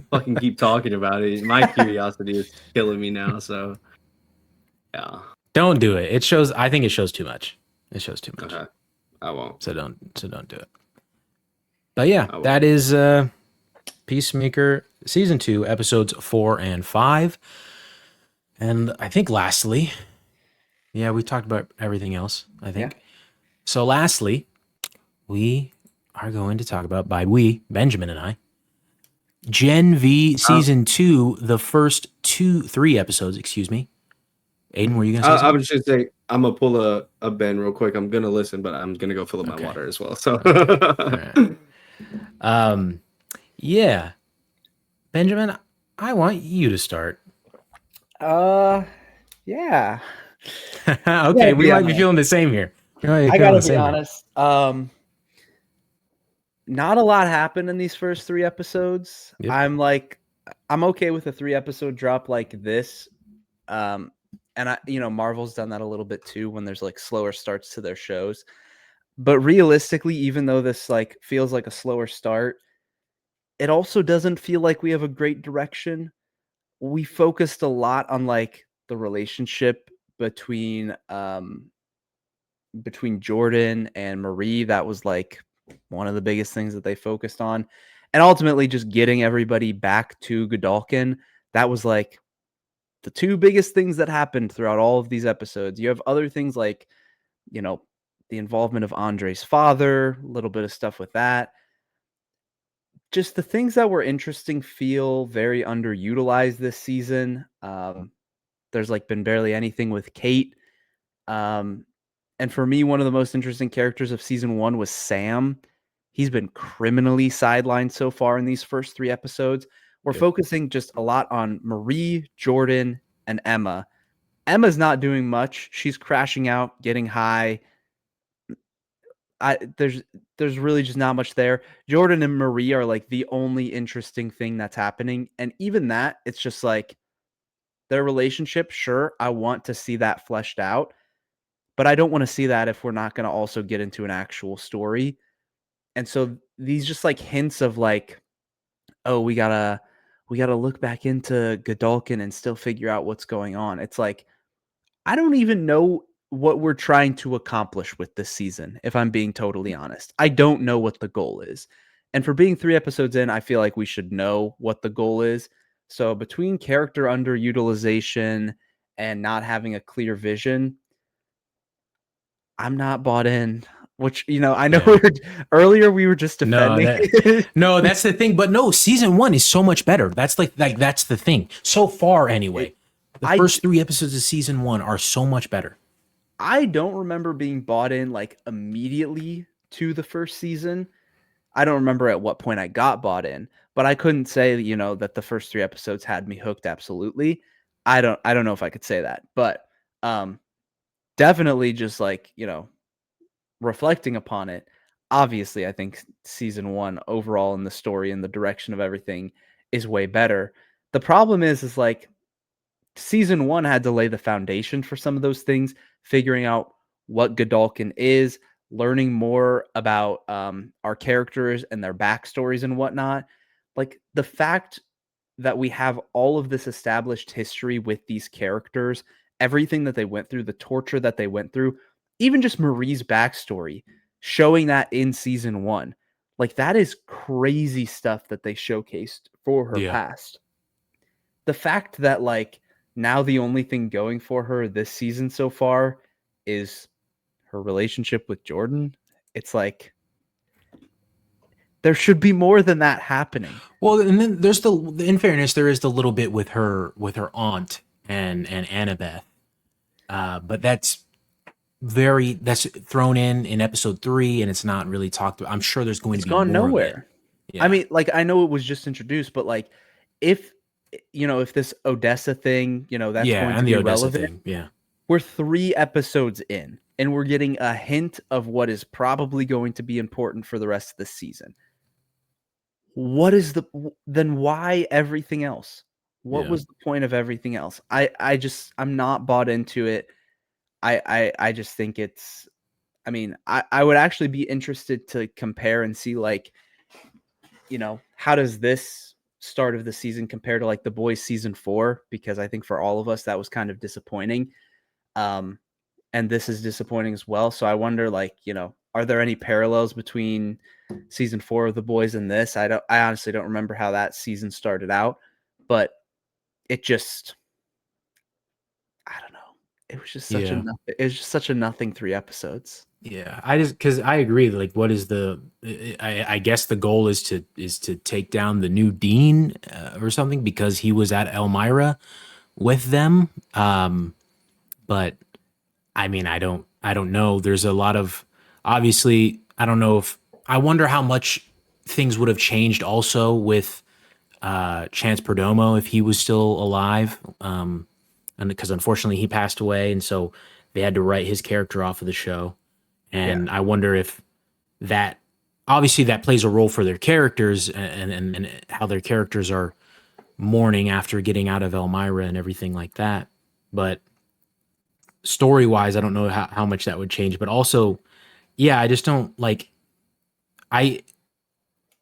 fucking keep talking about it. My curiosity is killing me now. So yeah, don't do it. It shows. I think it shows too much. It shows too much. Okay. I won't. So don't do it. But yeah, that is Peacemaker season 2, episodes 4 and 5. And I think lastly, yeah, we talked about everything else, I think. Yeah. So lastly, we are going to talk about, by we, Benjamin and I, Gen V season 2, the first 3 episodes, excuse me. Aiden, were you going to say something? I was just saying, I'm going to pull a Ben real quick. I'm going to listen, but I'm going to go fill up my water as well. So, all right. Yeah. Benjamin, I want you to start. Yeah. Okay, we might be feeling the same here. I gotta be honest. Not a lot happened in these first 3 episodes. Yep. I'm okay with a 3-episode drop like this. And Marvel's done that a little bit too when there's like slower starts to their shows. But realistically, even though this like feels like a slower start, it also doesn't feel like we have a great direction. We focused a lot on like the relationship between Jordan and Marie. That was like one of the biggest things that they focused on. And ultimately just getting everybody back to Godolkin. That was like the 2 biggest things that happened throughout all of these episodes. You have other things like, the involvement of Andre's father, a little bit of stuff with that. Just the things that were interesting feel very underutilized this season. There's like been barely anything with Kate. And for me, one of the most interesting characters of season 1 was Sam. He's been criminally sidelined so far in these first 3 episodes. We're focusing just a lot on Marie, Jordan, and Emma. Emma's not doing much. She's crashing out, getting high. There's really just not much there. Jordan and Marie are like the only interesting thing that's happening. And even that, it's just like their relationship. Sure, I want to see that fleshed out, but I don't want to see that if we're not going to also get into an actual story. And so these just like hints of like, oh, we gotta look back into Godolkin and still figure out what's going on. It's like, I don't even know what we're trying to accomplish with this season, if I'm being totally honest. I don't know what the goal is. And for being 3 episodes in, I feel like we should know what the goal is. So between character underutilization and not having a clear vision, I'm not bought in. Which, I know earlier we were just defending. No, that's the thing. But no, season 1 is so much better. That's like that's the thing. So far, anyway. The first 3 episodes of season 1 are so much better. I don't remember being bought in like immediately to the first season. I don't remember at what point I got bought in, but I couldn't say, that the first 3 episodes had me hooked. Absolutely. I don't know if I could say that, but definitely just like, reflecting upon it, obviously I think season 1 overall in the story and the direction of everything is way better. The problem is like season 1 had to lay the foundation for some of those things, figuring out what Godolkin is, learning more about our characters and their backstories and whatnot. Like the fact that we have all of this established history with these characters, everything that they went through, the torture that they went through, even just Marie's backstory, showing that in season 1. Like that is crazy stuff that they showcased for her past. The fact that like now the only thing going for her this season so far is her relationship with Jordan. It's like there should be more than that happening. Well, and then there's in fairness, there is the little bit with her aunt and Annabeth, but that's thrown in episode 3, and it's not really talked about. I'm sure there's going to be gone more nowhere. Of it. Yeah. I mean, like I know it was just introduced, but like if this Odessa thing, that's going to be relevant. Yeah. We're 3 episodes in, and we're getting a hint of what is probably going to be important for the rest of the season. Then why everything else? What was the point of everything else? I'm not bought into it. I just think it's, I mean, I would actually be interested to compare and see like, how does this start of the season compare to like The Boys season 4? Because I think for all of us, that was kind of disappointing. And this is disappointing as well. So I wonder like, are there any parallels between season 4 of The Boys and this? I honestly don't remember how that season started out, but it just, I don't know. It was just such a nothing 3 episodes. Yeah, because I agree. Like, what is I guess the goal is to take down the new dean or something, because he was at Elmira with them. But I mean, I don't know. There's a lot of, obviously, I don't know I wonder how much things would have changed also with Chance Perdomo if he was still alive. And because unfortunately he passed away, and so they had to write his character off of the show. And I wonder if that, obviously that plays a role for their characters and how their characters are mourning after getting out of Elmira and everything like that. But story-wise, I don't know how much that would change. But also, I just don't like,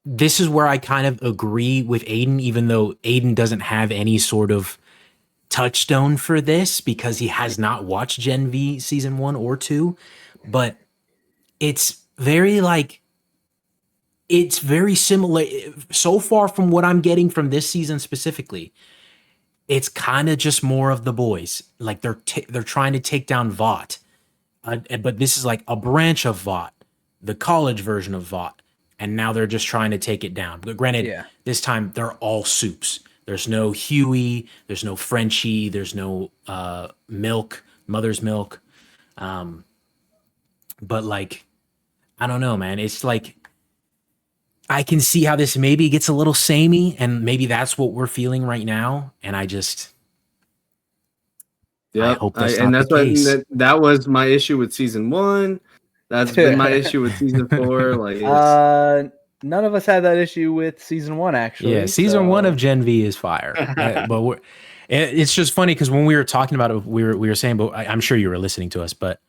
this is where I kind of agree with Aiden, even though Aiden doesn't have any sort of touchstone for this because he has not watched Gen V season 1 or 2. But it's very similar so far from what I'm getting from this season specifically. It's kind of just more of The Boys. Like they're trying to take down Vought, but this is like a branch of Vought, the college version of Vought, and now they're just trying to take it down. But granted, this time they're all soups. There's no Huey, there's no Frenchie, there's no milk, mother's milk. But like, I don't know, man. It's like, I can see how this maybe gets a little samey, and maybe that's what we're feeling right now. And I just, I hope that's not the case. That was my issue with season 1. That's been my issue with season 4. Like, none of us had that issue with season 1, actually. Yeah, season 1 of Gen V is fire. But it's just funny because when we were talking about it, we were saying, but I'm sure you were listening to us, but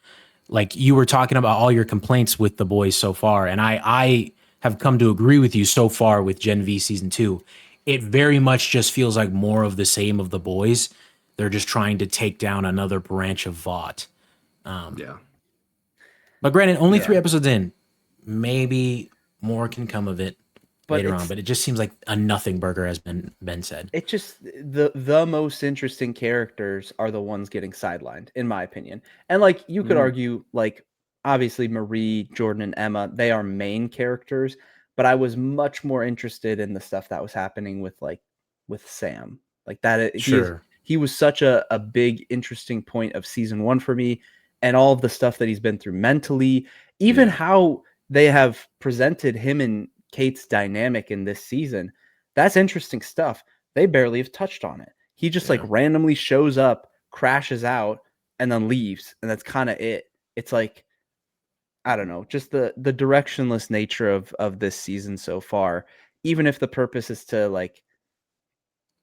like you were talking about all your complaints with The Boys so far, and I have come to agree with you so far with Gen V season 2. It very much just feels like more of the same of The Boys. They're just trying to take down another branch of Vought. But granted, only 3 episodes in, maybe more can come of it later on. But it just seems like a nothing burger, has been said. It just, the most interesting characters are the ones getting sidelined, in my opinion. And like you could argue, like obviously Marie, Jordan, and Emma, they are main characters. But I was much more interested in the stuff that was happening with Sam. Like that, he was such a big, interesting point of season 1 for me, and all of the stuff that he's been through mentally, even how they have presented him and Kate's dynamic in this season. That's interesting stuff. They barely have touched on it. He just like randomly shows up, crashes out, and then leaves. And that's kind of it. It's like, I don't know, just the directionless nature of this season so far. Even if the purpose is to like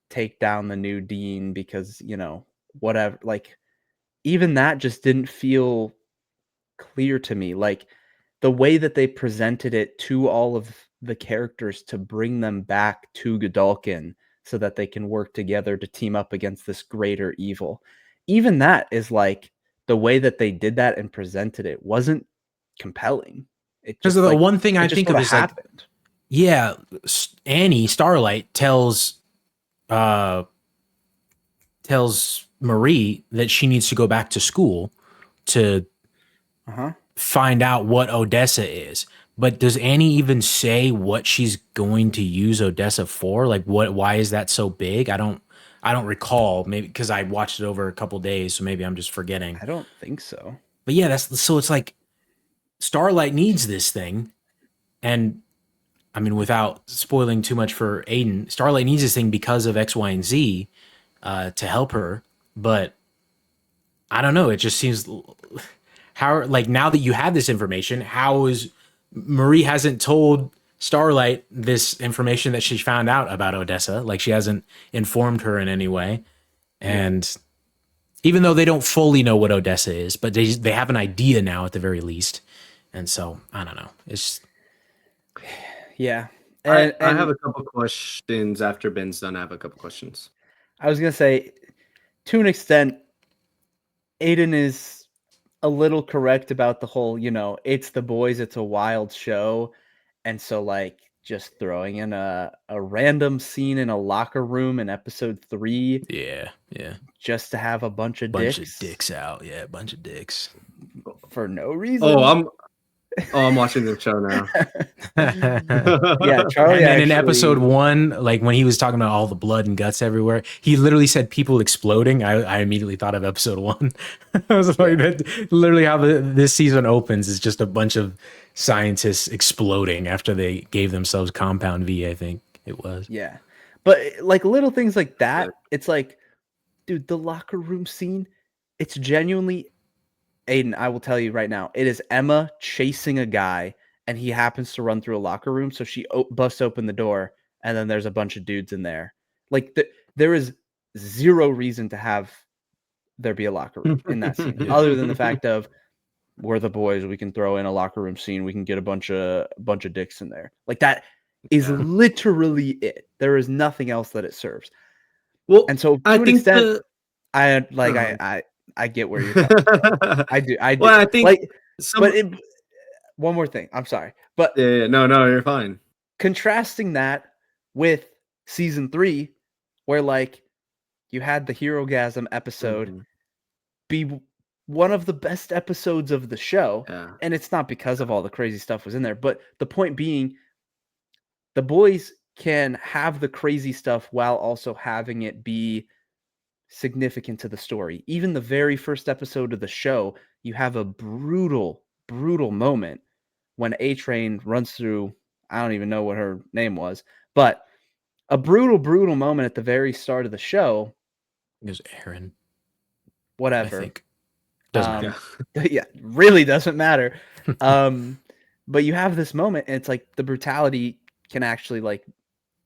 take down the new dean because, whatever, like even that just didn't feel clear to me. Like the way that they presented it to all of the characters to bring them back to Godalkin so that they can work together to team up against this greater evil. Even that is like the way that they did that and presented it wasn't compelling. It Because just the like one thing it I just think sort of of is like, happened. yeah, Annie Starlight tells Marie that she needs to go back to school to find out what Odessa is. But does Annie even say what she's going to use Odessa for? Like why is that so big? I don't recall, maybe because I watched it over a couple days, so maybe I'm just forgetting. I don't think so. But yeah, so it's like Starlight needs this thing, and I mean, without spoiling too much for Aiden, Starlight needs this thing because of X, Y, and Z to help her. But I don't know. It just seems how like now that you have this information, how is Marie hasn't told Starlight this information that she found out about Odessa? Like she hasn't informed her in any way, and even though they don't fully know what Odessa is, but they have an idea now at the very least. And so I don't know. It's yeah. I have a couple questions after Ben's done. I have a couple questions. I was gonna say, to an extent, Aiden is a little correct about the whole, it's the boys, it's a wild show. And so like just throwing in a random scene in a locker room in episode 3. Yeah. Just to have a bunch of dicks out. Yeah, a bunch of dicks. For no reason. I'm watching the show now. Yeah, Charlie. And then in episode 1, like when he was talking about all the blood and guts everywhere, he literally said people exploding. I immediately thought of episode 1. I was like, that literally how this season opens is just a bunch of scientists exploding after they gave themselves Compound V, I think it was. Yeah. But like little things like that, it's like, dude, the locker room scene, it's genuinely, Aiden, I will tell you right now, it is Emma chasing a guy and he happens to run through a locker room. So she busts open the door and then there's a bunch of dudes in there. Like there is zero reason to have there be a locker room in that scene, other than the fact of we're the boys. We can throw in a locker room scene. We can get a bunch of dicks in there. Like that is literally it. There is nothing else that it serves. Well, and so to an extent, I get where you're coming from. I do. Well, I think like, one more thing. I'm sorry, but no, you're fine. Contrasting that with season 3, where like you had the Herogasm episode be one of the best episodes of the show, and it's not because of all the crazy stuff was in there, but the point being, the boys can have the crazy stuff while also having it be significant to the story. Even the very first episode of the show, you have a brutal moment when A-Train runs through, I don't even know what her name was, but a brutal moment at the very start of the show. It was Aaron. Whatever. I think. Doesn't matter. Yeah, really doesn't matter. But you have this moment and it's like the brutality can actually like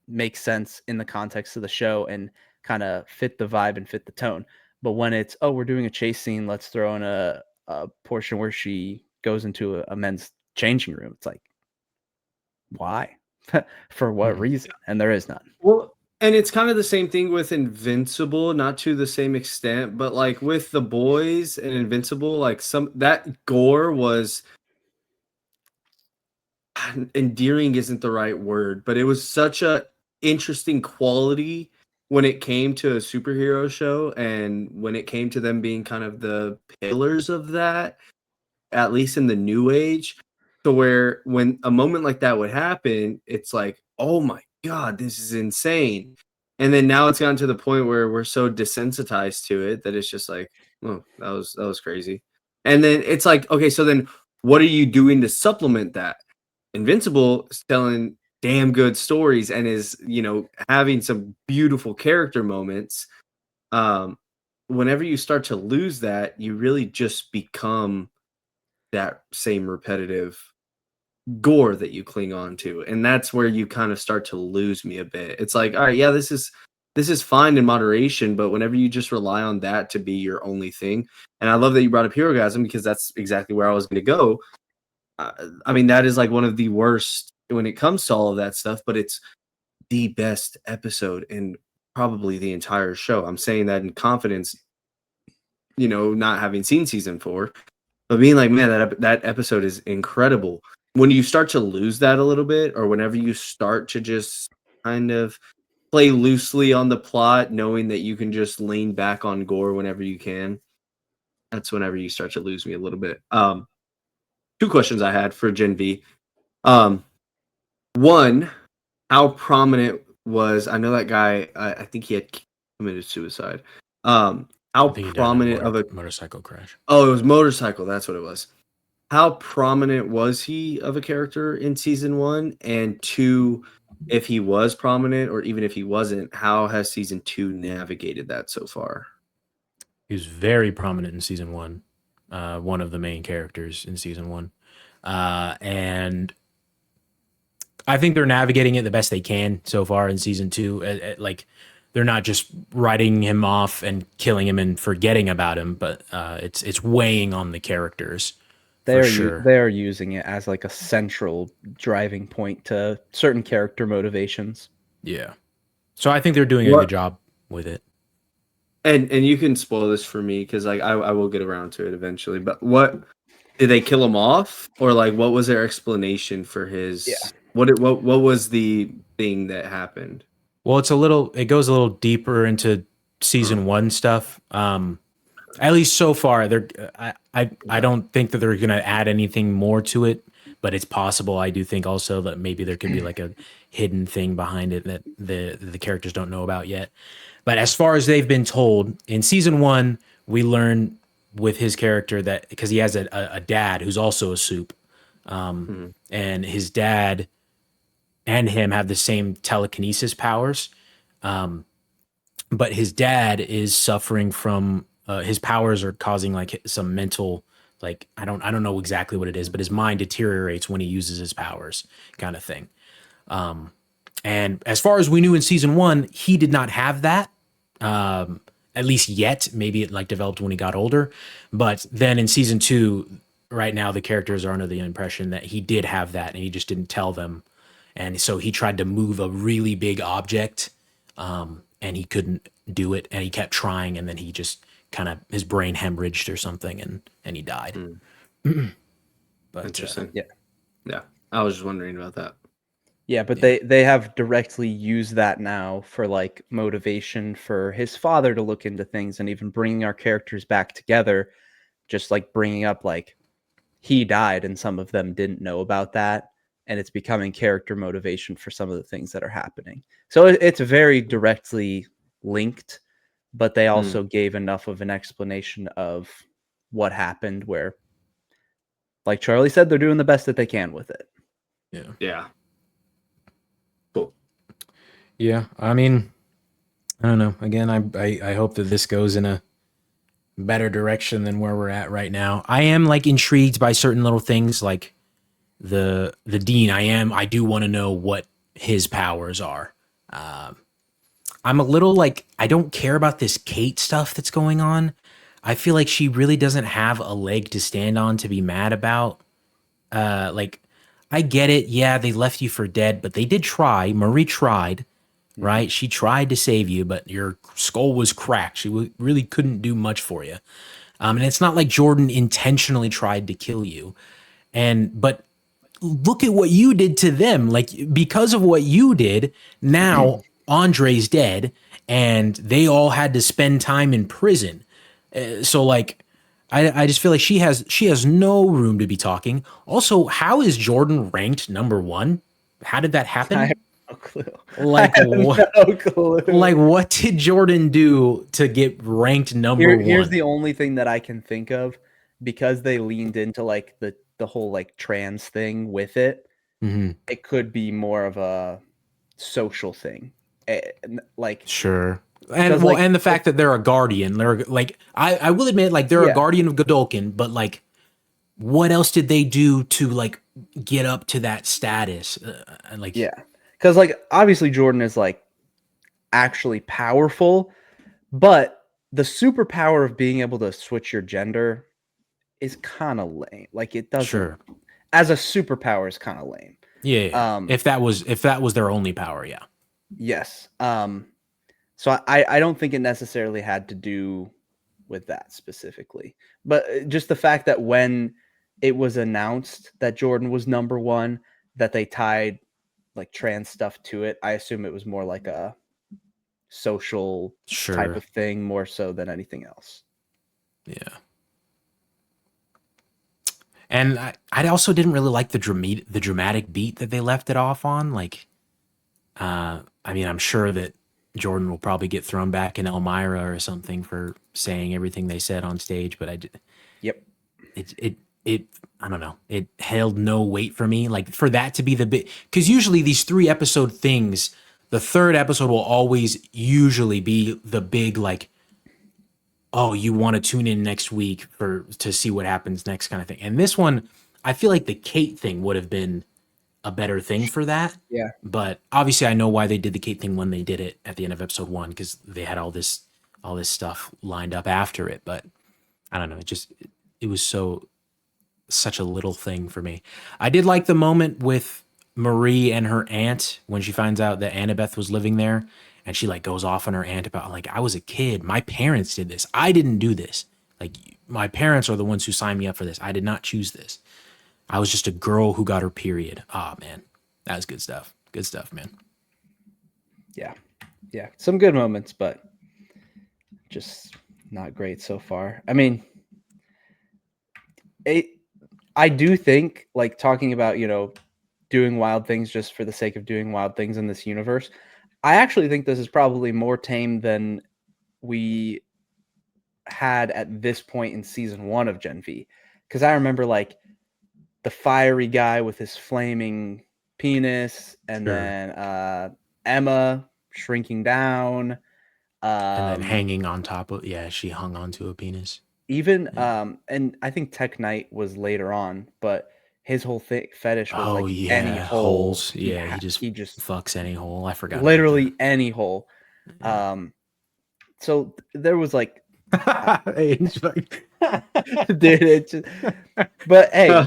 make sense in the context of the show and kind of fit the vibe and fit the tone. But when it's, we're doing a chase scene, let's throw in a portion where she goes into a men's changing room. It's like, why? For what reason? And there is none. Well, and it's kind of the same thing with Invincible, not to the same extent, but like with the boys and Invincible, like that gore was endearing isn't the right word, but it was such a interesting quality when it came to a superhero show and when it came to them being kind of the pillars of that, at least in the new age, to where when a moment like that would happen, it's like, oh my God, this is insane. And then now it's gotten to the point where we're so desensitized to it that it's just like, oh, that was crazy. And then it's like, okay, so then what are you doing to supplement that? Invincible is telling damn good stories and is, having some beautiful character moments. Whenever you start to lose that, you really just become that same repetitive gore that you cling on to, and that's where you kind of start to lose me a bit. It's like, all right, yeah, this is fine in moderation, but whenever you just rely on that to be your only thing, and I love that you brought up Herogasm because that's exactly where I was going to go. I mean, that is like one of the worst when it comes to all of that stuff, but it's the best episode in probably the entire show. I'm saying that in confidence, not having seen season 4, but being like, man, that episode is incredible. When you start to lose that a little bit, or whenever you start to just kind of play loosely on the plot, knowing that you can just lean back on gore whenever you can, that's whenever you start to lose me a little bit. 2 questions I had for Gen V. One, how prominent was, I know that guy, I think he had committed suicide. How prominent of a motorcycle crash? Oh, it was motorcycle. That's what it was. How prominent was he of a character in season 1? And 2, if he was prominent, or even if he wasn't, how has season 2 navigated that so far? He was very prominent in season 1. One of the main characters in season 1. And I think they're navigating it the best they can so far in season 2. Like, they're not just writing him off and killing him and forgetting about him, but it's weighing on the characters. They're using it as like a central driving point to certain character motivations. Yeah. So I think they're doing a good job with it. And you can spoil this for me because like I will get around to it eventually. But what did they kill him off, or like what was their explanation for his? Yeah. What was the thing that happened? Well, it goes a little deeper into season 1 stuff. At least so far, I don't think that they're going to add anything more to it, but it's possible. I do think also that maybe there could be like a hidden thing behind it that the characters don't know about yet. But as far as they've been told, in season 1, we learn with his character that because he has a dad who's also a soup, and his dad and him have the same telekinesis powers, but his dad is suffering from his powers are causing like some mental, like I don't know exactly what it is, but his mind deteriorates when he uses his powers, kind of thing. And as far as we knew in season 1, he did not have that, at least yet. Maybe it like developed when he got older, but then in season 2, right now the characters are under the impression that he did have that, and he just didn't tell them. And so he tried to move a really big object, and he couldn't do it, and he kept trying, and then he just kind of his brain hemorrhaged or something, and he died. But interesting. Yeah. I was just wondering about that. Yeah, but they have directly used that now for like motivation for his father to look into things, and even bringing our characters back together, just like bringing up like he died and some of them didn't know about that, and it's becoming character motivation for some of the things that are happening. So it's very directly linked, but they also gave enough of an explanation of what happened where, like Charlie said, they're doing the best that they can with it. Yeah. Cool. Yeah, I mean, I don't know. Again, I hope that this goes in a better direction than where we're at right now. I am like intrigued by certain little things, like the Dean. I do want to know what his powers are. I'm a little like, I don't care about this Kate stuff that's going on. I feel like she really doesn't have a leg to stand on to be mad about. Like, I get it. Yeah, they left you for dead, but they did try. Marie tried, right? She tried to save you, but your skull was cracked. She really couldn't do much for you. And it's not like Jordan intentionally tried to kill you. But look at what you did to them. Like, because of what you did, now Andre's dead, and they all had to spend time in prison. So like, I just feel like she has no room to be talking. Also, how is Jordan ranked number 1? How did that happen? I have no clue. Like, no clue. Like, what did Jordan do to get ranked number 1? Here's the only thing that I can think of, because they leaned into like the whole like trans thing with it. It could be more of a social thing. Like, sure. And well, and the fact that they're a guardian, they're like, I will admit, like, they're a guardian of Godolkin, but like, what else did they do to like get up to that status? Yeah, because like obviously Jordan is like actually powerful, but the superpower of being able to switch your gender is kind of lame. Like it doesn't, sure, as a superpower, is kind of lame. yeah. If that was their only power, yeah. Yes. So I don't think it necessarily had to do with that specifically, but just the fact that when it was announced that Jordan was number one, that they tied like trans stuff to it. I assume it was more like a social type of thing more so than anything else. Yeah. And I also didn't really like the dramatic beat that they left it off on. Like, I mean, I'm sure that Jordan will probably get thrown back in Elmira or something for saying everything they said on stage, but it I don't know. It held no weight for me. Like for that to be the big, because usually these 3-episode things, the third episode will always usually be the big like, oh, you want to tune in next week to see what happens next kind of thing. And this one, I feel like the Kate thing would have been a better thing for that. Yeah. But obviously I know why they did the Kate thing when they did it at the end of episode 1, because they had all this stuff lined up after it. But I don't know. It was such a little thing for me. I did like the moment with Marie and her aunt when she finds out that Annabeth was living there. And she like goes off on her aunt about like, I was a kid. My parents did this. I didn't do this. Like my parents are the ones who signed me up for this. I did not choose this. I was just a girl who got her period. Oh man, that was good stuff. Good stuff, man. Yeah. Yeah. Some good moments, but just not great so far. I mean, I do think like talking about, doing wild things just for the sake of doing wild things in this universe. I actually think this is probably more tame than we had at this point in season 1 of Gen V. Because I remember like the fiery guy with his flaming penis, and then Emma shrinking down. And then hanging on top of, she hung onto a penis. Even, and I think Tech Knight was later on, but his whole fetish was any holes. Yeah, he just fucks any hole. I forgot. Literally any hole. So there was like, dude. But hey,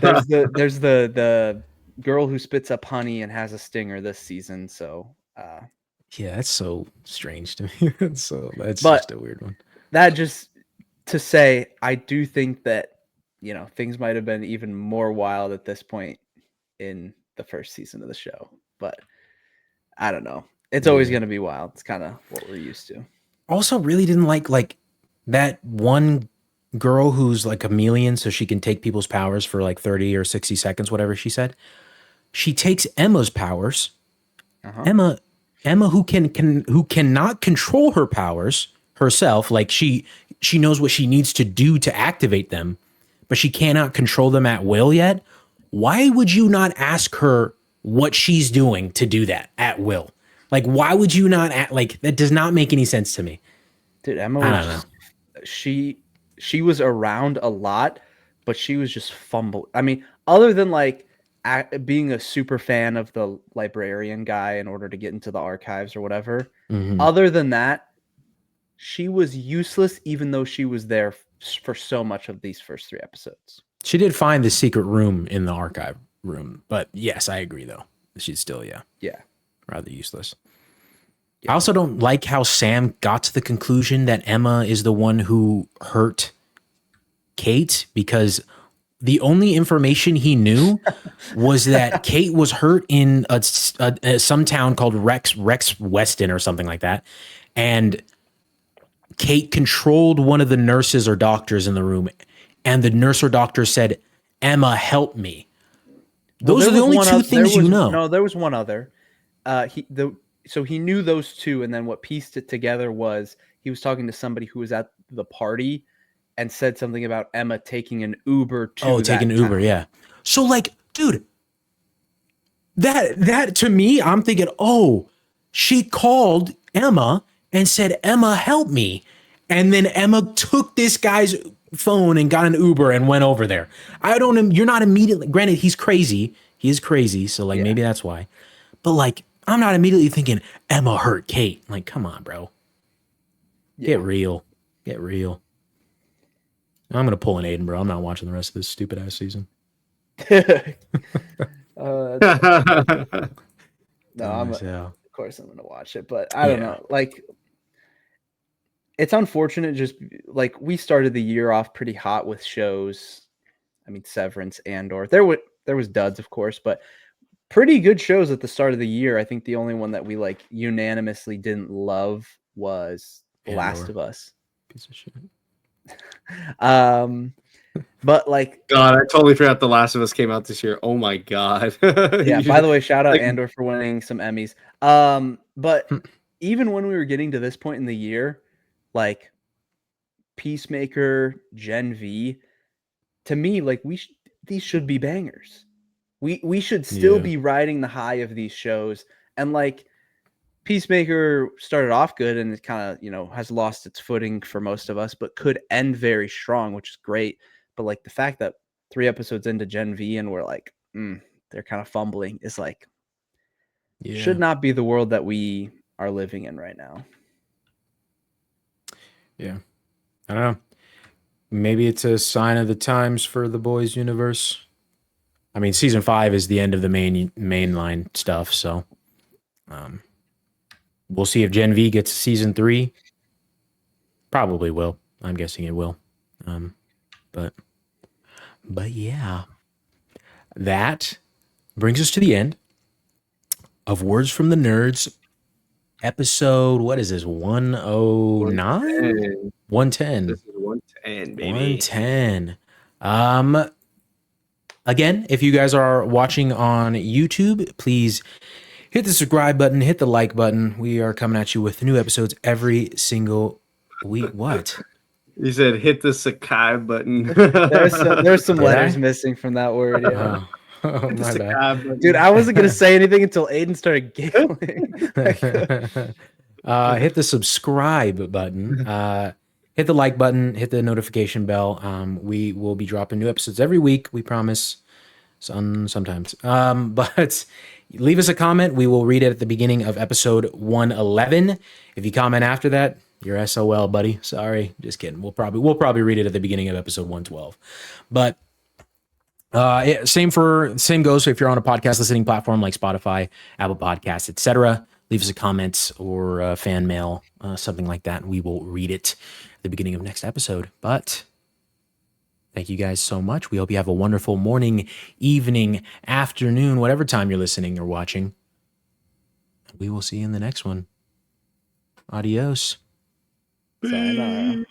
there's the girl who spits up honey and has a stinger this season. So yeah, that's so strange to me. That's just a weird one. That just to say, I do think that things might have been even more wild at this point in the first season of the show, but I don't know. It's always going to be wild. It's kind of what we're used to. Also, really didn't like that one girl who's like a chameleon, so she can take people's powers for like 30 or 60 seconds, whatever she said. She takes Emma's powers. Emma, who cannot control her powers herself. Like she knows what she needs to do to activate them, but she cannot control them at will yet. Why would you not ask her what she's doing to do that at will? Like, why would you not like that? Does not make any sense to me. Dude, Emma was she was around a lot, but she was just fumbled. I mean, other than like being a super fan of the librarian guy in order to get into the archives or whatever, other than that, she was useless, even though she was there for so much of these first 3 episodes. She did find the secret room in the archive room, but yes, I agree though. She's still, rather useless. Yeah. I also don't like how Sam got to the conclusion that Emma is the one who hurt Kate, because the only information he knew was that Kate was hurt in some town called Rex Weston or something like that. And Kate controlled one of the nurses or doctors in the room, and the nurse or doctor said, "Emma, help me." Those are the only 2 things you know. No, there was one other. So he knew those 2, and then what pieced it together was he was talking to somebody who was at the party and said something about Emma taking an Uber to taking an Uber, yeah. So like, dude, that to me, I'm thinking, oh, she called Emma and said, "Emma, help me." And then Emma took this guy's phone and got an Uber and went over there. You're not immediately, granted, he's crazy. He is crazy. So like, maybe that's why. But like, I'm not immediately thinking Emma hurt Kate. Like, come on, bro. Get real. Get real. I'm going to pull an Aiden, bro. I'm not watching the rest of this stupid ass season. No, of course I'm going to watch it, but I don't know. Like, it's unfortunate. Just like we started the year off pretty hot with shows. I mean, Severance, Andor. There was duds, of course, but pretty good shows at the start of the year. I think the only one that we like unanimously didn't love was The Last of Us. Piece of shit. But like, God, I totally forgot The Last of Us came out this year. Oh my God. Yeah. By the way, shout out Andor for winning some Emmys. But even when we were getting to this point in the year, like Peacemaker, Gen V, to me, like these should be bangers. We should still be riding the high of these shows. And like Peacemaker started off good and it kind of, has lost its footing for most of us, but could end very strong, which is great. But like the fact that 3 episodes into Gen V and we're like, they're kind of fumbling is like, should not be the world that we are living in right now. Yeah. I don't know. Maybe it's a sign of the times for the boys universe. I mean, season 5 is the end of the mainline stuff, so we'll see if Gen V gets season 3. Probably will. I'm guessing it will. But yeah. That brings us to the end of Words from the Nerds episode. What is this? 109? 110. This is 110, baby. 110. Again, if you guys are watching on YouTube, please hit the subscribe button, hit the like button. We are coming at you with new episodes every single week. What? You said hit the Sakai button. There's some letters missing from that word. Yeah. Oh my bad. Dude, I wasn't going to say anything until Aiden started giggling. Hit the subscribe button. Hit the like button. Hit the notification bell. We will be dropping new episodes every week. We promise. Sometimes. But leave us a comment. We will read it at the beginning of episode 111. If you comment after that, you're SOL, buddy. Sorry. Just kidding. We'll probably read it at the beginning of episode 112. But same goes. So if you're on a podcast listening platform like Spotify, Apple Podcasts, etc., leave us a comment or a fan mail, something like that. And we will read it at the beginning of next episode. But thank you guys so much. We hope you have a wonderful morning, evening, afternoon, whatever time you're listening or watching. We will see you in the next one. Adios. Sayonara.